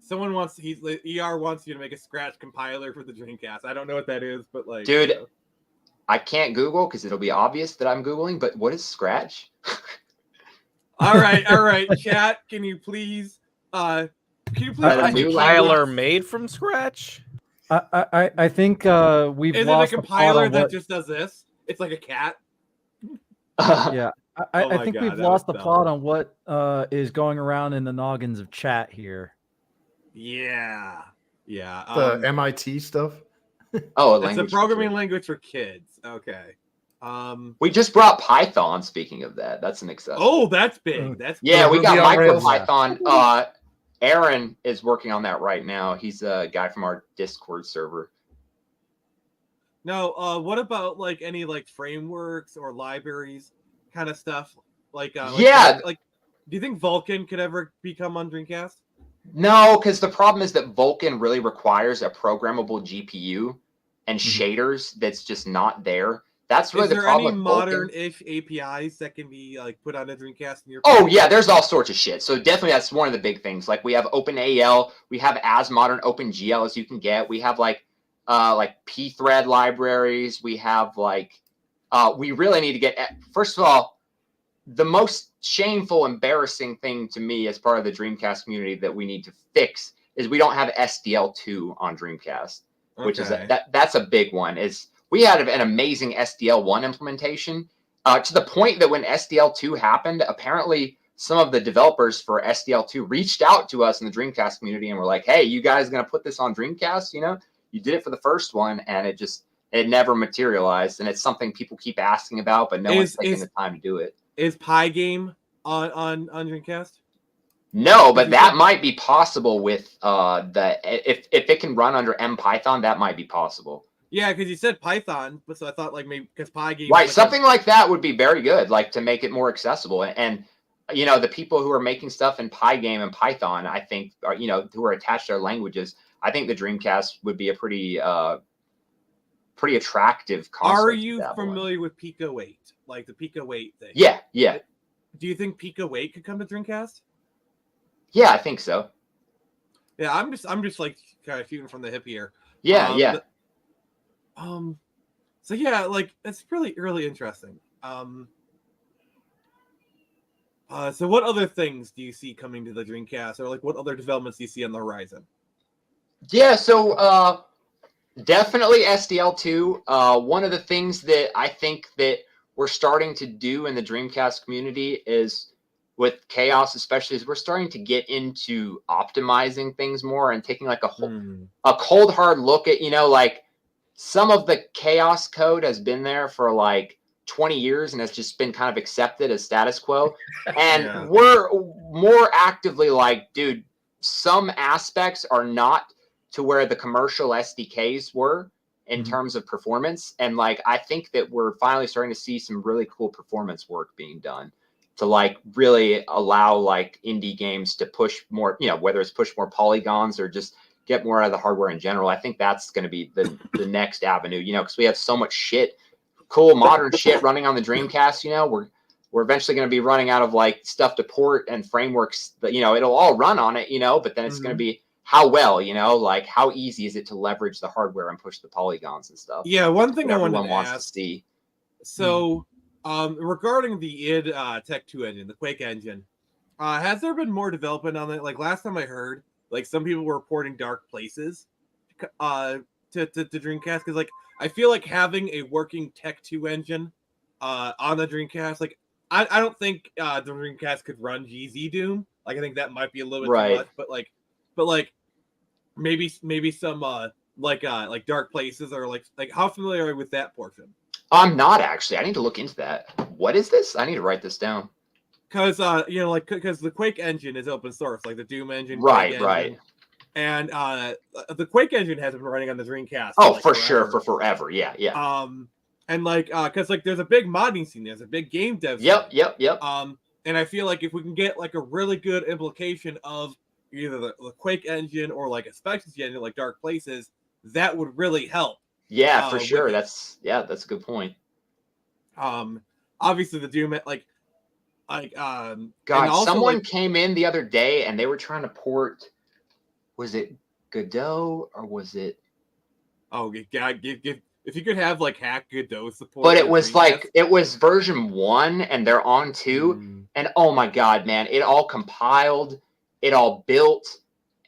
someone wants ER wants you to make a Scratch compiler for the Dreamcast. I don't know what that is, but like, dude, you know. I can't Google because it'll be obvious that I'm Googling. But what is Scratch? all right, chat. Can you please a compiler made from scratch? I think we've is lost it a compiler that what... just does this? It's like a cat. Yeah, I think God, we've lost the plot on what is going around in the noggins of chat here. Yeah. The MIT stuff. Oh, it's a programming language for kids. Okay. We just brought Python. Speaking of that, that's an accessible. Oh, that's big. That's yeah. big. We got MicroPython. Aaron is working on that right now. He's a guy from our Discord server. No, what about like any like frameworks or libraries kind of stuff? Like, do you think Vulkan could ever become on Dreamcast? No, because the problem is that Vulkan really requires a programmable GPU and shaders that's just not there. That's really the problem. Is there any modern-ish APIs that can be like put on a Dreamcast in your? Oh yeah, there's all sorts of shit. So definitely that's one of the big things. Like we have OpenAL, we have as modern OpenGL as you can get. We have like pthread libraries. We have like we really need to get. First of all, the most shameful, embarrassing thing to me as part of the Dreamcast community that we need to fix is we don't have SDL2 on Dreamcast, which is that's a big one. We had an amazing SDL1 implementation to the point that when SDL2 happened, apparently some of the developers for SDL2 reached out to us in the Dreamcast community and were like, hey, you guys going to put this on Dreamcast? You know, you did it for the first one and it never materialized. And it's something people keep asking about, but no one's taking the time to do it. Is Pygame on Dreamcast? No, but that might be possible with if it can run under MPython, that might be possible. Yeah, because you said Python, but so I thought like maybe because Pygame. Right, something like that would be very good, like to make it more accessible. And you know, the people who are making stuff in Pygame and Python, I think, are who are attached to their languages. I think the Dreamcast would be a pretty attractive console. Are you familiar with Pico 8, like the Pico 8 thing? Yeah. Do you think Pico 8 could come to Dreamcast? Yeah, I think so. Yeah, I'm just like kind of shooting from the hip here. Yeah. So yeah, like it's really interesting. So what other things do you see coming to the Dreamcast, or like what other developments do you see on the horizon? Yeah, so definitely SDL2. One of the things that I think that we're starting to do in the Dreamcast community is with Chaos, especially, is we're starting to get into optimizing things more and taking like a cold hard look at, like some of the Chaos code has been there for like 20 years and has just been kind of accepted as status quo. And we're more actively like, dude, some aspects are not to where the commercial SDKs were in terms of performance. And like, I think that we're finally starting to see some really cool performance work being done to like really allow like indie games to push more, whether it's push more polygons or just get more out of the hardware in general. I think that's going to be the next avenue, because we have so much shit, cool modern shit running on the Dreamcast. We're eventually going to be running out of like stuff to port and frameworks that, it'll all run on it, but then it's going to be how well, like how easy is it to leverage the hardware and push the polygons and stuff. Yeah. One thing I wanted to wants ask, to see. So regarding the id Tech 2 engine, the Quake engine, has there been more development on it? Like last time I heard, like some people were reporting Dark Places to Dreamcast, because like I feel like having a working Tech 2 engine on the Dreamcast, like I don't think the Dreamcast could run GZ Doom. Like I think that might be a little bit too much, but like maybe some like Dark Places, or like how familiar are you with that portion? I'm not actually. I need to look into that. What is this? I need to write this down. because you know, like because the Quake engine is open source, like the Doom engine, Right, Quake right. engine. And the Quake engine has been running on the Dreamcast. Oh, like, for forever. sure, for forever. Yeah, yeah. And like, because like there's a big modding scene, there's a big game dev scene. Yep. And I feel like if we can get like a really good implication of either the Quake engine or like a specialty engine like Dark Places, that would really help. Yeah, for sure. That's a good point. Obviously the Doom God, someone came in the other day and they were trying to port. Was it Godot or was it? Oh, God, if you could have like hack Godot support. But it was like it was version 1 and they're on 2, and oh my God, man, it all compiled, it all built,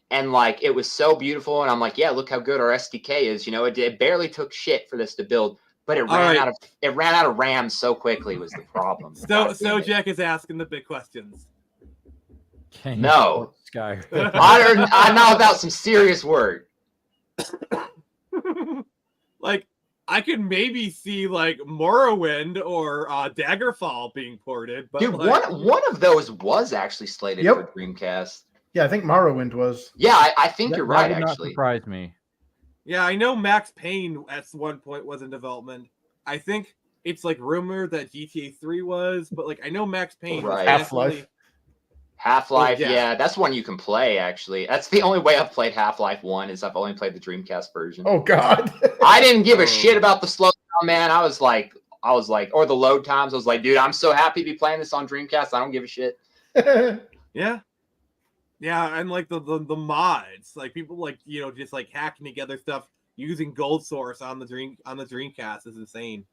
and like it was so beautiful. And I'm like, yeah, look how good our SDK is. You know, it barely took shit for this to build, but it ran out of RAM so quickly was the problem. So Jack is asking the big questions. No, Sky. I know about some serious work. Like, I could maybe see like Morrowind or Daggerfall being ported, but dude, like, one of those was actually slated for Dreamcast. Yeah, I think Morrowind was. Yeah, I think you're right. That would actually, not surprise me. Yeah, I know Max Payne at one point was in development. I think it's like rumored that GTA 3 was, but like I know Max Payne. Right. Half-Life. Half-Life, Oh, yeah. yeah, that's one you can play, actually. That's the only way I've played Half-Life 1 is I've only played the Dreamcast version. Oh, God. I didn't give a shit about the slowdown, man. I was like, or the load times. I was like, dude, I'm so happy to be playing this on Dreamcast. I don't give a shit. Yeah. Yeah, and like the mods, like people like, you know, just like hacking together stuff using Gold Source on the Dreamcast is insane.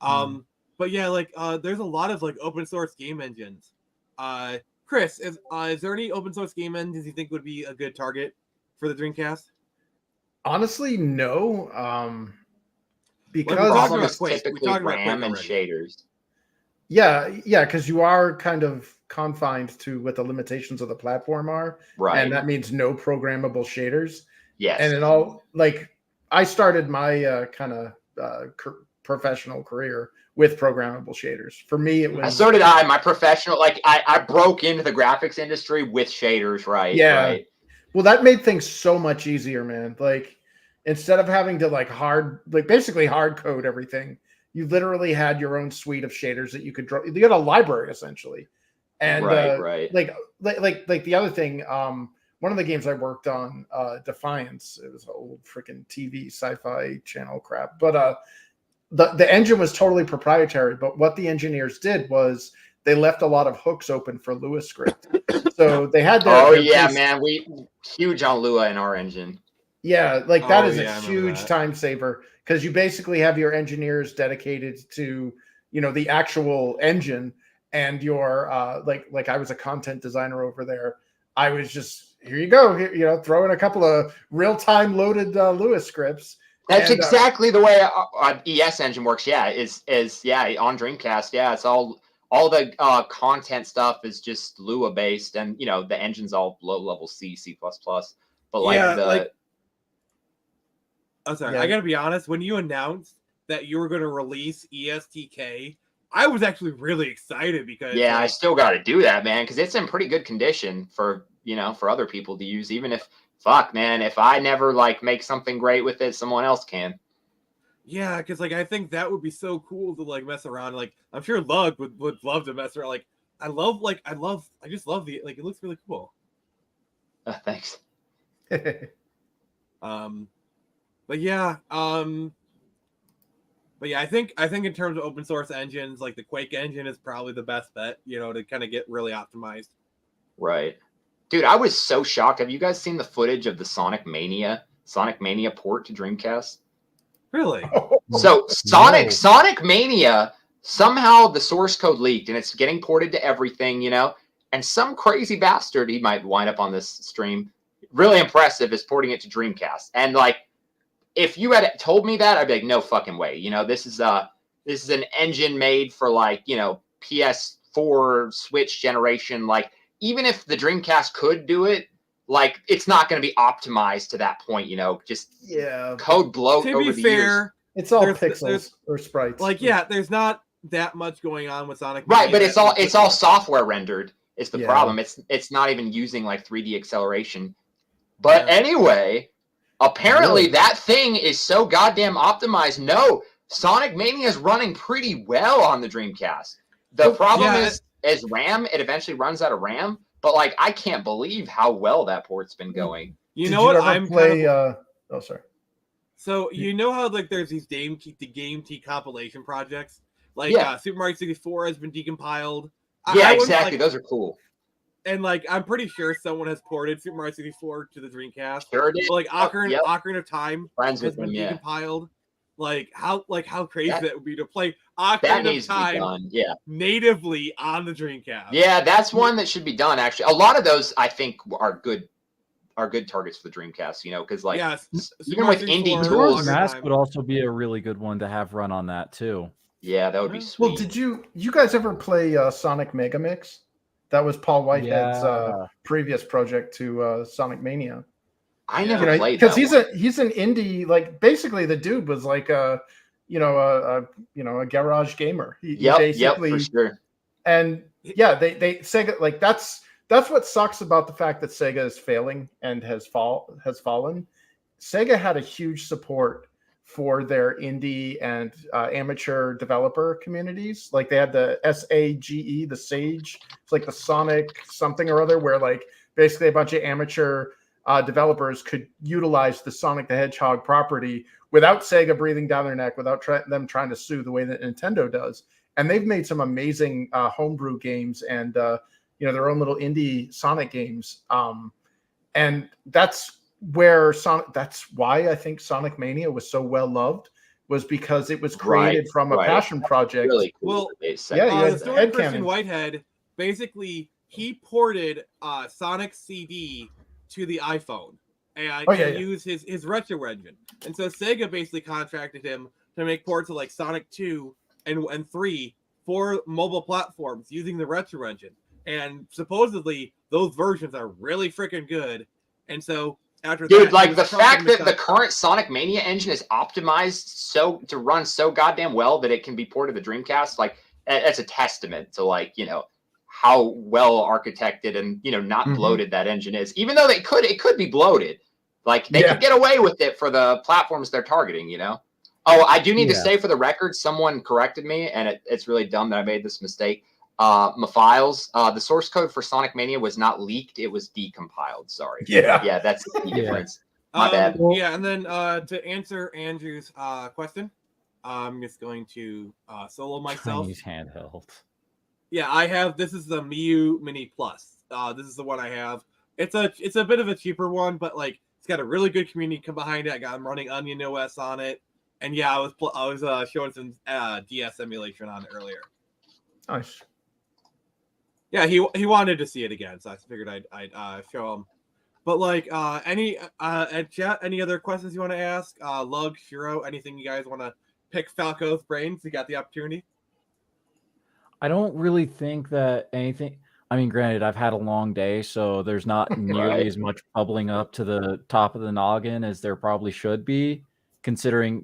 But yeah, like there's a lot of like open source game engines. Chris, is there any open source game engines you think would be a good target for the Dreamcast? Honestly, no. Because the problem about is Quake. typically RAM and shaders. Yeah, because you are kind of confined to what the limitations of the platform are, right? And that means no programmable shaders. Yes, and it all like I started my kind of professional career with programmable shaders. For me, it was. So did I. My professional, like I broke into the graphics industry with shaders, right? Yeah. Right. Well, that made things so much easier, man. Like instead of having to basically hard code everything, you literally had your own suite of shaders that you could draw. You had a library essentially, and right. Like the other thing, one of the games I worked on, Defiance. It was old freaking TV sci-fi channel crap, but the engine was totally proprietary. But what the engineers did was they left a lot of hooks open for Lua script, so they had their man, we huge on Lua in our engine. Yeah, like that is a huge time saver because you basically have your engineers dedicated to, you know, the actual engine, and your like I was a content designer over there. I was just here you go, you know, throw in a couple of real-time loaded Lua scripts. That's exactly the way ES engine works. Yeah, is on Dreamcast. Yeah, it's all the content stuff is just Lua based, and you know the engine's all low level C++. But like I'm sorry, I gotta be honest. When you announced that you were going to release ESTK, I was actually really excited because I still got to do that, man, because it's in pretty good condition for other people to use. Even if if I never like make something great with it, someone else can. Yeah, because like I think that would be so cool to like mess around. Like I'm sure Lug would love to mess around. Like I just love the it looks really cool. Thanks. But yeah, I think in terms of open source engines, like the Quake engine is probably the best bet, you know, to kind of get really optimized. Right. Dude, I was so shocked. Have you guys seen the footage of the Sonic Mania port to Dreamcast? Really? So Sonic Mania, somehow the source code leaked and it's getting ported to everything, you know, and some crazy bastard, he might wind up on this stream, really impressive, is porting it to Dreamcast. And like, if you had told me that, I'd be like, no fucking way. You know, this is an engine made for like, you know, PS4 Switch generation. Like, even if the Dreamcast could do it, like, it's not going to be optimized to that point, you know, just code bloat over the years. It's all pixels or sprites. Like, there's that much going on with Sonic. Right, Mania but it's all software rendered. It's the Yeah. problem. It's not even using like 3D acceleration. But anyway, apparently that thing is so goddamn optimized. No, Sonic Mania is running pretty well on the Dreamcast. The problem is RAM. It eventually runs out of RAM. But like, I can't believe how well that port's been going. You know what? I'm play. Oh, sorry. So you know how like there's these Game T compilation projects, like Super Mario 64 has been decompiled. Yeah, exactly. Those are cool. And like I'm pretty sure someone has ported Super Mario 64 to the Dreamcast. Sure did. But, like Ocarina of Time has been decompiled. Like how crazy that would be to play Ocarina of Time natively on the Dreamcast. Yeah, that's one that should be done. Actually, a lot of those I think are good targets for the Dreamcast. You know, because like even with indie tools, Mask would also be a really good one to have run on that too. Yeah, that would be sweet. Well, did you guys ever play Sonic Mega Mix? That was Paul Whitehead's previous project to Sonic Mania. I never played because that he's an indie, like basically the dude was like a garage gamer. He basically, for sure. And they Sega, like that's what sucks about the fact that Sega is failing and has fallen. Sega had a huge support for their indie and amateur developer communities. Like they had the SAGE, the SAGE, it's like the Sonic something or other, where like basically a bunch of amateur developers could utilize the Sonic the Hedgehog property without Sega breathing down their neck, without them trying to sue the way that Nintendo does. And they've made some amazing homebrew games and their own little indie Sonic games. And that's why I think Sonic Mania was so well loved, was because it was created from a passion project. Really cool. The story Christian Whitehead, basically he ported Sonic CD to the iPhone and use his retro engine. And so Sega basically contracted him to make ports of like Sonic 2 and 3 for mobile platforms using the retro engine. And supposedly those versions are really freaking good. And so after the fact that the current Sonic Mania engine is optimized to run so goddamn well that it can be ported to the Dreamcast, like that's a testament to how well architected and not bloated that engine is. Even though it could be bloated, like they could get away with it for the platforms they're targeting. Oh, I do need to say for the record, someone corrected me, and it's really dumb that I made this mistake. My files, the source code for Sonic Mania was not leaked; it was decompiled. Sorry. Yeah, that's the key difference. My bad. Yeah, and then to answer Andrew's question, I'm just going to solo myself. Chinese handheld. Yeah, I have. This is the Miu Mini Plus. This is the one I have. It's a bit of a cheaper one, but like it's got a really good community come behind it. I got them running Onion OS on it, and yeah, I was showing some DS emulation on it earlier. Nice. Yeah, he wanted to see it again, so I figured I'd show him. But like any chat, any other questions you want to ask? Lug, Shiro, anything you guys want to pick Falco's brains? You got the opportunity. I don't really think that anything. I mean, granted, I've had a long day, so there's not nearly as much bubbling up to the top of the noggin as there probably should be, considering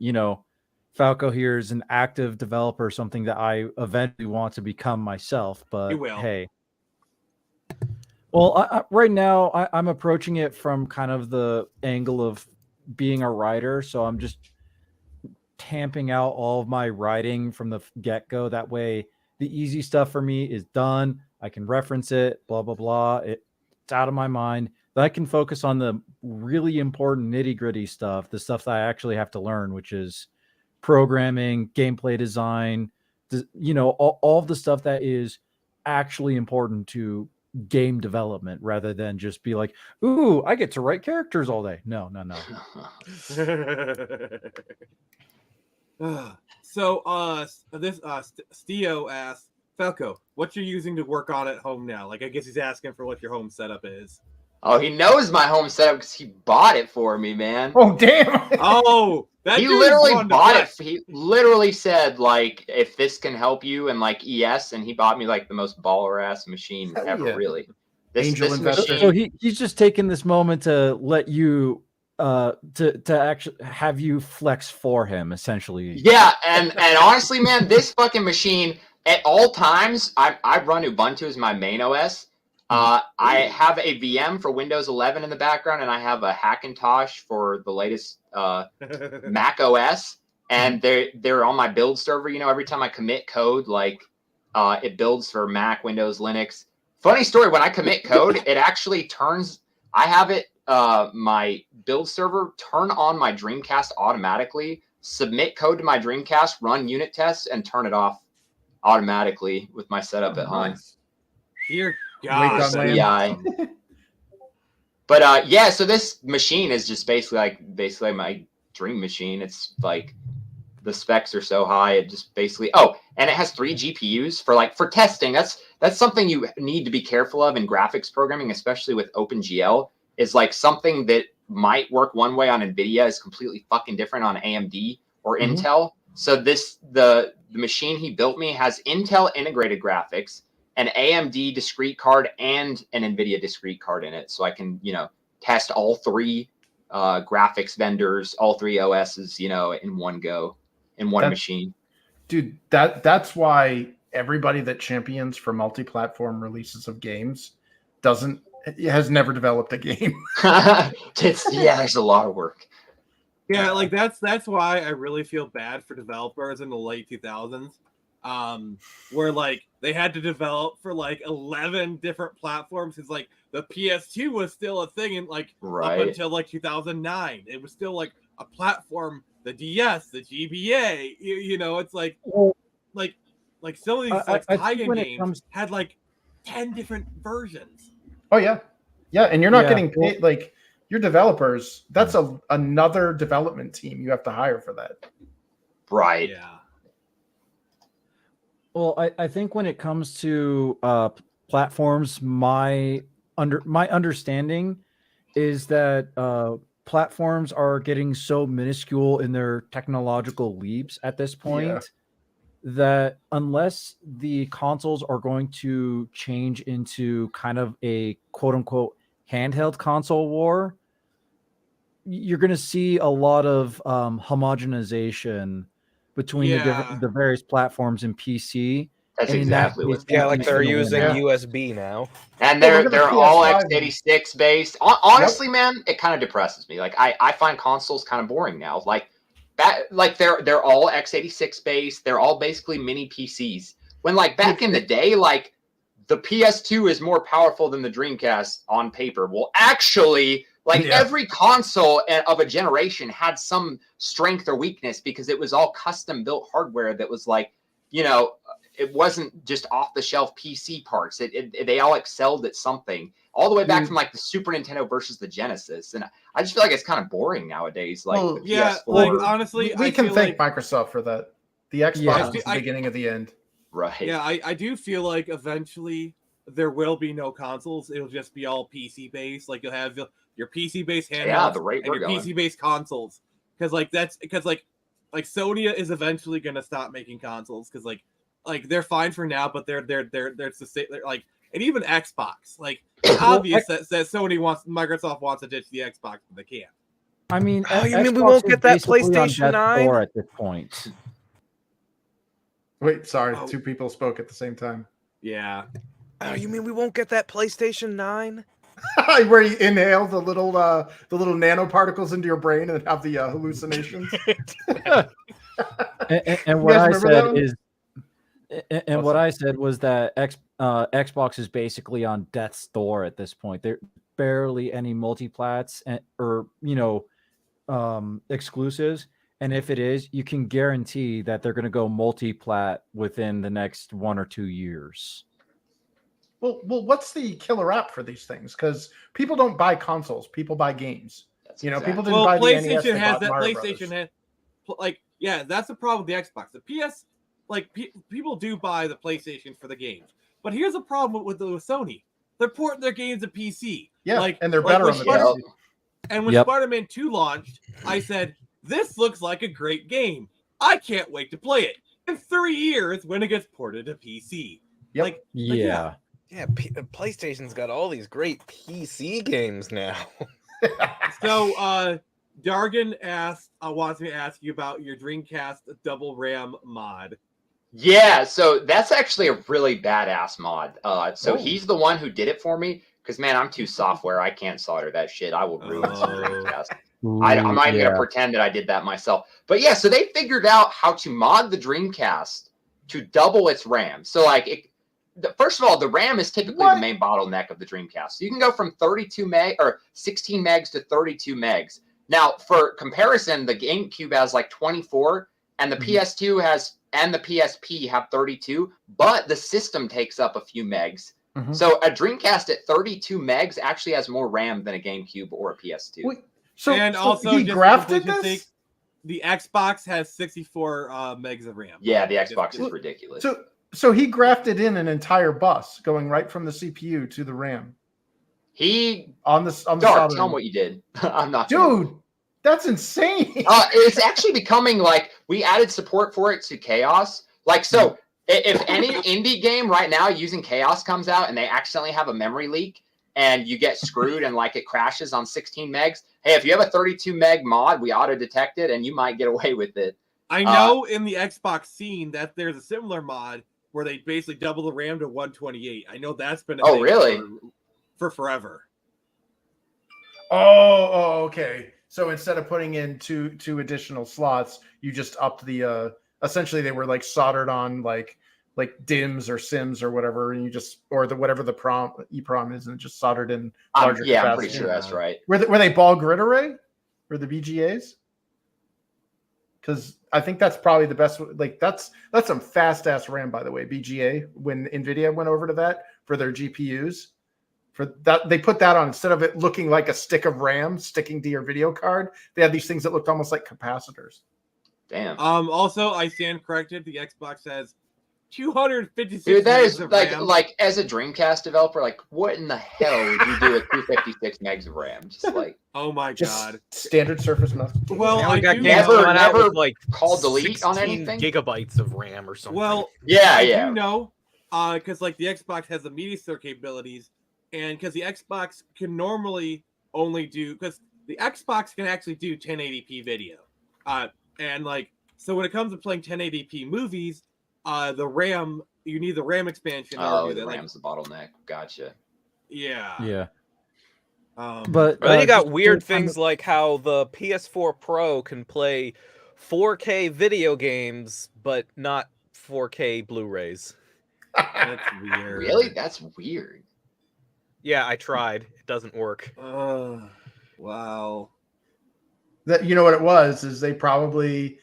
Falco here is an active developer, something that I eventually want to become myself. But hey. Well, right now, I'm approaching it from kind of the angle of being a writer. So I'm just tamping out all of my writing from the get-go. That way, the easy stuff for me is done. I can reference it, blah, blah, blah. It's out of my mind. Then I can focus on the really important nitty-gritty stuff, the stuff that I actually have to learn, which is programming, gameplay design, all of the stuff that is actually important to game development, rather than just be like, ooh, I get to write characters all day. No. So this Stio asked, Falco, what you're using to work on at home now? Like, I guess he's asking for what your home setup is. Oh, he knows my home setup because he bought it for me, man. Oh, damn. Oh, he literally bought it. He literally said, like, if this can help you, and like ES, and he bought me like the most baller ass machine ever. Really, Angel investor. So he's just taking this moment to let you to actually have you flex for him, essentially. Yeah, and honestly, man, this fucking machine at all times, I run Ubuntu as my main OS. I have a VM for Windows 11 in the background, and I have a Hackintosh for the latest Mac OS, and they're on my build server. You know, every time I commit code, like it builds for Mac, Windows, Linux. Funny story, when I commit code, it actually turns. I have it. My build server turn on my Dreamcast automatically, submit code to my Dreamcast, run unit tests, and turn it off automatically with my setup at home. Dear Wake on God. land. Yeah. But yeah, so this machine is just basically my dream machine. It's like the specs are so high, it just basically and it has 3 GPUs for testing. That's something you need to be careful of in graphics programming, especially with OpenGL. Is like something that might work one way on Nvidia is completely fucking different on AMD or Intel. So the machine he built me has Intel integrated graphics, an AMD discrete card, and an Nvidia discrete card in it. So I can, test all 3 graphics vendors, all 3 OSs, in one go, in one machine. Dude, that's why everybody that champions for multi-platform releases of games has never developed a game. There's a lot of work. Yeah, like that's why I really feel bad for developers in the late 2000s, where like they had to develop for like 11 different platforms. It's like the PS2 was still a thing, and like up until like 2009, it was still like a platform. The DS, the GBA, it's like some of these tie-in games had like 10 different versions. Oh yeah, and you're not getting paid. Like your developers, that's another development team you have to hire for that. Right. Yeah. Well, I think when it comes to platforms, my understanding is that platforms are getting so minuscule in their technological leaps at this point that unless the consoles are going to change into kind of a quote unquote handheld console war, you're going to see a lot of homogenization between the various platforms in PC. That's exactly what. Yeah, like they're using USB now, and they're all x86 based. Honestly, man, it kind of depresses me. Like I find consoles kind of boring now. Like they're all x86 based. They're all basically mini PCs. When like back in the day, like the PS2 is more powerful than the Dreamcast on paper. Well, actually, every console of a generation had some strength or weakness because it was all custom built hardware that was like, it wasn't just off the shelf PC parts. They all excelled at something all the way back from like the Super Nintendo versus the Genesis. And I just feel like it's kind of boring nowadays. Like the PS4. Like honestly, we can thank Microsoft for that. The Xbox is the beginning of the end. Right. Yeah, I do feel like eventually there will be no consoles. It'll just be all PC based. Like you'll have your PC based handhelds and your PC based consoles. Because Sony is eventually gonna stop making consoles because like they're fine for now, but they're like, and even Xbox, like it's obvious that Microsoft wants to ditch the Xbox, but they can't. I mean, you mean we won't get that PlayStation 9 at this point? Wait, sorry, 2 people spoke at the same time. Yeah. Oh, you mean we won't get that PlayStation 9? Where you inhale the little nanoparticles into your brain and have the hallucinations. and what I said is. And what I said was that Xbox is basically on death's door at this point. There barely any multiplats or exclusives. And if it is, you can guarantee that they're going to go multi-plat within the next 1 or 2 years. Well, what's the killer app for these things? Because people don't buy consoles; people buy games. People didn't buy the NES. PlayStation has that. PlayStation has that's the problem with the Xbox. The PS, people do buy the PlayStation for the games, but here's a problem with Sony: they're porting their games to PC. Yeah, and they're better on the PC. And when Spider-Man 2 launched, I said, "This looks like a great game. I can't wait to play it." In 3 years, when it gets ported to PC, Yeah, PlayStation's got all these great PC games now. So, Dargan wants me to ask you about your Dreamcast double RAM mod. Yeah, so that's actually a really badass mod. So he's the one who did it for me. Because, man, I'm too software. I can't solder that shit. I will ruin some Dreamcast. I'm not even going to pretend that I did that myself. But, yeah, so they figured out how to mod the Dreamcast to double its RAM. So, like, first of all, the RAM is typically the main bottleneck of the Dreamcast. So you can go from 16 megs to 32 megs. Now, for comparison, the GameCube has like 24, and the PS2 and the PSP have 32, but the system takes up a few megs. So a Dreamcast at 32 megs actually has more RAM than a GameCube or a PS2. Wait, also, he grafted this? The Xbox has 64 megs of RAM. Yeah, the Xbox is ridiculous. So he grafted in an entire bus going right from the CPU to the RAM. On the Dark, tell him what you did. I'm not. Dude, that's insane. It's actually becoming like we added support for it to Chaos. Like so. If any indie game right now using Chaos comes out and they accidentally have a memory leak and you get screwed and like it crashes on 16 megs, hey, if you have a 32 meg mod, we auto detect it and you might get away with it. I know in the Xbox scene that there's a similar mod where they basically double the RAM to 128. I know that's been a thing really for forever. Oh, okay. So instead of putting in two additional slots, you just upped the essentially they were like soldered on like DIMMs or SIMs or whatever, and you just whatever the EEPROM is, and just soldered in larger. Yeah, I'm pretty sure that's right. Were they ball grid array or the BGAs? Because I think that's probably the best. Like that's some fast ass RAM, by the way. BGA, when Nvidia went over to that for their GPUs, for that they put that on instead of it looking like a stick of RAM sticking to your video card. They had these things that looked almost like capacitors. Damn. Also, I stand corrected. The Xbox has 256. Dude, that is like as a Dreamcast developer, like what in the hell would you do with 256 megs of RAM? Just like, oh my god, standard Surface enough. Well, I got never like call delete on anything. Gigabytes of RAM or something. Well, yeah. You know, because like the Xbox has the media store capabilities, and because the Xbox can normally only do because the Xbox can actually do 1080p video, and like so when it comes to playing 1080p movies. The RAM, you need the RAM expansion. Oh, the RAM's the bottleneck. Gotcha. Yeah. But then you got weird things like how the PS4 Pro can play 4K video games, but not 4K Blu-rays. That's weird. Really? That's weird. Yeah, I tried. It doesn't work. Wow. That you know what it was is they probably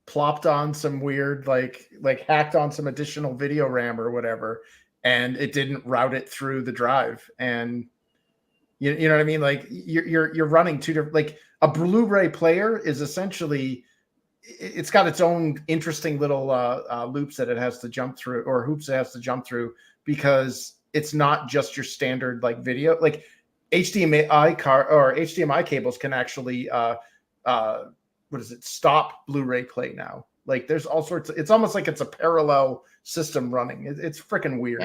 plopped on some weird like hacked on some additional video RAM or whatever, and it didn't route it through the drive. And you know what I mean? Like you're running two different, like a Blu-ray player is essentially it's got its own interesting little loops that it has to jump through, or hoops it has to jump through, because it's not just your standard like video. Like HDMI cables can actually stop Blu-ray play now. Like there's all sorts of, it's almost like it's a parallel system running. It's freaking weird.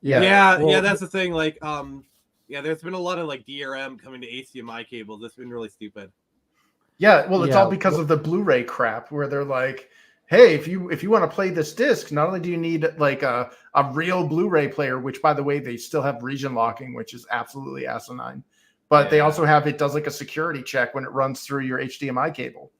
Yeah, that's the thing. Like there's been a lot of like DRM coming to HDMI cables. That's been really stupid. Yeah, well, it's all because of the Blu-ray crap, where they're like, hey, if you want to play this disc, not only do you need like a real Blu-ray player, which by the way they still have region locking, which is absolutely asinine, but they also have, it does like a security check when it runs through your HDMI cable.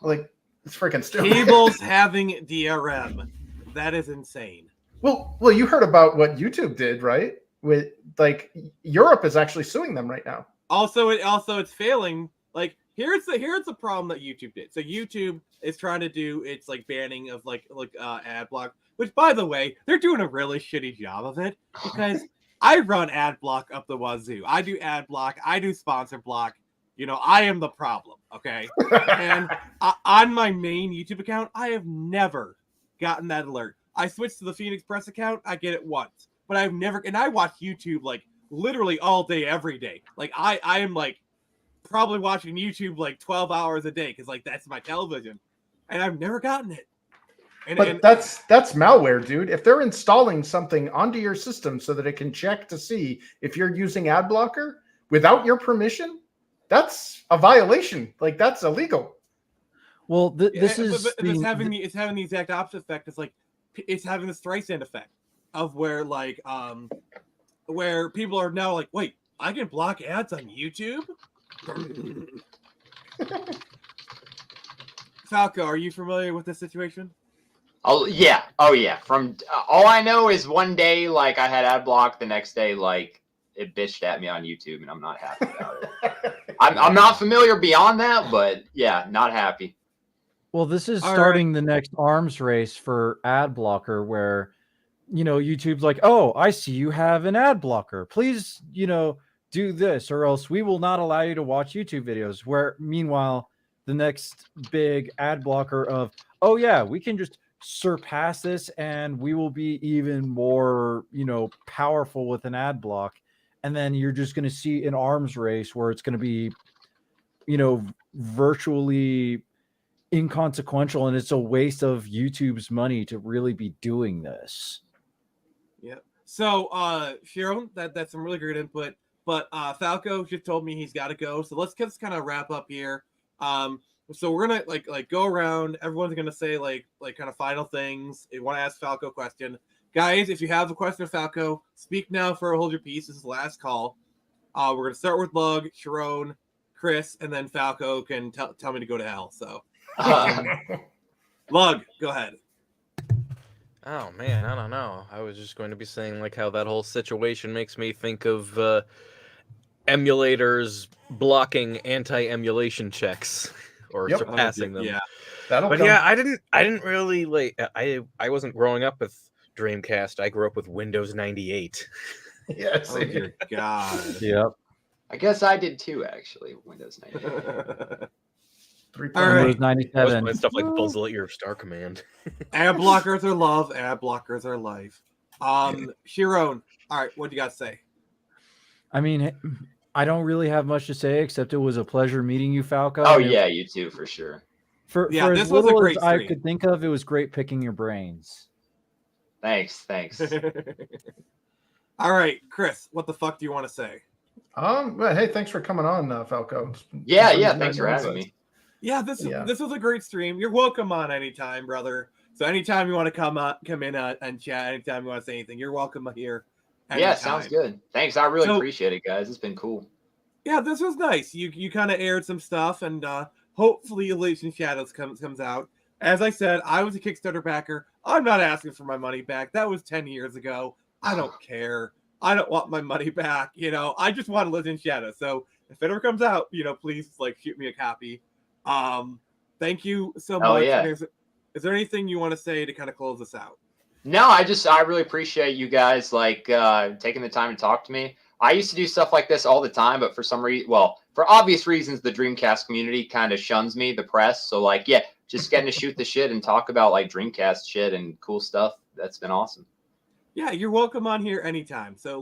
Like, it's freaking stupid. Cables having DRM, that is insane. Well, you heard about what YouTube did, right? With like Europe is actually suing them right now. Also, it's failing. Like here's the problem that YouTube did. So YouTube is trying to do its like banning of like ad block, which by the way they're doing a really shitty job of it, because I run ad block up the wazoo. I do ad block. I do sponsor block. You know, I am the problem. Okay, and on my main YouTube account, I have never gotten that alert. I switched to the Phoenix Press account. I get it once, but I've never. And I watch YouTube like literally all day, every day. Like I am like probably watching YouTube like 12 hours a day because like that's my television, and I've never gotten it. But that's malware, dude. If they're installing something onto your system so that it can check to see if you're using ad blocker, without your permission, that's a violation. Like, that's illegal. Well, this Yeah, is but it's having the exact opposite effect. It's like it's having the Streisand effect of where like where people are now like, wait, I can block ads on YouTube. Falco, are you familiar with this situation? Oh yeah. From all I know is one day like I had ad block, the next day like it bitched at me on YouTube, and I'm not happy about it. I'm not familiar beyond that, but yeah, not happy. Well, this is All starting the next arms race for ad blocker where, YouTube's like, oh, I see you have an ad blocker. Please, do this or else we will not allow you to watch YouTube videos. Where meanwhile, the next big ad blocker of, oh yeah, we can just surpass this and we will be even more, powerful with an ad block. And then you're just going to see an arms race where it's going to be, virtually inconsequential, and it's a waste of YouTube's money to really be doing this. Yeah. So, Sharon, that's some really great input. But Falco just told me he's got to go. So let's just kind of wrap up here. So we're gonna like go around. Everyone's gonna say like kind of final things. If you want to ask Falco a question, guys, if you have a question of Falco, speak now for hold your peace. This is the last call. We're gonna start with Lug, Sharon, Chris, and then Falco can tell me to go to hell. So. Lug, go ahead. Oh man, I don't know. I was just going to be saying like how that whole situation makes me think of emulators blocking anti-emulation checks or Yep. surpassing them. Yeah. That'll But come. yeah, I didn't really like. I wasn't growing up with Dreamcast. I grew up with Windows 98. Yes. Oh dear God. Yep. I guess I did too, actually. Windows 98. All right. Windows I was 97. playing stuff like Buzz Lightyear Star Command. Ad blockers are love. Ad blockers are life. Sharon, all right, what do you got to say? I mean, I don't really have much to say except it was a pleasure meeting you, Falco. Oh and yeah, you too for sure. For Yeah, as this was a little great as I stream. could think of, it was great picking your brains. Thanks. All right, Chris, what the fuck do you want to say? Well, hey, thanks for coming on, Falco. Yeah. Thanks for having me. Yeah, this was a great stream. You're welcome on anytime, brother. So anytime you want to come in and chat, anytime you want to say anything, you're welcome here. Anytime. Yeah, sounds good. Thanks. I really appreciate it, guys. It's been cool. Yeah, this was nice. You kind of aired some stuff, and hopefully Elysian Shadows comes out. As I said, I was a Kickstarter backer. I'm not asking for my money back. That was 10 years ago. I don't care. I don't want my money back. I just want Elysian Shadows. So if it ever comes out, please shoot me a copy. Thank you so much. Yeah. Is there anything you want to say to kind of close this out? No, I really appreciate you guys taking the time to talk to me. I used to do stuff like this all the time, but for some reason, for obvious reasons, the Dreamcast community kind of shuns me, the press. So just getting to shoot the shit and talk about Dreamcast shit and cool stuff. That's been awesome. Yeah, you're welcome on here anytime. So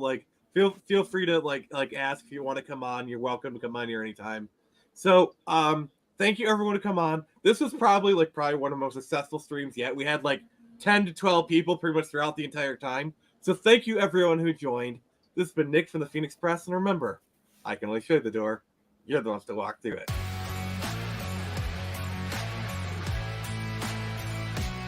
feel free to ask if you want to come on. You're welcome to come on here anytime. So thank you everyone to come on. This was probably one of the most successful streams yet. We had 10 to 12 people pretty much throughout the entire time. So thank you everyone who joined. This has been Nick from the Phoenix Press, and remember, I can only show you the door. You're the ones to walk through it.